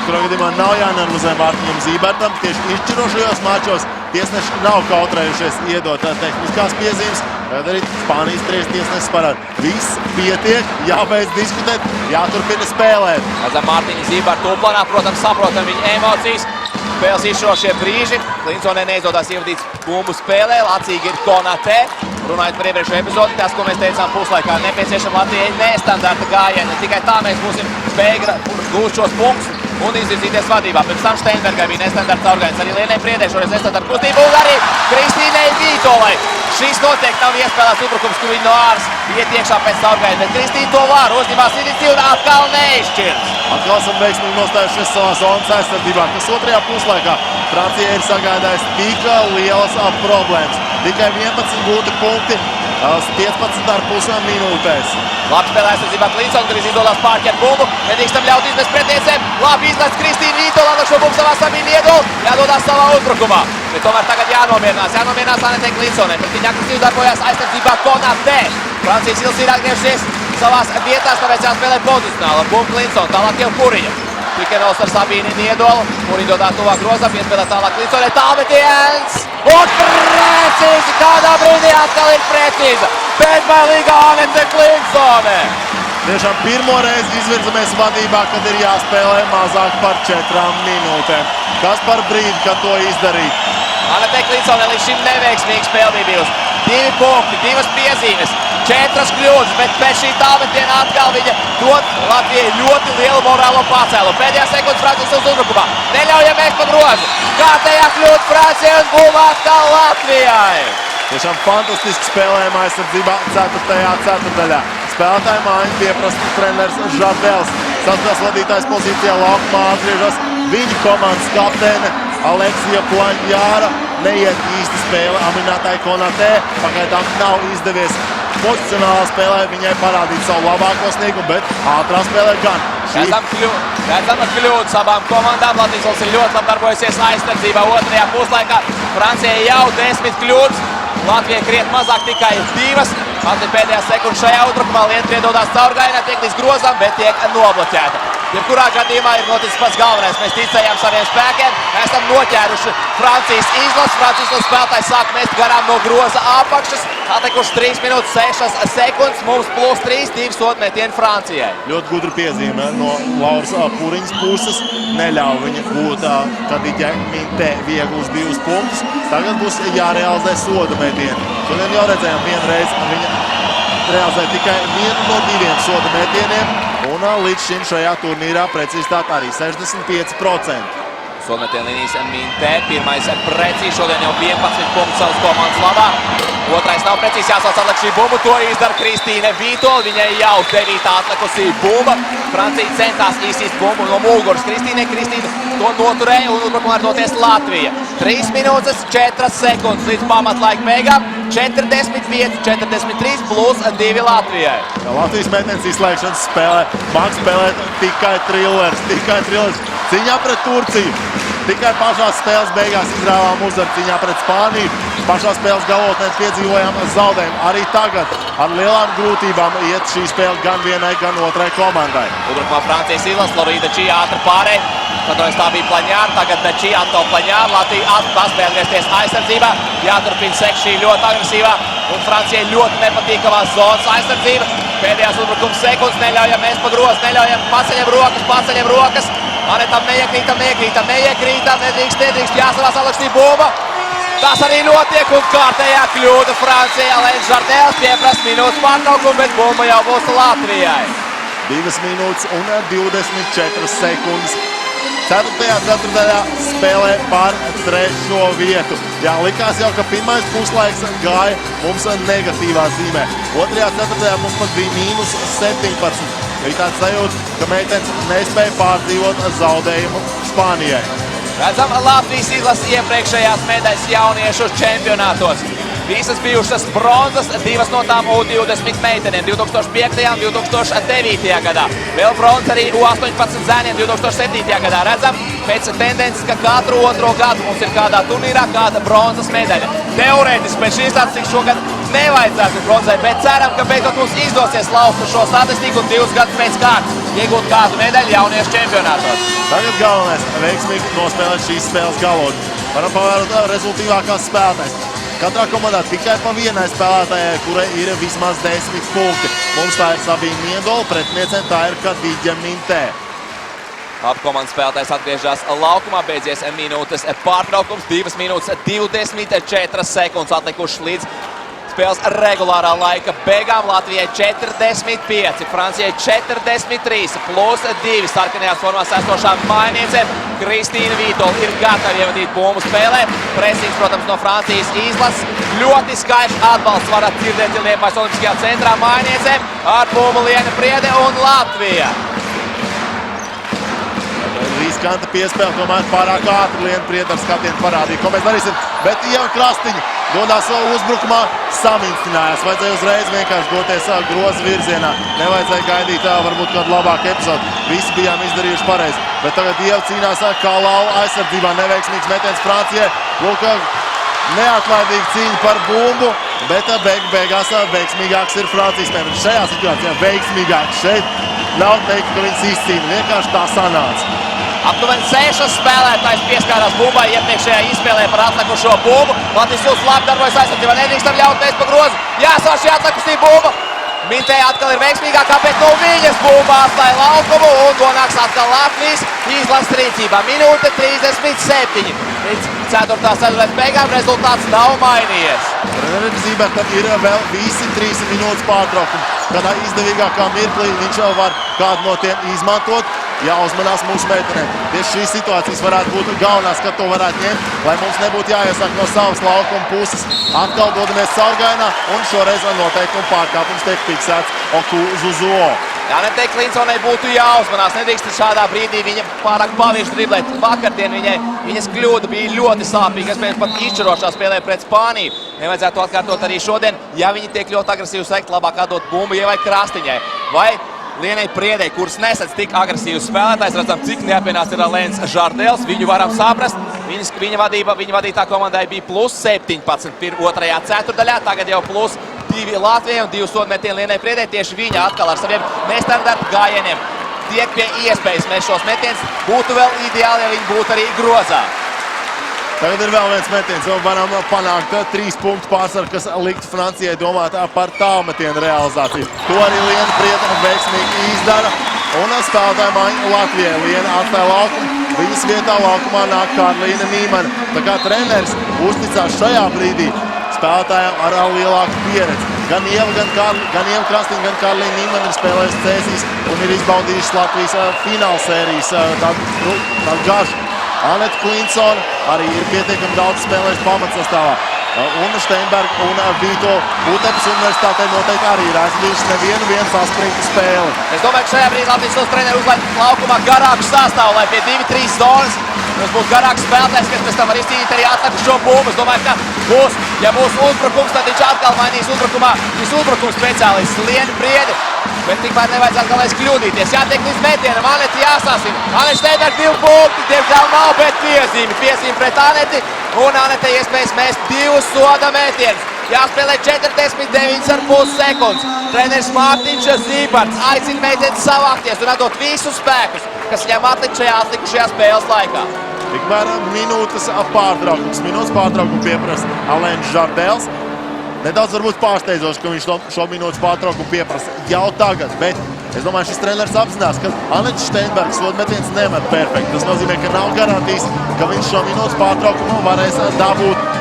Speaker 2: kurā gadījumā nav jānervozē Mārtiņam Zībertam. Tieši izšķirošajos mačos tiesneši nav kautrējušies iedot tehniskās piezīmes. Arī Spānijas tiesnesis parāda. Viss pietiek, jābeidz diskutēt, jāturpina spēlēt.
Speaker 1: Redzam Mārtiņu Zībertu uplanā, protams, saprotam viņa emocijas. Spēles izšķirošie brīži. Klinsonē neizdodas ievadīt bumbu spēlē. Lacīgi ir Konatē. Runājot par iepriekšējo epizodi, tas, ko mēs teicām puslaikā, nepieciešama Latvijai nestandarta gājiena. Tikai tā mēs būsim spējīgi gūst šos punktus un izvirzīties vadībā. Pirms tam Steinbergai bija nestandarta caurgājiens. Arī Lienai Priedē šoreiz nestandarta kustība un arī Kristīnei Vītolai. Šis noteikti nav iespēlēts uzbrukums, kur viņi no āras iet iekšā pēc caurgājiena, bet Kristīna to var. Uzņemās iniciatīvu un atkal neizšķirs.
Speaker 2: Atkal esam veiksmīgi nostājušies savā zonas aizsardzībā, kas otrajā puslaikā Francija ir sagādājusi tik lielas problēmas. Tikai 11 gūti punkti 15,5 minūtēs.
Speaker 1: Labi spēlē aizsardzībā Klinsons, kurš izdodas pārķert bumbu. Nedrīkstam ļaut izmest pretiesēm. Labi izlaists Kristīna Vītola, lai šo bumbu savā sabīm iedod. Jādodās savā uzbrukumā. Bet tomēr tagad jānomierinās. Jānomierinās Anetei Klinsonai. Pret viņu aktīvi darbojas aizsardzībā Konatē. Francijas Ils ir atgriežušies savās vietās, tāpēc jāspēlē pozicionāli. Bumbu Klinsona, tālāk jau Puriņa. Pikenos ar Sabīni Niedolu. Puriņa dodās tuvāk grozam, piespēlē tālāk Klinsonai. Tālmetiens! Un precīzi! Kādā brīdī atkal ir precīza! Bezbailīga Anete Klinsone!
Speaker 2: Tiešām pirmo reizi izvirzamies vadībā, kad ir jāspēlē mazāk par 4 minūtēm. Kas par brīdi, kad to izdarīt?
Speaker 1: Anete Klinsone līdz šim neveiksmīgi spēle bija bijusi. 2 punkti, 2 piezīmes, 4 kļūdas, bet pēc šī tālmetiena atkal viņa dod Latvijai ļoti lielu morālo pacēlu. Pēdējā sekundes Francijas uzbrukumā. Neļaujam mēs pa grozu. Kārtējā kļūda Francijai un bumba atkal Latvijai.
Speaker 2: Tiešām fantastiski spēlējuma aizsardzībā 4. ceturdaļā. Spēlētāju mājiņu pieprasa treneris Žabels. Sastāvs vadītājs pozīcijā laukumā atgriežas viņa komandas kapteine Aleksija Plaņjāra. Neiet īsti spēle Aminatai Konatē. Pagaidām nav izdevies pozicionālā spēlē viņai parādīt savu labāko sniegumu, bet ātrā spēlē gan.
Speaker 1: Redzama kļūdas abām komandām. Latvijas valsts ir ļoti labi darbojusies aizsardzībā otrajā puslaikā. Francijai jau 10 kļūdas. Latvijai krietni mazāk, tikai 2. Atliek pēdējā sekundes šajā uzbrukumā. Lietuvai iedodās caurgājienā, tiek līdz grozam, bet tiek nobloķēta. Jebkurā gadījumā ir noticis pats galvenais. Mēs ticējām saviem spēkiem, esam noķēruši Francijas izlases. Francijas izlases spēlētājs sāk mest garām no groza apakšas. Atlikuši 3 minūtes 6 sekundes, mums +3, 2 sodmetieni Francijai.
Speaker 2: Ļoti gudra piezīme no Lauras Puriņas puses. Neļauj viņa gūt Kadiķai Mintē vieglus 2 punktus. Tagad būs jārealizē soda metieni. Šodien jau redzējām vienreiz viņa realizē tikai 1 no 2 soda metieniem. Un līdz šim šajā turnīrā precizitāte arī 65%.
Speaker 1: Sodmetiena līnijas Mintē. Pirmais precīzi, šodien jau 11 punktus savas komandas labā. Otrais nav precīzi, jāsauc atliek šī bumba. To izdara Kristīne Vītola. Viņai jau 9. atlikusī bumba. Francija centās īsīt bumbu no muguras. Kristīne to noturēja un uzbrukumā ir doties Latvija. 3 minūtes 4 sekundes līdz pamatlaika beigām. 45, 43 plus 2 Latvijai.
Speaker 2: Latvijas metienas izslēgšanas spēlē māk spēlēt tikai trillers. Cīņā pret Turciju. Tikai pašās spēles beigās izrāvām uzvaru cīņā pret Spāniju. Pašā spēles galotnē piedzīvojām zaudējumu. Arī tagad ar lielām grūtībām iet šī spēle gan vienai, gan otrai komandai.
Speaker 1: Uzbrukumā Francijas izlases, Lorīda Čī ātri pārēj. Kādreiz tā bija Plaņjāra, tagad Čī atkal Plaņjāra. Latvija paspēja atgriezties aizsardzībā. Jāturpina sekt šī ļoti agresīvā un Francijai ļoti nepatīkamā zonas aizsardzība. Pēdējās uzbrukums sekundes, neļaujam mēs pa grozu, neļaujam paceļam rokas. Anetam neiekrītam, nedrīkst, jāsavās atliek bumba. Tas arī notiek un kārtējā kļūda Francijai. Lēns Žardēls pieprasa minūtes pārtraukumu, bet bumba jau būs Latvijai.
Speaker 2: 2 minūtes un 24 sekundes. 4. ceturdaļā spēlē par 3. vietu. Jā, likās jau, ka pirmais puslaiks gāja mums negatīvā zīmē. 2. ceturdaļā mums pat bija -17. Bija tāds sajūta, ka meitenes nespēja pārdzīvot zaudējumu Spānijai.
Speaker 1: Redzam Latvijas izlases iepriekšējās medaļas jauniešu čempionātos. Visas bijušas bronzas, 2 no tām U20 meitenēm 2005. un 2009. gadā. Vēl bronza arī U18 zēniem 2007. gadā. Redzam pēc tendences, ka katru otro gadu mums ir kādā turnīrā kāda bronzas medaļa. Teorētiski pēc šīs statistikas šogad nevajadzētu bronzai, bet ceram, ka beidzot mums izdosies lauzt šo statistiku un 2 gadus pēc kārtas. iegūt kādu medaļu jauniešu čempionātos.
Speaker 2: Tagad galvenais veiksmīgi nospēlēt šīs spēles galotni. Varam pavērot rezultīvākās spēlētājs. Katrā komandā tikai pa vienai spēlētājai, kurai ir vismaz 10 punkti. Mums tā ir Sabīna Miendola, pretiniecēm tā ir Kadīģa Mintē.
Speaker 1: Abi komandas spēlētājs atgriežas laukumā, beidzies minūtes pārtraukums, 2 minūtes 24 sekundes atlikušas līdz spēles regulārā laika beigām. Latvijai 45, Francijai 43, plus 2 sarkanajās formās esošā mājniece Kristīna Vītola ir gatava ievadīt bumbu spēlē. Presings, protams, no Francijas izlases. Ļoti skaidrs atbalsts varat dzirdēt Liepājas Olimpiskajā centrā mājniecēm ar bumbu Liena Priede un Latvija.
Speaker 2: Riskanta piespēle, tomēr pārāk ātri Liena Priede ar skatienu parādīja, ko mēs darīsim. Bet Ieva Krastiņa dodās uzbrukumā, saminstinājās. Vajadzēja uzreiz vienkārši doties groza virzienā. Nevajadzēja gaidīt varbūt kādu labāku epizodu. Visi bijām izdarījuši pareizi. Bet tagad Ieva cīnās kā lauva aizsardzībā. Neveiksmīgs metiens Francijai. Lūk, neatlaidīga cīņa par bumbu. Bet beigās veiksmīgāks ir Francijas mēnesis. Šajā situācijā veiksmīgāks. Šeit nav teikt, ka viņas izcīna. Vienkārši tā sanāca.
Speaker 1: Aptuveni 6 spēlētājs pieskārās bumbai iepriekšējā izspēlē par atlikušo bumbu. Latvijas Jūras labi darbojas aizsardzībā, nedrīkstam ļaut mēs pa grozu. Jāsāk šī atlikusī bumba. Mintē atkal ir veiksmīgākā, bet no viņas bumba atstāja laukumu un nonāks atkal Latvijas izlases rīcībā. Minūte 37. Līdz 4. ceturtdaļas beigām rezultāts nav mainījies.
Speaker 2: Trenerim Zībertam ir vēl visi 3 minūtes pārtraukumi. Kādā izdevīgākā mirklī viņš jau var kādu no tiem izmantot. Jāuzmanās mūsu meitenēm. Tieši šīs situācijas varētu būt galvenās, kad to varētu ņemt, lai mums nebūtu jāiesāk no savas laukuma puses. Atkal dodamies caurgainā un šoreiz noteikuma pārkāpums tiek fiksēts Oku Zuzuo.
Speaker 1: Janetei Klinsonai būtu jāuzmanās, nedrīkst šādā brīdī viņa pārāk pavirši driblēt. Vakardien viņas kļūda bija ļoti sāpīga, iespējams pat izšķirošā spēlē pret Spāniju. Nevajadzētu atkārtot arī šodien, ja viņi tiek ļoti agresīvi sekt, labāk atdot bumbu Ievai Krastiņai. Vai Lienai Priedei, kuras nesadz tik agresīvus spēlētājs, redzam, cik neapvienās ir Lens Žardels. Viņu varam saprast. Viņa vadītā komandai bija plus 17 otrajā ceturdaļā, tagad jau plus 2 Latvijai un 2 sodmetieni Lienai Priedei. Tieši viņa atkal ar saviem nestandarta gājieniem tiek pie iespējas mēs šos metienus. Būtu vēl ideāli, ja viņi būtu arī grozā.
Speaker 2: Tagad ir vēl viens metiens, vēl varam panākt 3 punktu pārsvaru, kas likt Francijai domāt par tālmetienu realizāciju. To arī Liena Priede veiksmīgi izdara. Un spēlētāja maiņa Latvijai. Liena atstāja laukumu. Viņas vietā laukumā nāk Karlīna Nīmana. Tā kā treneris uzticās šajā brīdī spēlētājiem ar lielāku pieredzi. Gan Ieva Krastiņa, gan Karlīna Nīmana ir spēlējusi cēsīs un ir izbaudījušas Latvijas finālsērijas tādu garšu. Aneta Klinsona arī ir pietiekami daudz spēlējuši pamatsastāvā. Un Steinberga un Vītola Utepas universitātei noteikti arī ir aizvījuši nevienu saspringtu spēli.
Speaker 1: Es domāju, ka šajā brīdī Latvijas treneri uzlaid laukumā garāku sastāvu, lai pie 2-3 zonas mums būtu garāks spēlētājs, kas pēc tam var izcīnīt arī atlikušo bumbu. Es domāju, ka ja būs uzbrukums, tad viņš atkal mainīs uzbrukuma speciālists Liena Priede. Bet tikmēr nevajadzētu galvenais kļūdīties. Jātiek līdz metienam, Aneti jāsāsina. Aneti Steinberga 2 punkti, diemžēl nav, bet piezīme pret Aneti. Un Anetei iespējas mest 2 soda metienus. Jāspēlē 49,5 sekundes. Treneris Mārtiņš Zīberts aicina meitenes savākties un atdot visus spēkus, kas viņam atlikt šajā atlikušajā spēles laikā.
Speaker 2: Tikmēr minūtes pārtraukums. Minūtes pārtraukumu pieprasa Lens Žardels. Nedaudz varbūt pārsteidzoši, ka viņš šo minūtes pārtraukumu pieprasa jau tagad, bet es domāju, šis treneris apzinās, ka Anets Steinbergs sodmetiens nemet perfekti. Tas nozīmē, ka nav garantijas, ka viņš šo minūtes pārtraukumu varēs dabūt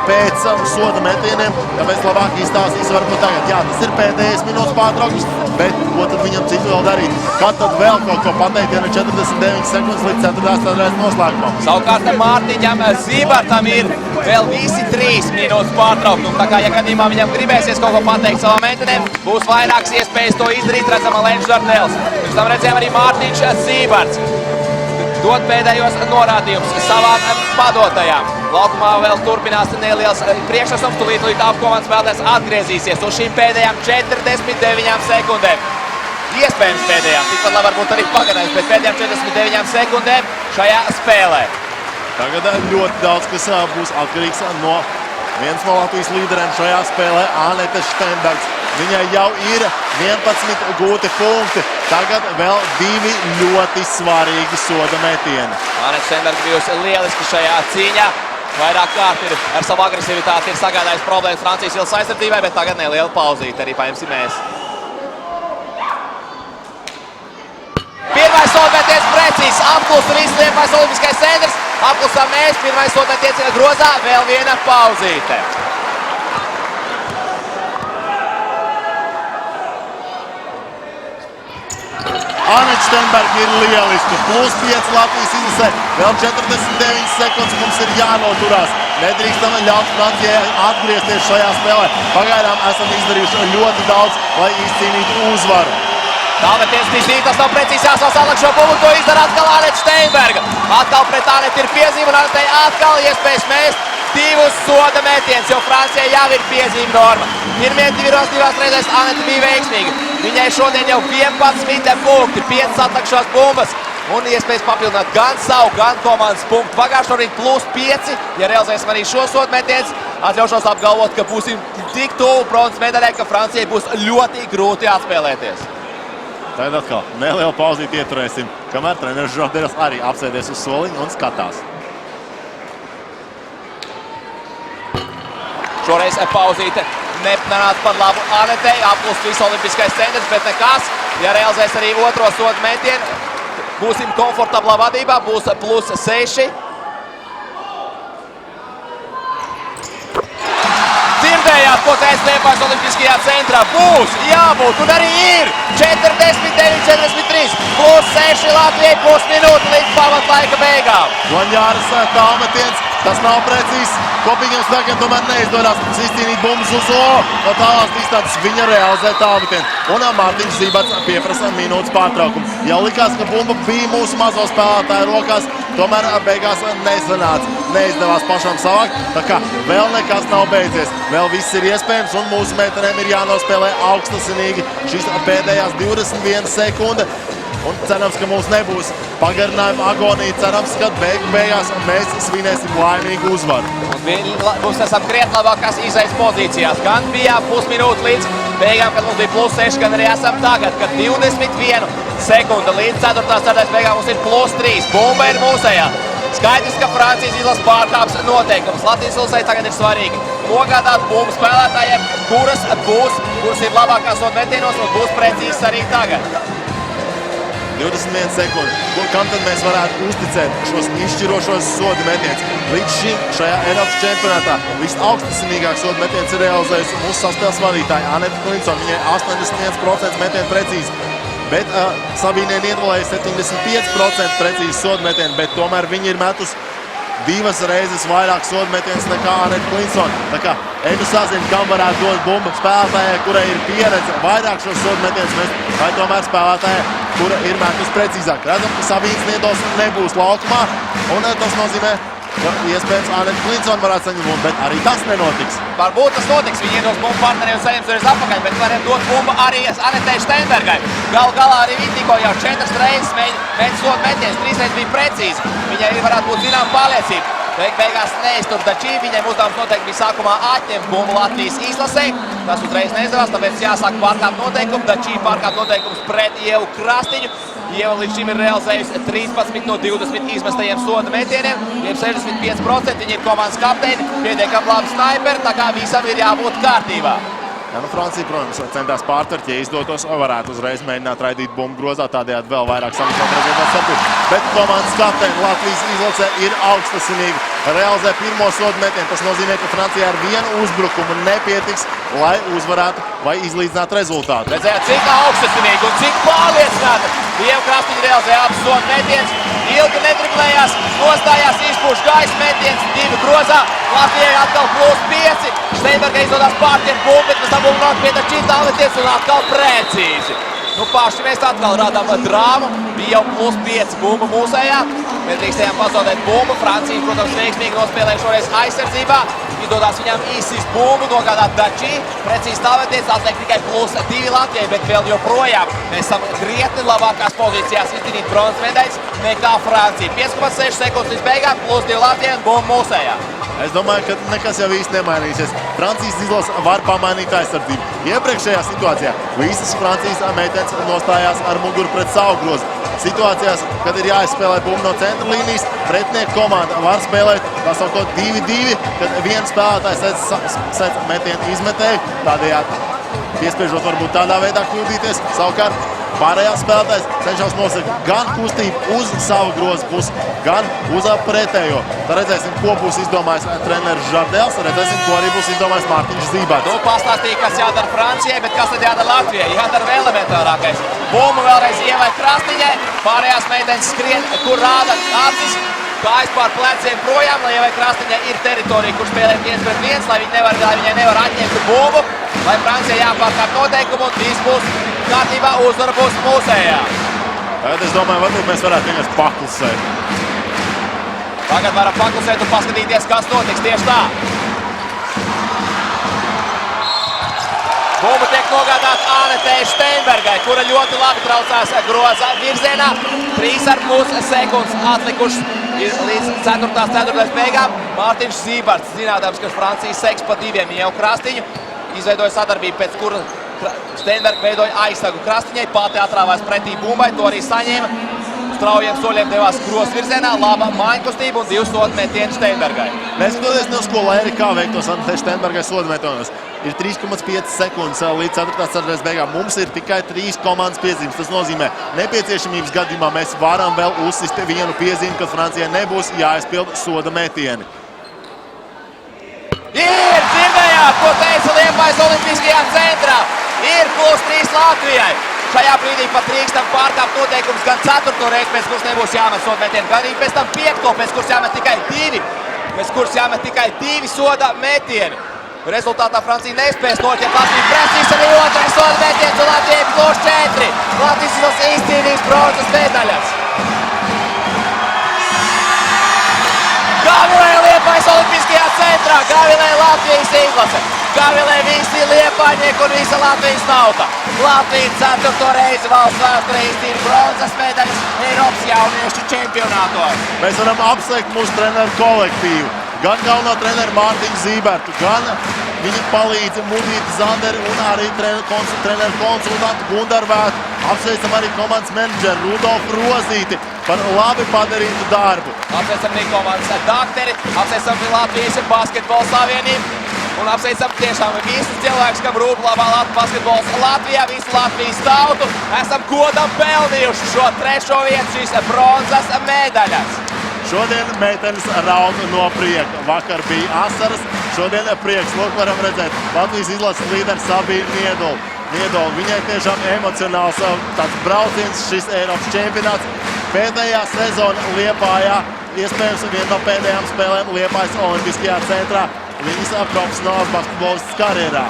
Speaker 2: pēc soda metieniem, tāpēc labāk izstāstīs varbūt tagad. Jā, tas ir pēdējais minūtes pārtraukums, bet ko tad viņam citu vēl darīt? Kad tad vēl kaut ko pateikt, ja ne 49 sekundes līdz 4. ceturtdaļas noslēgumam?
Speaker 1: Savukārt Mārtiņam Zībertam ir vēl visi 3 minūtes pārtraukumi. Tā kā, ja gadījumā viņam gribēsies kaut ko pateikt savām meitenēm, būs vairākas iespējas to izdarīt, redzam Lens Žardels. Pirms tam redzējām arī Mārtiņš Zīberts dot pēdējos norādījumus savām padotajām. Laukumā vēl turpinās neliels priekšnesums, tūlīt abu komandas spēlētājs atgriezīsies uz šīm pēdējām 49 sekundēm. Iespējams pēdējām, tikpat labi varbūt arī pagarājums, bet pēdējām 49 sekundēm šajā spēlē.
Speaker 2: Tagad ļoti daudz, kas būs atkarīgs no viens no Latvijas līderiem šajā spēlē, Aneta Steinbergs. Viņai jau ir 11 gūti punkti. Tagad vēl 2 ļoti svarīgi soda metieni.
Speaker 1: Aneta Steinberga bijusi lieliski šajā cīņā. Vairāk kārt ir ar savu agresivitāti ir sagādājis problēmas Francijas Ilzas aizsardzībai, bet tagad neliela pauzīte arī paņemsim mēs. Pirmais sodmetiens precīzs, apklusa viss Liepājas olimpiskais centrs, apklusām mēs, pirmais sodmetiens ir grozā, vēl viena pauzīte.
Speaker 2: Aneta Steinberga ir lieliski. +5 Latvijas izlasē. Vēl 49 sekundes mums ir jānoturās. Nedrīkstam ļaut Francijai atgriezties šajā spēlē. Pagaidām esam izdarījuši ļoti daudz, lai izcīnītu uzvaru.
Speaker 1: Tālmetiens tīsīt, tas nav precīzi jāsās Alek šo bumbu, to izdara atkal Aneta Steinberga. Atkal pret Anetu ir piezīme un Anetai atkal iespējas mēst 2 soda metiens, jo Francijai jau ir piezīme norma. Pirmie 2 reizēs Aneta bija veiksmīga. Viņai šodien jau 11 punkti, 5 atlikušās bumbas un iespējas papildināt gan savu, gan komandas punktu. Pagājušo rīt +5, ja realizēsim arī šo soda metiens, atļaušos apgalvot, ka būsim tik tuvu bronzas medaļai, ka Francijai būs ļoti grūti atspēlēties.
Speaker 2: Tagad atkal nelielu pauzīti ieturēsim, kamēr treneris Žorderas arī apsēdies uz soliņa un skatās.
Speaker 1: Šoreiz pauzīte nenāca par labu Anetai, aplust visu olimpiskais centrs, bet nekas. Ja realizēs arī otro sodu metienu, būsim komfortablā vadībā, būs +6. Dzirdējāt, ko teica Liepājas olimpiskajā centrā. Būs, jābūt, un arī ir 49-43, +6 Latvijai, pusminūte līdz pamatlaika beigām.
Speaker 2: Doņjāras tālmetiens, tas nav precīzs. Kopīgiem spēkiem tomēr neizdodas mums izcīnīt bumbas uz O. No tālās distances viņa realizē tālmetienu. Un Mārtiņš Zībats pieprasa minūtes pārtraukumu. Jau likās, ka bumba bija mūsu mazo spēlētāju rokās, tomēr beigās nesanāca. Neizdevās pašam savākt, tā kā vēl nekas nav beidzies. Vēl viss ir iespējams un mūsu meitenēm ir jānospēlē augstasinīgi šīs pēdējās 21 sekunde. Un cerams, ka mums nebūs pagarinājuma agonija. Cerams, ka beigās mēs svinēsim laimīgu uzvaru.
Speaker 1: Mums esam krietni labākās izejas pozīcijās. Gan bijām pusminūte līdz beigām, kad mums bija +6, gan arī esam tagad, kad 21 sekunda līdz 4. ceturtais beigām mums ir +3. Bumba ir mūsējā. Skaidrs, ka Francijas izlases pārkāps noteikums. Latvijas izlasei tagad ir svarīgi nogādāt bumbu spēlētājiem, kuras ir labākās metienos un būs precīzs arī tagad.
Speaker 2: 21 sekundes. Kam tad mēs varētu uzticēt šos izšķirošos sodu metienus? Līdz šim šajā Eiropas čempionātā visaugstākais sodu metiens ir realizējusi mūsu saspēles vadītāja Aneta Klinsona. Viņai 81% metienu precīzi. Bet Sabīnē Niedvalē 75% precīzi sodu metienu, bet tomēr viņi ir metus 2 reizes vairāk sodu metienus nekā Aneta Klinsona. Tā kā Edu sazina, kam varētu dot bumbu spēlētājai, kurai ir pieredze vairāk šos sodu metienus mest, vai tomēr spēlētājai, kura ir metus precīzāk. Redzam, ka Sabīnas Niedols nebūs laukumā, un tas nozīmē, ka iespējams Aneta Klinsona varētu saņemt bumbu, bet arī tas nenotiks.
Speaker 1: Varbūt tas notiks, viņi iedos bumbu partneriem un saņems reiz atpakaļ, bet varam dot bumbu arī Anetai Steinbergai. Galā arī viņi tikko jau 4 reizes mēģina sodu metienus, 3 reizes bija precīzi. Viņai varētu būt zinām pārliecība. Beigās neiztur Dačī, viņai uzdevums noteikti bija sākumā atņemt bumbu Latvijas izlasei. Tas uzreiz neizdevās, tāpēc jāsāk pārkāpt noteikumu. Dačī pārkāpt noteikumus pret Ievu Krastiņu. Ieva līdz šim ir realizējusi 13 no 20 izmestajiem soda metieniem, jeb 65%. Viņa ir komandas kapteini, pietiekami labi snaiperi, tā kā visam ir jābūt kārtībā.
Speaker 2: Ja, Francija, protams, centās pārtvert, ja izdotos, varētu uzreiz mēģināt raidīt bumbu grozā, tādējādi vēl vairāk samazināt rezultātu starpību. Bet komandas kapteini Latvijas izlasē ir augstasinīgi. Realizē pirmo sodu metienu. Tas nozīmē, ka Francijā ar vienu uzbrukumu nepietiks, lai uzvarētu vai izlīdzinātu rezultātu.
Speaker 1: Redzējāt, cik augstasinīgi un cik pārliecināti. Ieva Krastiņa realizēja abus sodu metienus. Ilgi nedriblējās, nostājās izpūš gaisa metiens, 2 grozā. Latvijai atkal +5. Steinbergai izdodās pārtiem bumbu, bet mēs tam bumbu nāk pie Dačī tālmeties un atkal precīzi. Nu, paši mēs atkal radām drāmu. Bija jau +5 bumba mūsējā. Mēs drīkstējām pazaudēt bumbu. Francija, protams, veiksmīgi nospēlēja šoreiz aizsardzībā. Izdodās viņām īsīs bumbu, nogādāt Dačī. Precīzi tālmeties, atliek tikai +2 Latvijai, bet vēl joprojām mēs esam krietni labākās pozīcijās izcīnīt bronzas medaļas nekā Francija. 5,6 sekundes līdz beigām, +2 Latvijai un bumba mūsējā.
Speaker 2: Es domāju, ka nekas jau īsti nemainīsies. Francijas izlase var pamainīt aizsardzību. Iepriekšējā situācijā visas Francijas meitenes nostājās ar muguru pret savu grozu. Situācijās, kad ir jāizspēlē bumba no centra līnijas, pretinieku komanda var spēlēt tā saucot 2-2, kad viens spēlētājs sedz metienu izmetēju, tādējādi piespiežot varbūt tādā veidā kļūdīties. Savukārt pārējās spēlētājs cenšas nosegt gan kustību uz savu grozu pusi, gan uz pretējo. Tad redzēsim, ko būs izdomājis treneris Žardels, redzēsim, ko arī būs izdomājis Mārtiņš Zībārds.
Speaker 1: Nu, pastāstīja, kas jādara Francijai, bet kas tad jādara Latvijai? Jādara vēl elementārākais. Bumbu vēlreiz ielaid krastiņai, pārējās meitenes skrien, kur rāda acis, kājas pār pleciem projām, lai ielaid krastiņai ir teritorija, kur spēlēt 1-1, lai viņai nevar atņemt bumbu, lai Francijai jāpārkāp noteikumu un viss būs kārtībā, uzvara būs mūsējā.
Speaker 2: Tagad es domāju, varbūt mēs varētu vienkārši paklusēt.
Speaker 1: Tagad varam paklusēt un paskatīties, kas notiks tieši tā. Bumba tiek nogādāta Anetei Steinbergai, kura ļoti labi traucās groza virzienā. 3,5 sekundes atlikušas līdz 4. beigām. Mārtiņš Zībārds, zinādams, ka Francija seks pa 2 jau krastiņu, izveidoja sadarbību, pēc kura Steinberga veidoja aizsagu krastiņai, pati atrāvās pretī bumbai, to arī saņēma. Straujiem soļiem devās grozas virzienā, laba mājiņkustība un 2 sodu metieni Steinbergai.
Speaker 2: Neskatoties ne uz ko, lai arī kā veiktos Anetei Steinbergai sodu metienos. Ir 3,5 sekundes līdz 4. beigām. Mums ir tikai 3 komandas piezīmes. Tas nozīmē, nepieciešamības gadījumā mēs varam vēl uzsist vienu piezīmi, kad Francijai nebūs jāizpild soda metieni.
Speaker 1: Ir, dzirdējāt, ko teica Liepājas Olimpiskajā centrā. Ir +3 Latvijai. Šajā brīdī pat drīkstam pārkāpt noteikums gan 4. reizi, pēc kuras nebūs jāmet soda metieni, gan arī pēc tam 5. pēc kuras jāmet tikai 2. Pēc kuras jāmet tikai 2 soda metieni. Rezultātā Francija nespēs noķert Latviju. Prasīs arī 2. soda metiens un Latvijai +4. Latvijas izlase izcīnīs bronzas medaļas. Gavilē Liepājas Olimpiskajā centrā, Gavilē Latvijas izlase. Gavilē visi liepājnieki un visa Latvijas tauta. Latvija 4. reizi valsts vēsturē izcīna bronzas medaļas Eiropas jauniešu čempionātos.
Speaker 2: Mēs varam apsveikt mūsu treneru kolektīvu. Gan galveno treneru Mārtiņu Zībārtu, gan viņa palīdzi Mudīti Zanderi un arī treneru konsultantu Gundaru Vētu. Apsveicam arī komandas menedžeru Rudolfu Rozīti par labi padarītu darbu.
Speaker 1: Apsveicam arī komandas dakteri, apsveicam Latvijas basketbola savienību un apsveicam tiešām visus cilvēkus, kam rūp labā basketbols Latvijā, visu Latvijas tautu. Esam godam pelnījuši šo 3. vietu, šīs bronzas medaļas.
Speaker 2: Šodien meitenes raud no prieka. Vakar bija asaras, šodien prieks. Lūk, varam redzēt, Latvijas izlases līderis Sabīna Niedola. Viņai tiešām emocionāls tāds brauciens, šis Eiropas čempionāts. Pēdējā sezona Liepājā, iespējams viena no pēdējām spēlēm Liepājas Olimpiskajā centrā viņas profesionālās basketbolistas karjerā.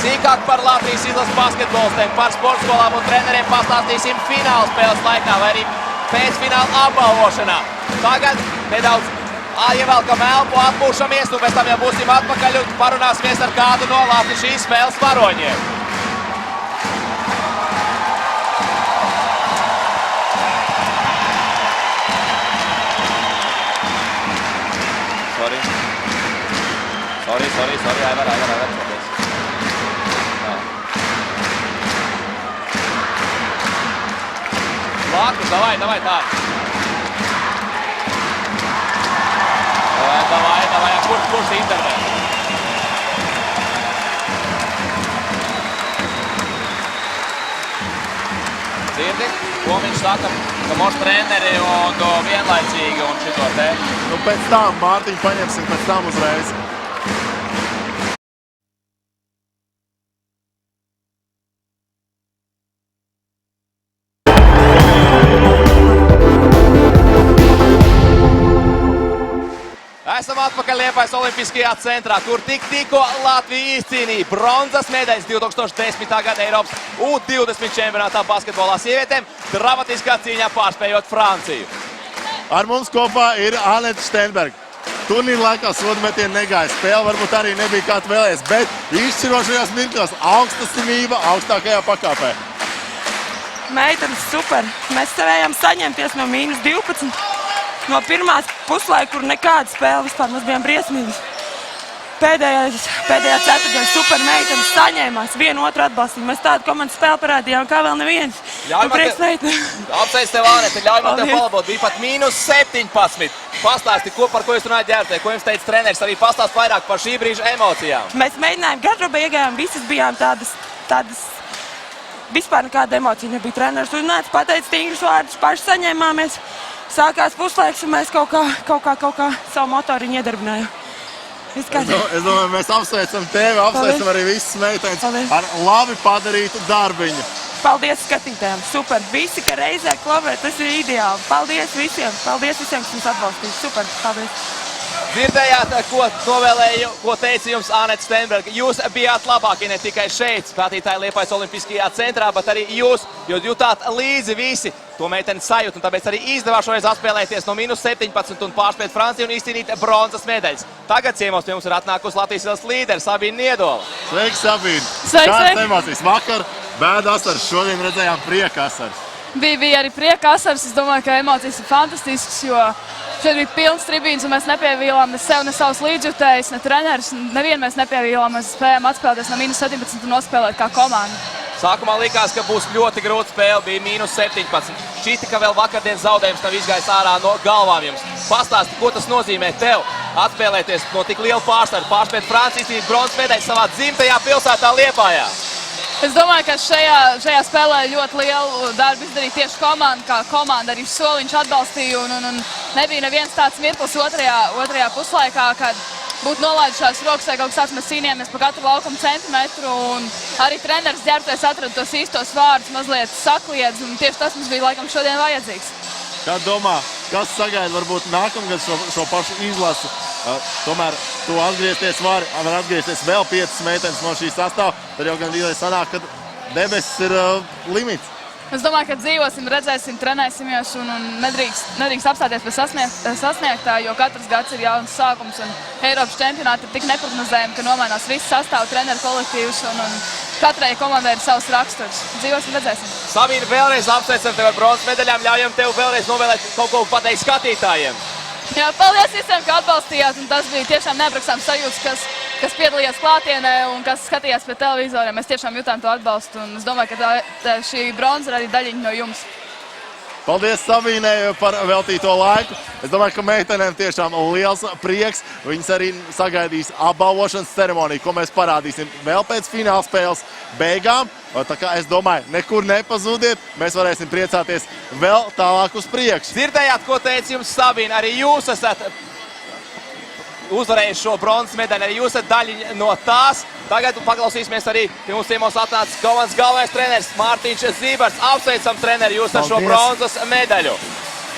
Speaker 1: Sīkāk par Latvijas izlases basketbolistiem, par sportskolām un treneriem pastāstīsim fināla spēles laikā vai arī pēcfināla apbalvošanā. Tagad nedaudz ievelkam elpu, atpūšamies, un pēc tam jau būsim atpakaļ un parunāsimies ar kādu no Latvijas šīs spēles varoņiem. Sorry, Aivar. Blakus, davai tā. Davai, kurš intervē? Dzirdi, ko viņš saka, ka mums treneri un vienlaicīgi un šito te?
Speaker 2: Nu, pēc tam, Mārtiņu paņemsim pēc tam uzreiz.
Speaker 1: Esam atpakaļ Liepājas Olimpiskajā centrā, kur tikko Latvija izcīnīja bronzas medaļas 2010. gada Eiropas U20 čempionātā basketbolā sievietēm, dramatiskā cīņā pārspējot Franciju.
Speaker 2: Ar mums kopā ir Anete Steinberga. Turnīra laikā sodmetieni negāja. Spēle varbūt arī nebija kā tu vēlējies, bet izšķirošajās mirkļos augsta simība augstākajā pakāpē.
Speaker 6: Meitenes super. Mēs cerējām saņemties no -12.
Speaker 5: no pirmās puslaika, kur nekāda spēle vispār, mēs bijām briesmīgi. Pēdējā ceturtdienā super meitenes saņēmās, vienu otru atbalstīja. Mēs tādu komandu spēli parādījām, kā vēl neviens.
Speaker 1: Apsveic tev, Anete, ļauj man tev palabot. Bija pat -17. Pastāsti, par ko jūs runājat ģērbtē, ko jums teica treneris, arī pastāst vairāk par šī brīža emocijām.
Speaker 5: Mēs mēģinājām gardrobā iegājām, visas bijām tādas vispār nekāda emocija nebija. Treneris uznāca, pateica stingrus vārdus, paši saņēmāmies. Sākās puslaiks, un mēs kaut kā savu motoriņu iedarbinājām.
Speaker 2: Es domāju, mēs apsveicam tevi, apsveicam arī visas meitenes ar labi padarītu darbiņu.
Speaker 5: Paldies skatītājiem, super. Visi, ka reizē klavē, tas ir ideāli. Paldies visiem, kas mums atbalstīja. Super, paldies.
Speaker 1: Dzirdējāt, ko teica jums Anete Stenberga. Jūs bijāt labākie ne tikai šeit, skatītāji Liepājas Olimpiskajā centrā, bet arī jūs, jo jutāt līdzi visi to meiteni sajūtu, un tāpēc arī izdevās šoreiz atspēlēties no -17 un pārspēt Franciju un izcīnīt bronzas medaļas. Tagad ciemos pie mums ir atnākusi Latvijas valsts līderi Sabīna Niedola.
Speaker 2: Sveiki, Sabīna!
Speaker 6: Sveiki!
Speaker 2: Emocijas vakar, bēda asaras, šodien redzējām prieka asaras.
Speaker 6: Bija arī prieka asaras. Es domāju, ka emocijas ir fantastiskas, jo šeit bija pilns tribīns un mēs nepievīlām ne sev, ne savus līdzjutējus, ne trenerus. Nevienu mēs nepievīlām, mēs spējām atspēlēties no -17 un nospēlēt kā komanda.
Speaker 1: Sākumā likās, ka būs ļoti grūta spēle, bija -17. Šķita, ka vēl vakardienas zaudējums nav izgājis ārā no galvām jums. Pastāsti, ko tas nozīmē tev atspēlēties no tik liela pārsvaru, pārspēt Franciju, izcīnīt bronzas medaļu savā dzimtajā pilsētā Liepājā.
Speaker 6: Es domāju, ka šajā spēlē ļoti lielu darbu izdarīja tieši komanda, kā komanda arī soliņš atbalstīja un nebija neviens tāds mirklis otrajā puslaikā, kad būtu nolaidušās rokas vai kaut kas tāds. Mēs cīnījāmies par katru laukuma centimetru un arī treneris ģērbtais atrada tos īstos vārdus, mazliet sakliedz un tieši tas mums bija laikam šodien vajadzīgs.
Speaker 2: Kā domā, kas sagaida varbūt nākamgad šo pašu izlasu? Tomēr tu var atgriezties vēl 5 meitenes no šīs sastāvā, tad jau gan īlai sanāk, ka debesis ir limits.
Speaker 6: Es domāju, ka dzīvosim, redzēsim, trenēsimies un nedrīkst apstāties pie sasniegtā, jo katrs gads ir jauns sākums un Eiropas čempionāti ir tik neprognozējami, ka nomainās viss sastāvu treneru kolektīvs un katrai komandai ir savs raksturs. Dzīvosim, redzēsim.
Speaker 1: Sabīna, vēlreiz apsveicam tev ar bronzas medaļām, ļaujam tev vēlreiz novēlēt kaut ko pateikt skatītājiem.
Speaker 6: Jā, paldies visiem, ka atbalstījāt, un tas bija tiešām neaprakstāms sajūts, kas piedalījās klātienē un kas skatījās pie televizoriem. Mēs tiešām jutām to atbalstu, un es domāju, ka šī bronza ir arī daļiņa no jums.
Speaker 2: Paldies Sabīnai par veltīto laiku. Es domāju, ka meitenēm tiešām liels prieks. Viņas arī sagaidīs apbalvošanas ceremoniju, ko mēs parādīsim vēl pēc fināla spēles beigām. Tā kā es domāju, nekur nepazudiet, mēs varēsim priecāties vēl tālāk uz priekšu.
Speaker 1: Dzirdējāt, ko teica jums Sabīna, arī jūs esat uzvarējuši šo bronzas medaļu, arī jūs esat daļiņa no tās. Tagad paklausīsimies arī, ka mums ciemos atnācis komandas galvenais treneris Mārtiņš Zīberts. Apsveicam treneri jūs ar šo bronzas medaļu.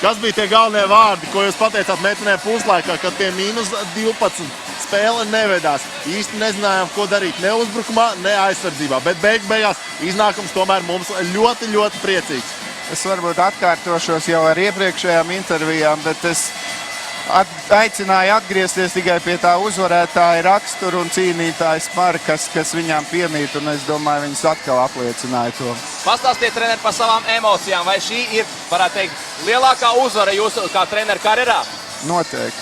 Speaker 2: Kas bija tie galvenie vārdi, ko jūs pateicāt meitenēm puslaikā, kad pie -12 spēle nevedās? Īsti nezinājām, ko darīt ne uzbrukumā, ne aizsardzībā, bet beigās iznākums tomēr mums ļoti, ļoti priecīgs.
Speaker 4: Es varbūt atkārtošos jau ar iepriekšējām intervijām, bet es aicināju atgriezties tikai pie tā uzvarētāja rakstura un cīnītāja spara, kas viņām piemīt, un es domāju, viņas atkal apliecināja to.
Speaker 1: Pastāstiet, treneri, par savām emocijām. Vai šī ir, varētu teikt, lielākā uzvara jūsu kā treneru karjerā?
Speaker 4: Noteikti.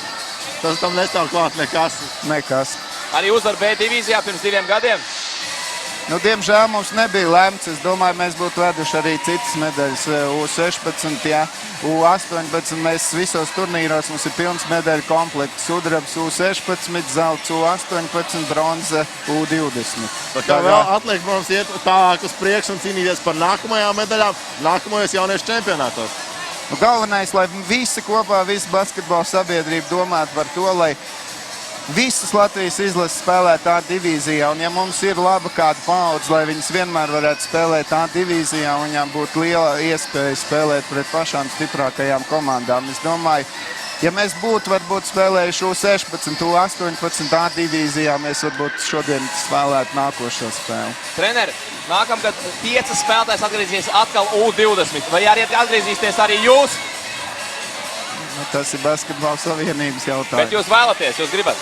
Speaker 2: Tas tam nestāv klāt
Speaker 4: Nekas.
Speaker 1: Arī uzvara B divīzijā pirms 2 gadiem?
Speaker 4: Diemžēl mums nebija lemts. Es domāju, mēs būtu veduši arī citas medaļas. U16, jā, U18. Mēs visos turnīros mums ir pilns medaļu komplekts. Sudrabs U16, zelts U18, bronze U20.
Speaker 2: Tā kā vēl atliek mums iet tālāk uz priekšu un cīnīties par nākamajām medaļām, nākamajos jauniešu čempionātos.
Speaker 4: Galvenais, lai visi kopā, visa basketbola sabiedrība domātu par to, lai visas Latvijas izlases spēlē tā divīzijā, un ja mums ir laba kāda paudze, lai viņas vienmēr varētu spēlēt tā divīzijā, un viņām būtu liela iespēja spēlēt pret pašām stiprākajām komandām. Es domāju, ja mēs būtu varbūt spēlējuši U16, U18 tā divīzijā, mēs varbūt šodien spēlētu nākošo spēli.
Speaker 1: Treneri, nākamgad 5 spēlētājs atgriezīsies atkal U20. Vai arī atgriezīsieties arī jūs?
Speaker 4: Tas ir basketbola savienības jautājums.
Speaker 1: Bet jūs vēlaties, jūs gribat?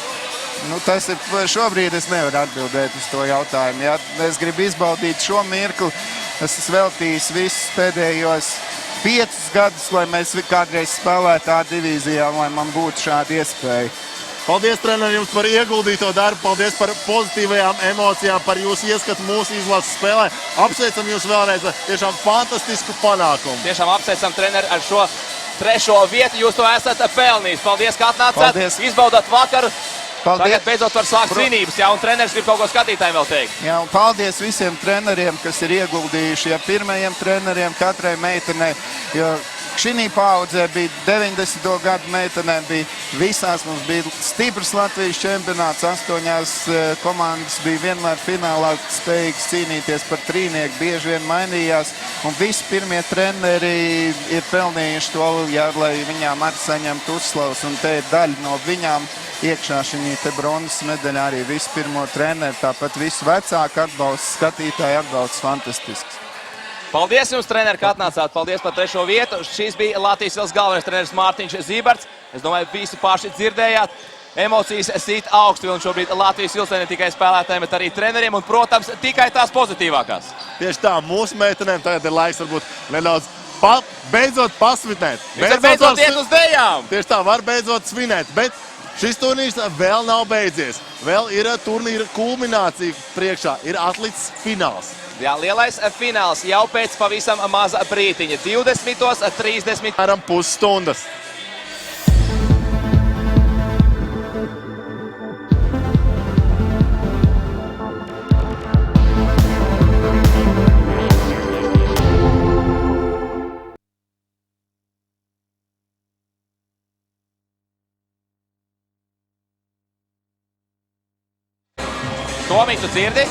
Speaker 4: Tas ir šobrīd es nevaru atbildēt uz to jautājumu. Ja es gribu izbaudīt šo mirkli, es esmu veltījis visus pēdējos 5 gadus, lai mēs kādreiz spēlētu A divīzijā, lai man būtu šāda iespēja.
Speaker 2: Paldies, treneri, jums par ieguldīto darbu. Paldies par pozitīvajām emocijām, par jūsu ieskatu mūsu izlases spēlē. Apsveicam jūs vēlreiz ar tiešām fantastisku panākumu.
Speaker 1: Tiešām apsveicam treneri ar šo 3. vietu. Jūs to esat pelnījis. Paldies, ka atnācāt.
Speaker 4: Paldies.
Speaker 1: Izbaudāt vakaru.
Speaker 4: Paldies.
Speaker 1: Tagad beidzot var sākt svinības. Jā, un treneris grib kaut ko skatītājiem vēl teikt.
Speaker 4: Jā, un paldies visiem treneriem, kas ir ieguldījuši, pirmajiem treneriem, katrai meitenei. Jo šī paudzē bija 90. gadu meitenēm, visās mums bija stiprs Latvijas čempionāts, 8 komandas bija vienmēr finālā spējīgas cīnīties par trīnieku, bieži vien mainījās, un visi pirmie treneri ir pelnījuši to, lai viņām arī saņemtu uzslavas, un te ir daļa no viņām. Iekšā šī te bronzas medaļa arī visu pirmo treneru, tāpat visu vecāku atbalstu, skatītāju atbalsts fantastisks.
Speaker 1: Paldies jums, treneri, ka atnācāt. Paldies par 3. vietu. Šis bija Latvijas Ilas galvenais treneris Mārtiņš Zīberts. Es domāju, visi paši dzirdējāt. Emocijas sīt augstu, un šobrīd Latvijas Ilas ne tikai spēlētājiem, bet arī treneriem, un, protams, tikai tās pozitīvākās.
Speaker 2: Tieši tā, mūsu meitenēm tagad ir laiks varbūt nedaudz beidzot pasvinēt.
Speaker 1: Beidzot iet uz dejām!
Speaker 2: Tieši tā, var beidzot svinēt, bet šis turnīrs vēl nav beidzies. Vēl ir turnīra kulminācija priekšā, ir atlicis fināls.
Speaker 1: Jā, lielais fināls jau pēc pavisam maza brītiņa. 20:30.
Speaker 2: Apmēram pusstundas.
Speaker 1: Tomī, tu dzirdi?